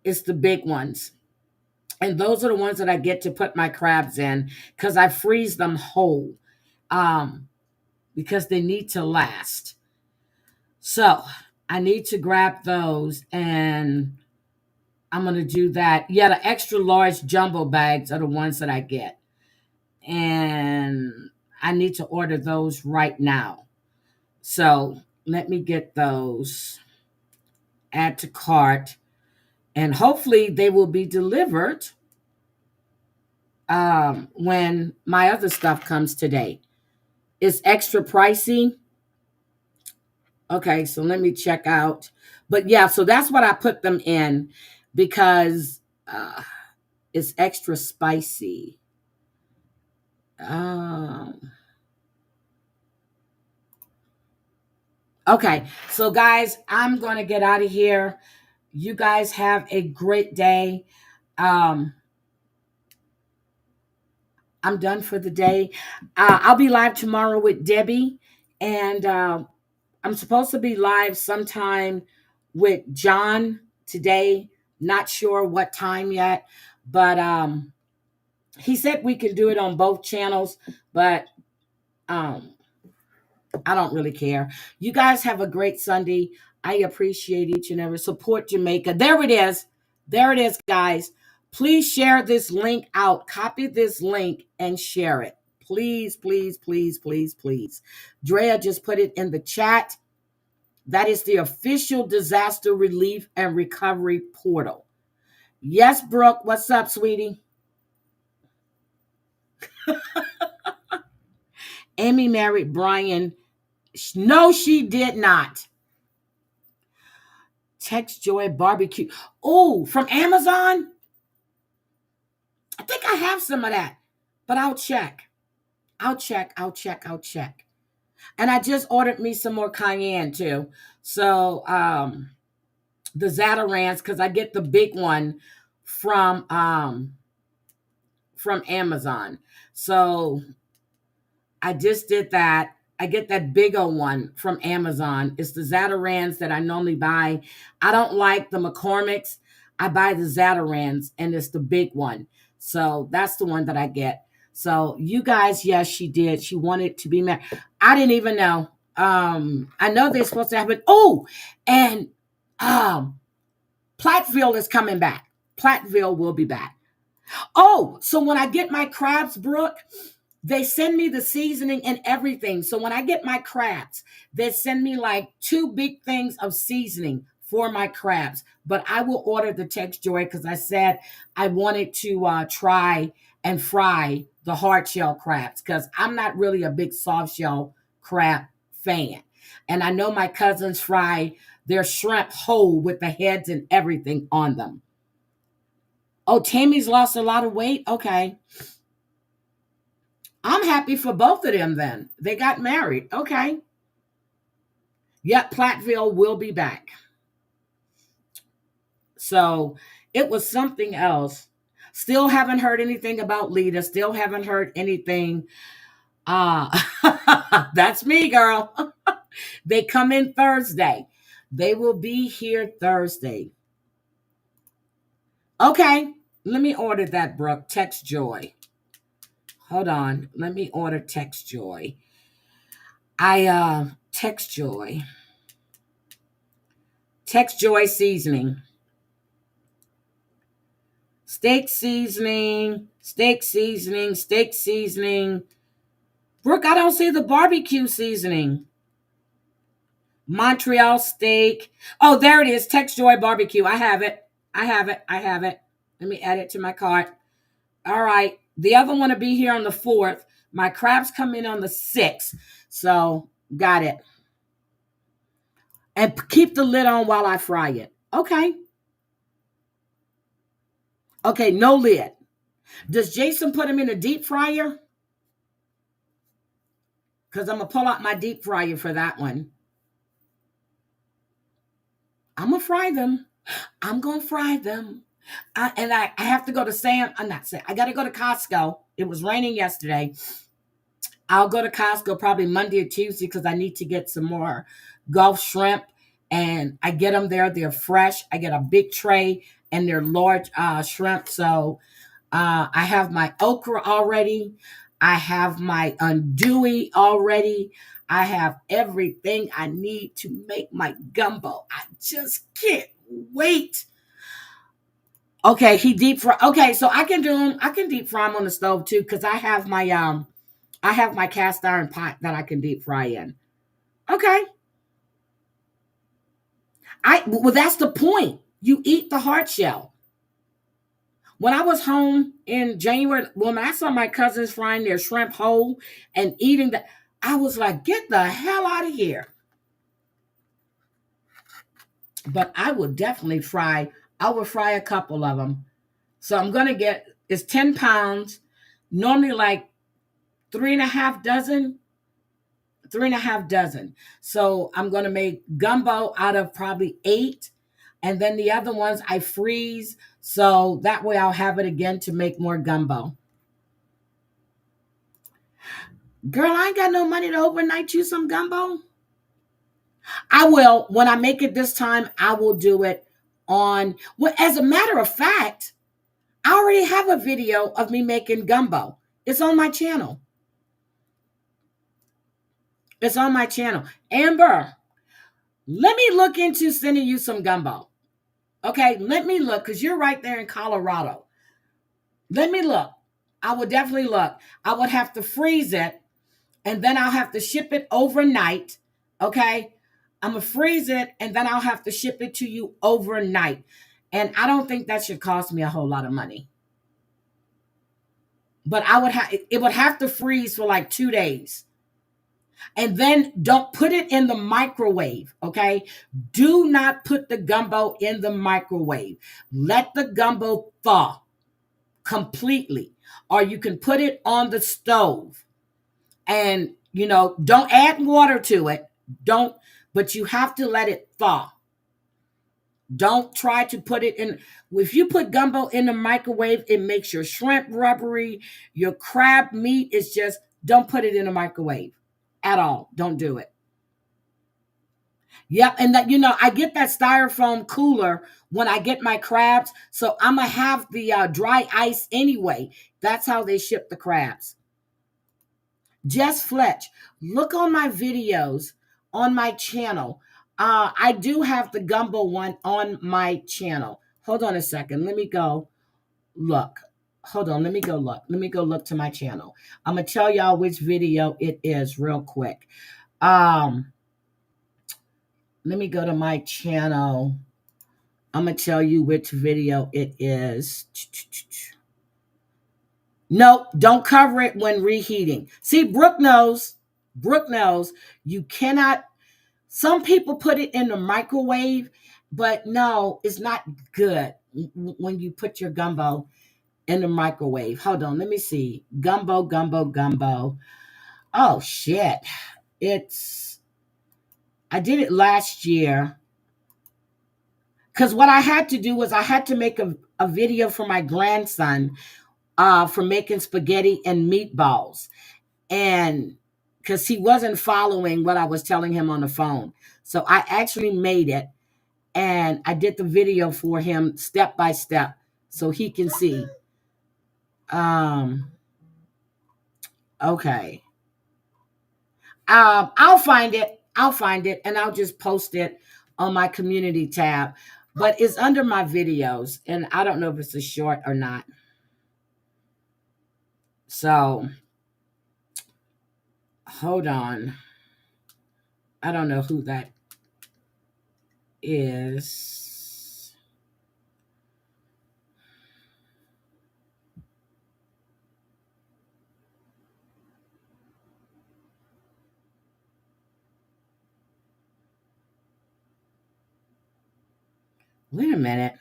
It's the big ones. And those are the ones that I get to put my crabs in because I freeze them whole because they need to last. So I need to grab those and I'm going to do that. Yeah, the extra large jumbo bags are the ones that I get. And I need to order those right now. So let me get those. Add to cart. And hopefully they will be delivered when my other stuff comes today. It's extra pricey. Okay, so let me check out. But yeah, so that's what I put them in because it's extra spicy. Okay, so guys, I'm going to get out of here. You guys have a great day. I'm done for the day. I'll be live tomorrow with Debbie, and I'm supposed to be live sometime with John today. Not sure what time yet, but he said we could do it on both channels, but I don't really care. You guys have a great Sunday. I appreciate each and every support Jamaica. There it is. There it is, guys. Please share this link out. Copy this link and share it. Please, please, please, please, please. Drea just put it in the chat. That is the official disaster relief and recovery portal. Yes, Brooke. What's up, sweetie? Amy married Brian. No, she did not. Text Joy barbecue. Oh, from Amazon? I think I have some of that, but I'll check. I'll check. And I just ordered me some more cayenne too. So the Zatarans, because I get the big one from Amazon. So I just did that. I get that bigger one from Amazon. It's the Zatarans that I normally buy. I don't like the McCormick's. I buy the Zatarans, and it's the big one. So that's the one that I get. So you guys, yes, she did. She wanted to be married. I didn't even know. I know they're supposed to have it. Oh, and Platteville is coming back. Platteville will be back. Oh, so when I get my crabs, Brooke, they send me the seasoning and everything. So when I get my crabs, they send me like 2 big things of seasoning for my crabs. But I will order the Text Joy because I said I wanted to try and fry the hard shell crabs because I'm not really a big soft shell crab fan. And I know my cousins fry their shrimp whole with the heads and everything on them. Oh, Tammy's lost a lot of weight? Okay. I'm happy for both of them then. They got married. Okay. Yep, Platteville will be back. So it was something else. Still haven't heard anything about Lita. Still haven't heard anything. That's me, girl. They come in Thursday. They will be here Thursday. Okay. Let me order that, Brooke. Text Joy. Hold on. Let me order Text Joy. Text Joy. Text Joy seasoning. Steak seasoning. Steak seasoning. Steak seasoning. Brooke, I don't see the barbecue seasoning. Montreal steak. Oh, there it is. Text Joy barbecue. I have it. Let me add it to my cart. All right. The other one will be here on the 4th. My crabs come in on the 6th. So, got it. And keep the lid on while I fry it. Okay. Okay, no lid. Does Jason put them in a deep fryer? Because I'm going to pull out my deep fryer for that one. I'm going to fry them. And I have to go to I got to go to Costco. It was raining yesterday. I'll go to Costco probably Monday or Tuesday because I need to get some more Gulf shrimp. And I get them there. They're fresh. I get a big tray and they're large shrimp. So I have my okra already. I have my andouille already. I have everything I need to make my gumbo. I just can't wait. Okay, he deep fry. Okay, so I can do them. I can deep fry them on the stove too because I have my cast iron pot that I can deep fry in. Okay. Well, that's the point. You eat the hard shell. When I was home in January, when I saw my cousins frying their shrimp whole and eating that, I was like, get the hell out of here. but I would definitely fry. I would fry a couple of them. So I'm going to get, it's 10 pounds, normally like 3.5 dozen. 3.5 dozen. So I'm going to make gumbo out of probably 8. And then the other ones I freeze. So that way I'll have it again to make more gumbo. Girl, I ain't got no money to overnight you some gumbo. I will. When I make it this time, I will do it on, well, as a matter of fact, I already have a video of me making gumbo. It's on my channel. It's on my channel. Amber, let me look into sending you some gumbo. Okay, let me look, because you're right there in Colorado. Let me look. I would definitely look. I would have to freeze it, and then I'll have to ship it overnight. Okay, I'm going to freeze it, and then I'll have to ship it to you overnight. And I don't think that should cost me a whole lot of money. But it would have to freeze for like 2 days. And then don't put it in the microwave, okay? Do not put the gumbo in the microwave. Let the gumbo thaw completely. Or you can put it on the stove. And, don't add water to it. But you have to let it thaw. Don't try to put it in. If you put gumbo in the microwave, it makes your shrimp rubbery. Your crab meat is just, don't put it in the microwave. At all. Don't do it. Yep. And that, I get that styrofoam cooler when I get my crabs. So I'm going to have the dry ice anyway. That's how they ship the crabs. Jess Fletch, look on my videos on my channel. I do have the gumbo one on my channel. Hold on a second. Let me go look. Hold on. Let me go look. Let me go look to my channel. I'm going to tell y'all which video it is real quick. Let me go to my channel. I'm going to tell you which video it is. No, don't cover it when reheating. See, Brooke knows. Brooke knows you cannot. Some people put it in the microwave, but no, it's not good when you put your gumbo in the microwave. Hold on, let me see. Gumbo. Oh shit. I did it last year. Because what I had to do was I had to make a video for my grandson for making spaghetti and meatballs. And because he wasn't following what I was telling him on the phone. So I actually made it. And I did the video for him step by step so he can see. Okay. I'll find it. And I'll just post it on my community tab. But it's under my videos. And I don't know if it's a short or not. So, hold on. I don't know who that is. Wait a minute.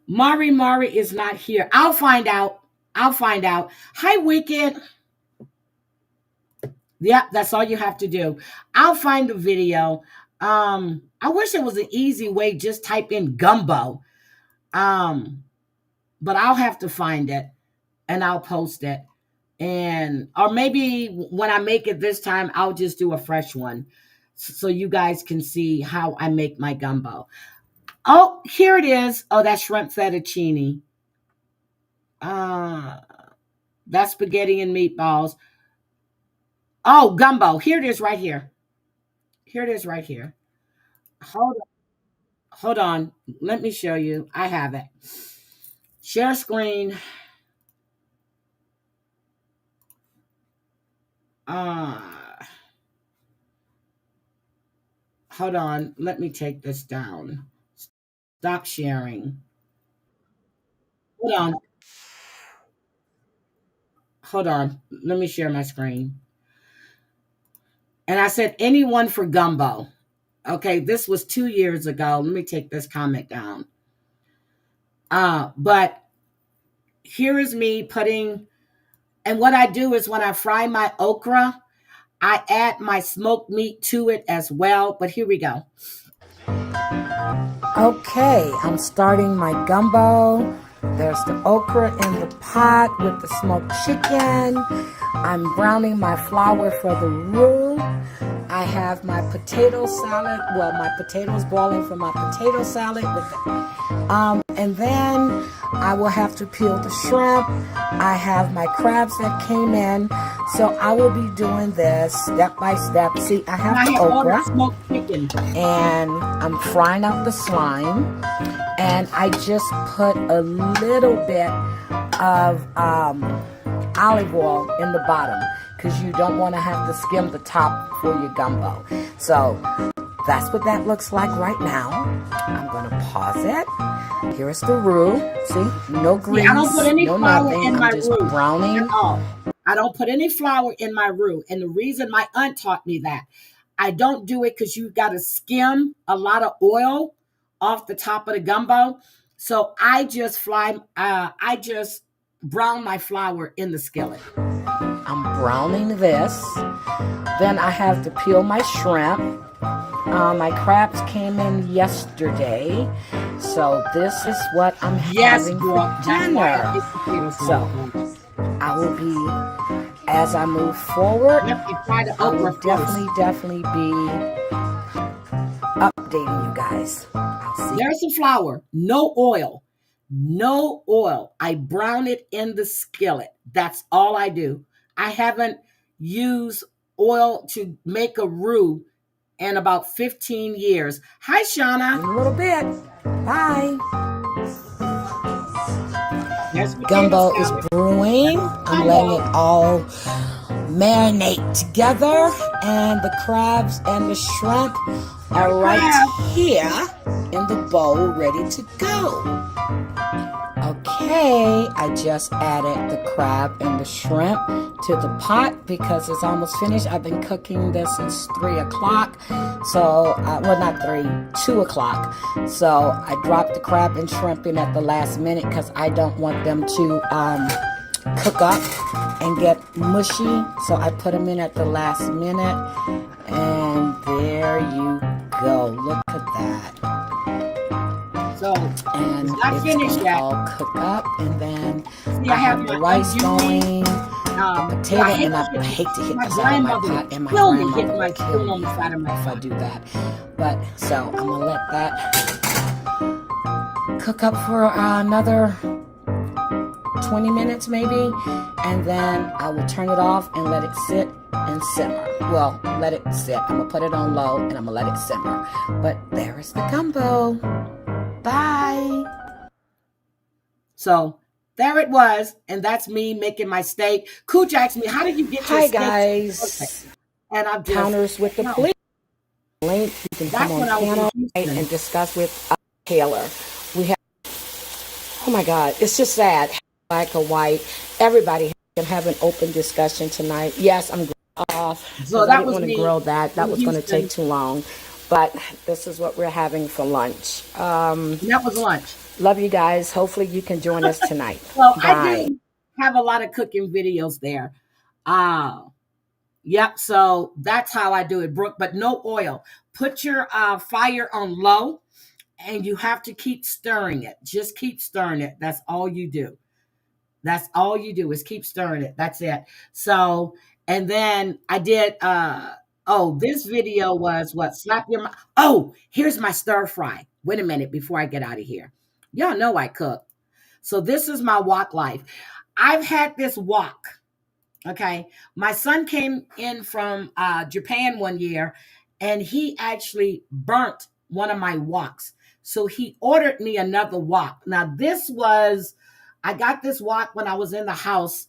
Mari is not here. I'll find out. Hi, Wicked. Yeah, that's all you have to do. I'll find the video. I wish there was an easy way. Just type in gumbo. But I'll have to find it and I'll post it. Or maybe when I make it this time, I'll just do a fresh one so you guys can see how I make my gumbo. Oh, here it is. Oh, that's shrimp fettuccine. That's spaghetti and meatballs. Oh, gumbo. Here it is right here. Hold on. Let me show you. I have it. Share screen. Hold on. Let me take this down. Stop sharing. Hold on. Let me share my screen. And I said anyone for gumbo. Okay, this was 2 years ago. Let me take this comment down. But here is me putting, and what I do is when I fry my okra, I add my smoked meat to it as well. But here we go. Okay, I'm starting my gumbo. There's the okra in the pot with the smoked chicken. I'm browning my flour for the roux. I have my potato salad. Well, my potatoes boiling for my potato salad with it. And then I will have to peel the shrimp. I have my crabs that came in. So I will be doing this step by step. See, I have the okra. Smoked chicken. And I'm frying up the slime. And I just put a little bit of olive oil in the bottom because you don't want to have to skim the top for your gumbo. So that's what that looks like right now. I'm going to pause it. Here's the roux. See, no grease, I don't put any no flour nothing. in my I'm just roux browning. at all. I don't put any flour in my roux. And the reason my aunt taught me that, I don't do it because you've got to skim a lot of oil off the top of the gumbo. So I just brown my flour in the skillet. I'm browning this. Then I have to peel my shrimp. My crabs came in yesterday. So this is what I'm having for dinner. So I will be, as I move forward, I will definitely be updating you guys. There's some flour, no oil. No oil. I brown it in the skillet. That's all I do. I haven't used oil to make a roux in about 15 years. Hi, Shauna. In a little bit. Bye. Gumbo is brewing. I'm letting it all marinate together. And the crabs and the shrimp are right here in the bowl ready to go. Okay, I just added the crab and the shrimp to the pot because it's almost finished. I've been cooking this since 3 o'clock. So, well, not 3, 2 o'clock. So I dropped the crab and shrimp in at the last minute because I don't want them to cook up and get mushy. So I put them in at the last minute. And there you go. Look at that. So, and it's going to all cook up, and then I have the rice going, potato, and I hate to hit the side of my pot, and my grandmother would kill me if I do that. But, so, I'm going to let that cook up for another 20 minutes maybe, and then I will turn it off and let it sit and simmer. Well, let it sit. I'm going to put it on low, and I'm going to let it simmer. But there is the gumbo. Bye. So there it was, and that's me making my steak. Cooch asked me, "How did you get your steak?" Hi guys, and I'm just counters with the police. Link, you can come on panel and discuss with Taylor. We have. Oh my God, it's just sad. Black or white, everybody can have an open discussion tonight. Yes, I'm off. So I didn't want to grill that. That was going to take too long. But this is what we're having for lunch. That was lunch. Love you guys. Hopefully you can join us tonight. Well, bye. I do have a lot of cooking videos there. Yep. So that's how I do it, Brooke. But no oil. Put your fire on low, and you have to keep stirring it. Just keep stirring it. That's all you do. That's all you do is keep stirring it. That's it. So, and then I did. Oh, this video was what? Slap your mouth. Oh, here's my stir fry. Wait a minute before I get out of here. Y'all know I cook. So this is my wok life. I've had this wok. Okay. My son came in from Japan one year, and he actually burnt one of my woks. So he ordered me another wok. Now I got this wok when I was in the house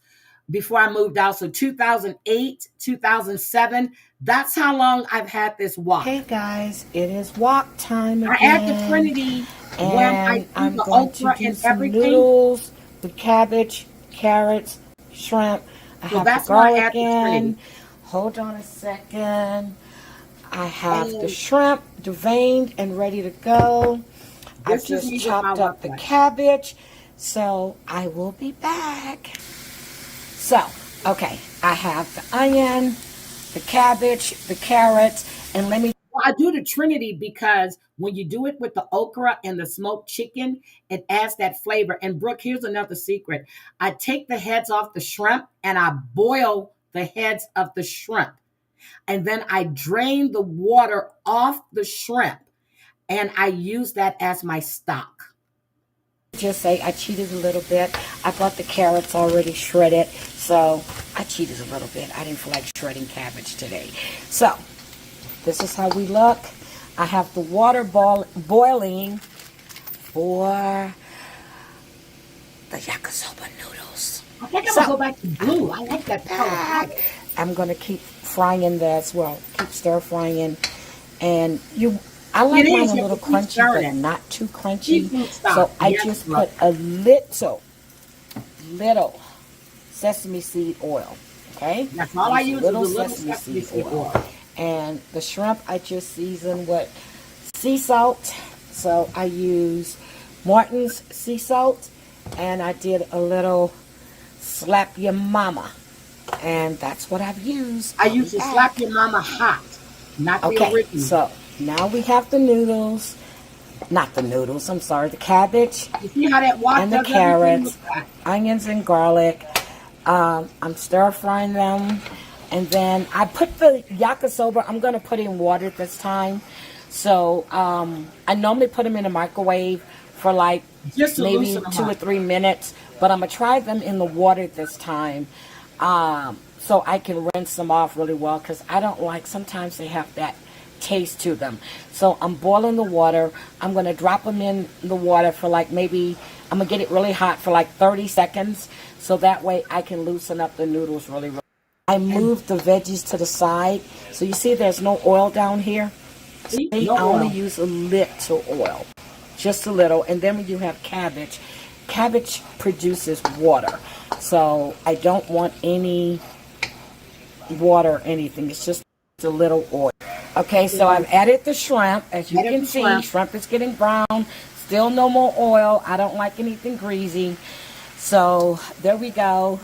before I moved out. So 2008, 2007. That's how long I've had this wok. Hey guys, it is wok time again. I add the Trinity when I'm going to do some noodles, the cabbage, carrots, shrimp. I have the garlic in. Hold on a second. I have the shrimp deveined and ready to go. I've This is just me with chopped my up the Wi-Fi. cabbage. So I will be back. So, okay, I have the onion, the cabbage, the carrots, and let me. Well, I do the Trinity because when you do it with the okra and the smoked chicken, it adds that flavor. And Brooke, here's another secret. I take the heads off the shrimp and I boil the heads of the shrimp. And then I drain the water off the shrimp and I use that as my stock. Just say I cheated a little bit. I got the carrots already shredded, so I cheated a little bit. I didn't feel like shredding cabbage today. So this is how we look. I have the water boiling for the yakisoba noodles. I think I'm gonna go back to blue. I like that color. I'm gonna keep frying that as well. Keep stir frying, and I like mine a little crunchy, but not too crunchy. So I just put a little sesame seed oil. Okay, that's all I use. Little sesame seed oil. And the shrimp I just season with sea salt. So I use Martin's sea salt, and I did a little Slap Your Mama, and that's what I've used. I use the Slap Your Mama hot, not the original. Okay, so now we have the noodles, not the noodles, I'm sorry, the cabbage, you see how that and the carrots, onions and garlic. I'm stir frying them, and then I put the yakisoba, I'm going to put in water this time. So I normally put them in the microwave for like just maybe 2 or 3 minutes, but I'm going to try them in the water this time so I can rinse them off really well, because I don't like, sometimes they have that taste to them. So I'm boiling the water. I'm going to drop them in the water for like maybe, I'm going to get it really hot for like 30 seconds, so that way I can loosen up the noodles really. I moved the veggies to the side. So you see there's no oil down here. See, I only use a little oil, just a little. And then when you have cabbage, cabbage produces water. So I don't want any water or anything. It's just a little oil. Okay, so I've added the shrimp. As you can see, shrimp is getting brown. Still no more oil. I don't like anything greasy. So there we go.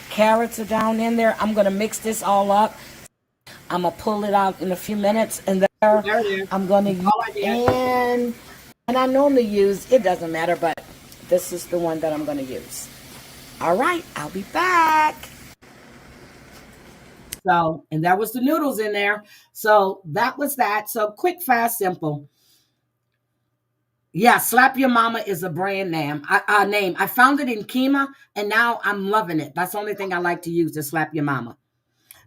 Carrots are down in there. I'm going to mix this all up. I'm going to pull it out in a few minutes. And there I'm going to use, and I normally use, it doesn't matter, but this is the one that I'm going to use. All right, I'll be back. So, and that was the noodles in there. So that was that. So quick, fast, simple. Yeah, Slap Your Mama is a brand name. I found it in Kima, and now I'm loving it. That's the only thing I like to use is Slap Your Mama.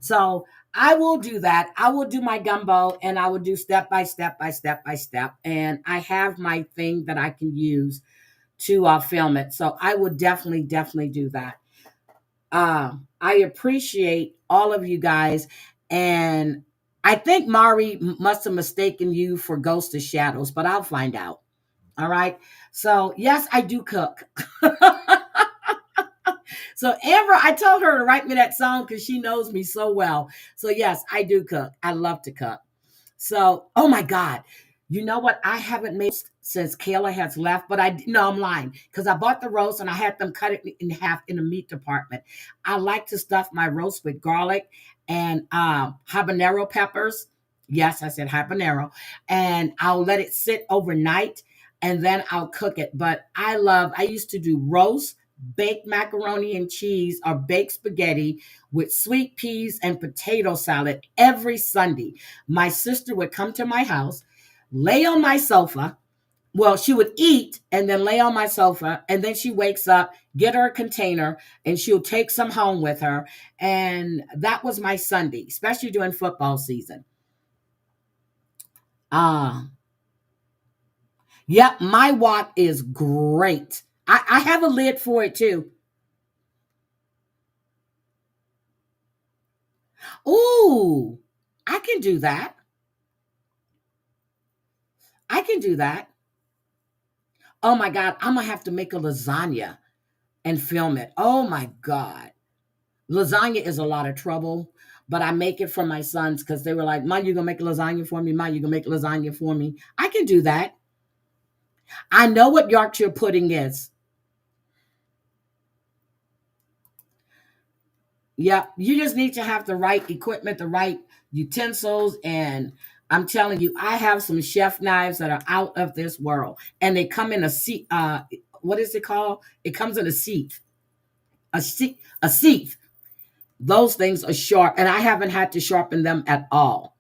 So I will do that. I will do my gumbo, and I will do step by step by step by step. And I have my thing that I can use to film it. So I would definitely do that. I appreciate all of you guys, and I think Mari must have mistaken you for Ghost of Shadows, but I'll find out. All right. So yes, I do cook. So Amber, I told her to write me that song because she knows me so well. So yes, I do cook. I love to cook. So, oh my God. You know what? I haven't made since Kayla has left, but I'm lying, because I bought the roast and I had them cut it in half in the meat department. I like to stuff my roast with garlic and habanero peppers. Yes, I said habanero. And I'll let it sit overnight, and then I'll cook it. But I used to do roast, baked macaroni and cheese, or baked spaghetti with sweet peas and potato salad every Sunday. My sister would come to my house, lay on my sofa. Well, she would eat and then lay on my sofa, and then she wakes up, get her a container, and she'll take some home with her. And that was my Sunday, especially during football season. Yep, my wok is great. I have a lid for it too. Ooh, I can do that. I can do that. Oh my God, I'm going to have to make a lasagna and film it. Oh my God. Lasagna is a lot of trouble, but I make it for my sons because they were like, "Ma, you gonna make lasagna for me? Ma, you gonna make lasagna for me?" I can do that. I know what Yorkshire pudding is. Yeah, you just need to have the right equipment, the right utensils, and I'm telling you, I have some chef knives that are out of this world, and they come in a seat. What is it called? It comes in a seat. A seat. A seat. Those things are sharp, and I haven't had to sharpen them at all.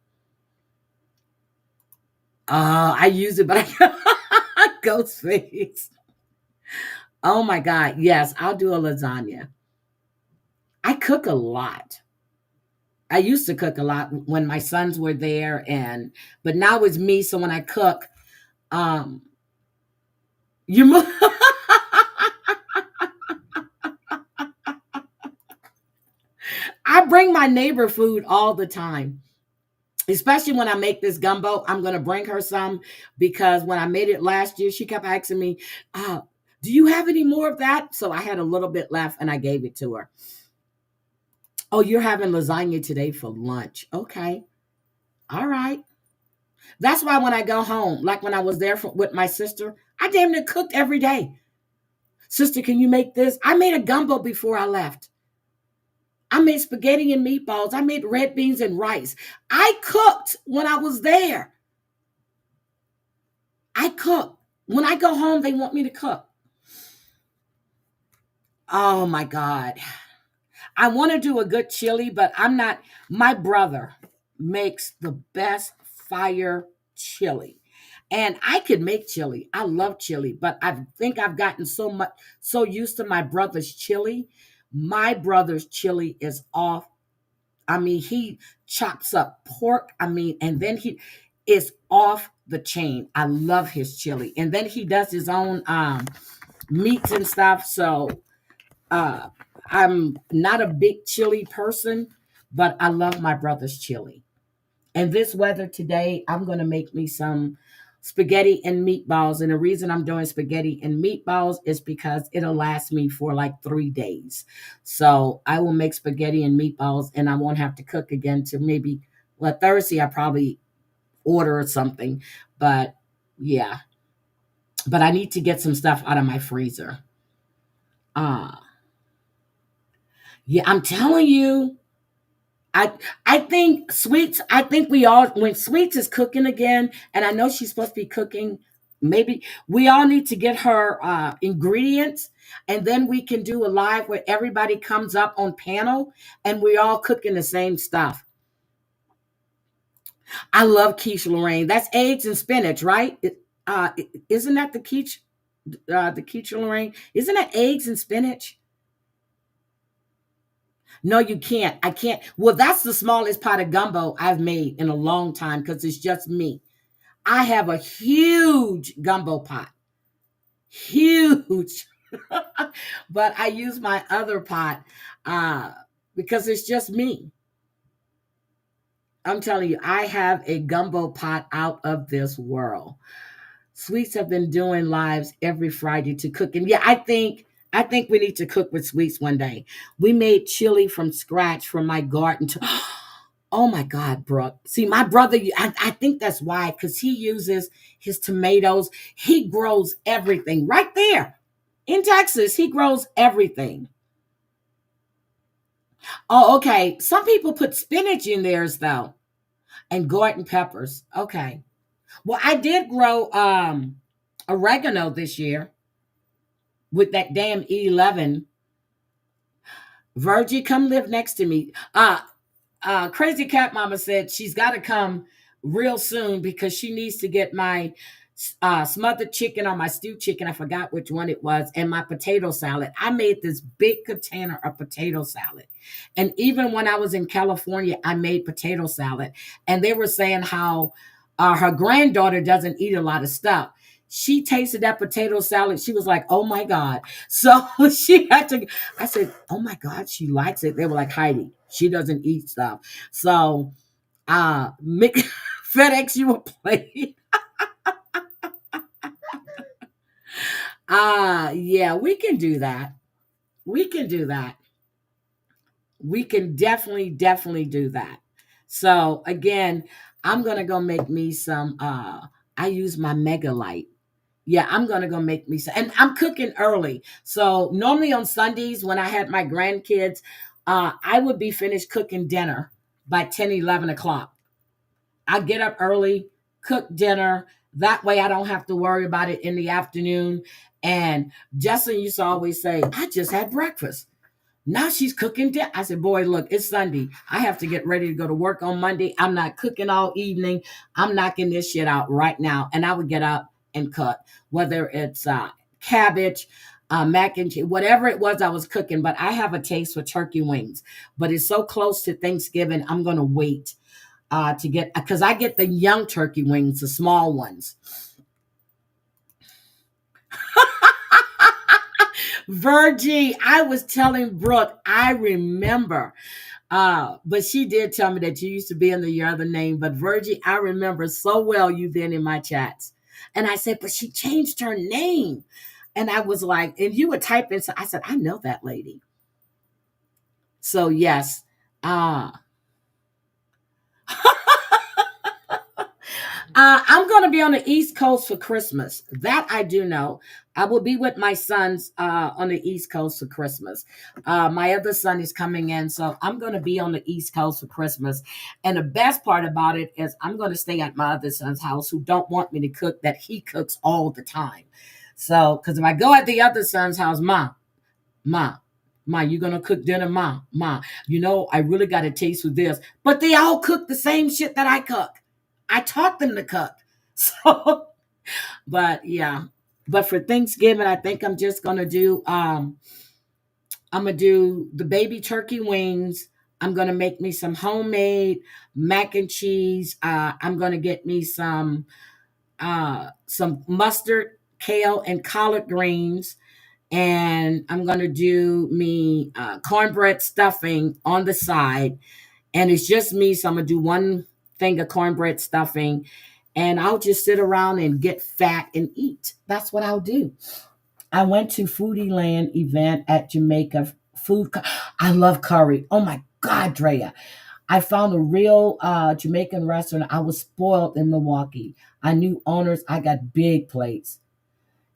I use it, but I ghost face. Oh my God. Yes, I'll do a lasagna. I cook a lot. I used to cook a lot when my sons were there, but now it's me. So when I cook, you move. I bring my neighbor food all the time. Especially when I make this gumbo, I'm going to bring her some because when I made it last year, she kept asking me, do you have any more of that? So I had a little bit left and I gave it to her. Oh, you're having lasagna today for lunch. Okay. All right. That's why when I go home, like when I was there with my sister, I damn near cooked every day. Sister, can you make this? I made a gumbo before I left. I made spaghetti and meatballs. I made red beans and rice. I cooked when I was there. I cook. When I go home, they want me to cook. Oh my God. I want to do a good chili, but I'm not. My brother makes the best fire chili. And I could make chili. I love chili, but I think I've gotten so used to my brother's chili. My brother's chili is off. I mean, he chops up pork. I mean, and then he is off the chain. I love his chili. And then he does his own meats and stuff. So I'm not a big chili person, but I love my brother's chili. And this weather today, I'm going to make me some spaghetti and meatballs. And the reason I'm doing spaghetti and meatballs is because it'll last me for like 3 days. So I will make spaghetti and meatballs and I won't have to cook again till maybe, well, Thursday I probably order something. But yeah. But I need to get some stuff out of my freezer. Yeah, I'm telling you. I think Sweets, I think when Sweets is cooking again, and I know she's supposed to be cooking, maybe we all need to get her ingredients, and then we can do a live where everybody comes up on panel and we all cooking the same stuff. I love quiche, Lorraine. That's eggs and spinach, right? Isn't that the quiche, Lorraine? Isn't that eggs and spinach? No, you can't. I can't. Well, that's the smallest pot of gumbo I've made in a long time because it's just me. I have a huge gumbo pot. Huge. But I use my other pot because it's just me. I'm telling you, I have a gumbo pot out of this world. Sweets have been doing lives every Friday to cook. And yeah, I think we need to cook with Sweets one day. We made chili from scratch from my garden. Oh my God, Brooke. See, my brother, I think that's why, because he uses his tomatoes. He grows everything right there in Texas. He grows everything. Oh, okay. Some people put spinach in theirs, though, and Gordon peppers. Okay. Well, I did grow oregano this year with that damn E11. Virgie, come live next to me. Crazy Cat Mama said she's got to come real soon because she needs to get my smothered chicken or my stewed chicken. I forgot which one it was. And my potato salad. I made this big container of potato salad. And even when I was in California, I made potato salad. And they were saying how her granddaughter doesn't eat a lot of stuff. She tasted that potato salad. She was like, oh my God. So she had to, I said, oh my God, she likes it. They were like, Heidi, she doesn't eat stuff. So FedEx you a plate. Yeah, we can do that. We can do that. We can definitely do that. So again, I'm gonna go make me some. I use my Mega Light. Yeah, I'm gonna go make me some, and I'm cooking early. So normally on Sundays when I had my grandkids, I would be finished cooking dinner by 10, 11 o'clock. I get up early, cook dinner. That way I don't have to worry about it in the afternoon. And Justin used to always say, I just had breakfast. Now she's cooking dinner. I said, boy, look, it's Sunday. I have to get ready to go to work on Monday. I'm not cooking all evening. I'm knocking this shit out right now. And I would get up and cook, whether it's cabbage, mac and cheese, whatever it was I was cooking. But I have a taste for turkey wings. But it's so close to Thanksgiving, I'm going to wait to get, because I get the young turkey wings, the small ones. Virgie, I was telling Brooke, I remember, but she did tell me that you used to be under your other name. But Virgie, I remember so well you being in my chats. And I said, but she changed her name. And I was like, and you would type in, so I said, I know that lady. So yes. I'm going to be on the East Coast for Christmas. That I do know. I will be with my sons on the East Coast for Christmas. My other son is coming in, so I'm going to be on the East Coast for Christmas. And the best part about it is I'm going to stay at my other son's house who don't want me to cook, that he cooks all the time. So, because if I go at the other son's house, Ma, you gonna cook dinner? Ma, you know, I really got a taste for this. But they all cook the same shit that I cook. I taught them to cook. So, but yeah. But for Thanksgiving, I think I'm just gonna do I'm gonna do the baby turkey wings. I'm gonna make me some homemade mac and cheese. I'm gonna get me some mustard, kale, and collard greens. And I'm going to do me cornbread stuffing on the side. And it's just me. So I'm going to do one thing of cornbread stuffing. And I'll just sit around and get fat and eat. That's what I'll do. I went to Foodie Land event at Jamaica. I love curry. Oh my God, Drea. I found a real Jamaican restaurant. I was spoiled in Milwaukee. I knew owners. I got big plates.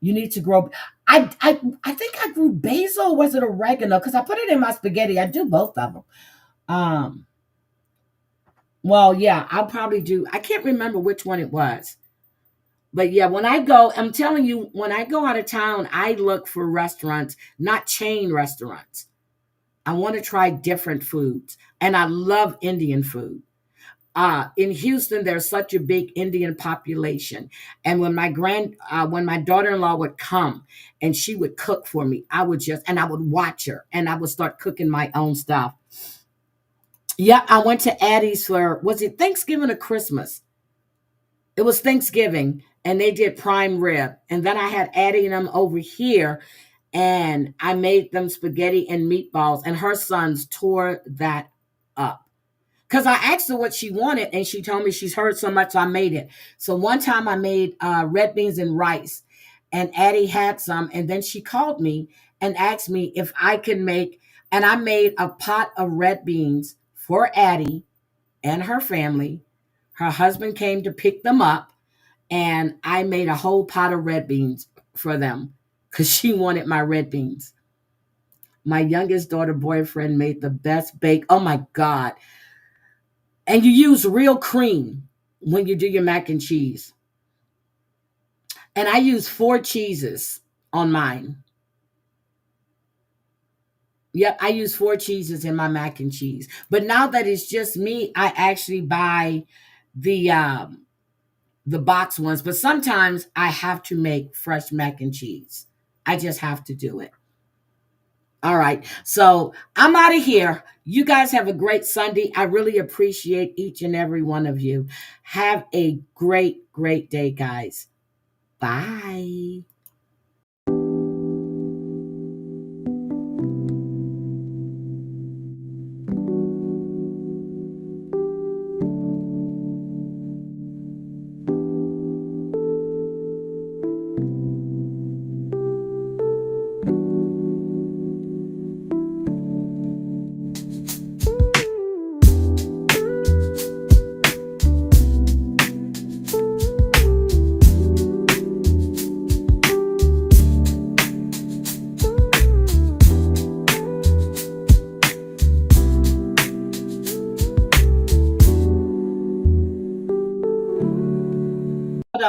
You need to grow. I think I grew basil. Was it oregano? Because I put it in my spaghetti. I do both of them. Well, yeah, I'll probably do. I can't remember which one it was. But yeah, when I go, I'm telling you, when I go out of town, I look for restaurants, not chain restaurants. I want to try different foods. And I love Indian food. In Houston, there's such a big Indian population. And when my daughter-in-law would come and she would cook for me, I would watch her and I would start cooking my own stuff. Yeah, I went to Addie's for, was it Thanksgiving or Christmas? It was Thanksgiving and they did prime rib. And then I had Addie and them over here and I made them spaghetti and meatballs and her sons tore that up. Because I asked her what she wanted, and she told me she's heard so much, so I made it. So one time I made red beans and rice, and Addie had some, and then she called me and asked me if I could make, and I made a pot of red beans for Addie and her family. Her husband came to pick them up, and I made a whole pot of red beans for them because she wanted my red beans. My youngest daughter boyfriend made the best bake. Oh, my God. And you use real cream when you do your mac and cheese. And I use 4 cheeses on mine. Yep, I use 4 cheeses in my mac and cheese. But now that it's just me, I actually buy the box ones. But sometimes I have to make fresh mac and cheese. I just have to do it. All right. So I'm out of here. You guys have a great Sunday. I really appreciate each and every one of you. Have a great, great day, guys. Bye.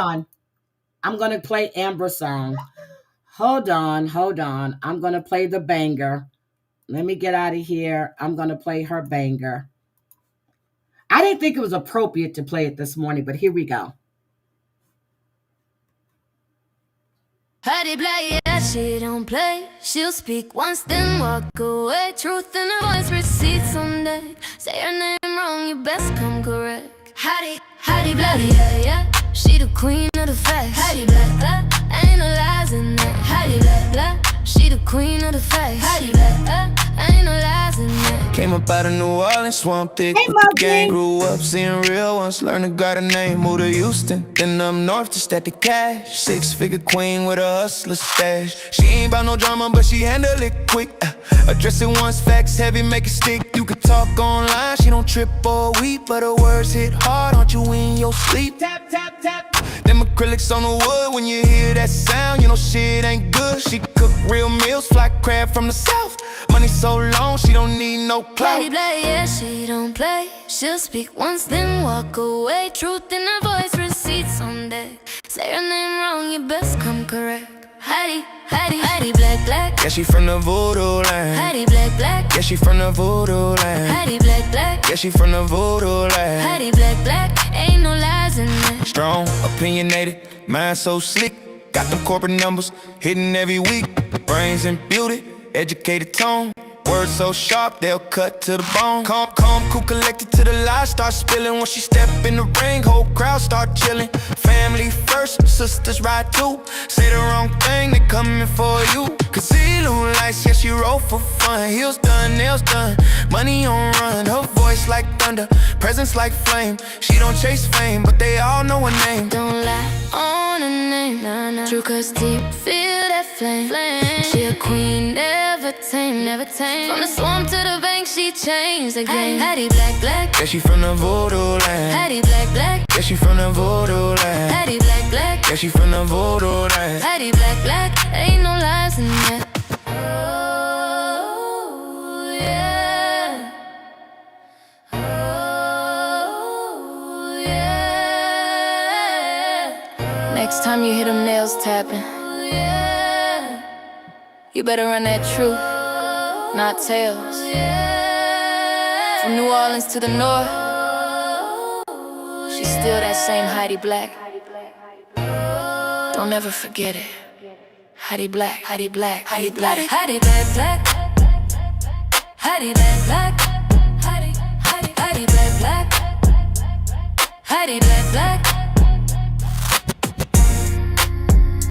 on. I'm going to play Amber's song. Hold on. I'm going to play the banger. Let me get out of here. I'm going to play her banger. I didn't think it was appropriate to play it this morning, but here we go. Hattie Black, yeah, she don't play. She'll speak once, then walk away. Truth in her voice, receipts on deck. Say her name wrong, you best come correct. Hattie Black, yeah. She the queen of the facts. Hattie Black, ain't no lies in that. Hattie Black, she the queen of the facts. Hattie Black, ain't no lies in that. Came up out of New Orleans, swamp thick with the gang. Grew up seeing real ones, learned to got a name. Moved to Houston, then up north to stack the cash. 6-figure queen with a hustler stash. She ain't bout no drama, but she handle it quick. Address it once, facts heavy, make it stick. You could talk online, she don't trip or weep, but her words hit hard, aren't you in your sleep? Tap, tap, tap. Them acrylics on the wood, when you hear that sound, you know shit ain't good. She cook real meals, fly crab from the south. Money so long, she don't need no clout. Hattie Black, yeah, she don't play. She'll speak once, then walk away. Truth in her voice, receipts on deck. Say her name wrong, you best come correct. Hattie Black. Yeah, she from the voodoo land. Hattie Black. Yeah, she from the voodoo land. Hattie Black. Yeah, she from the voodoo land. Hattie Black. Ain't no lies in that. Strong, opinionated, mind so slick. Got them corporate numbers, hitting every week. Brains and beauty, educated tone. Words so sharp, they'll cut to the bone. Calm, cool, collected to the lies. Start spilling when she step in the ring. Whole crowd start chilling. Family first, sisters ride too. Say the wrong thing, they coming for you. Concealing lights, yeah, she roll for fun. Heels done, nails done, money on run. Her voice like thunder, presence like flame. She don't chase fame, but they all know her name. Don't lie on her name, nah. True cuts deep, feel that flame. She a queen, never tame. From the swamp to the bank, she changed the game. Hattie Black. Yeah, she from the voodoo land. Hattie Black. Yeah, she from the voodoo land. Hattie Black. Yeah, she from the voodoo land. Hattie Black. Ain't no lies in that. Oh, yeah. Oh, yeah. Next time you hear them nails tapping, yeah, you better run that truth, not tales. From New Orleans to the north, she's still that same Hattie Black. Don't ever forget it. Hattie Black, Hattie Black, Hattie Black, Hattie Black. Hattie Black. Hattie Black. Hattie Black.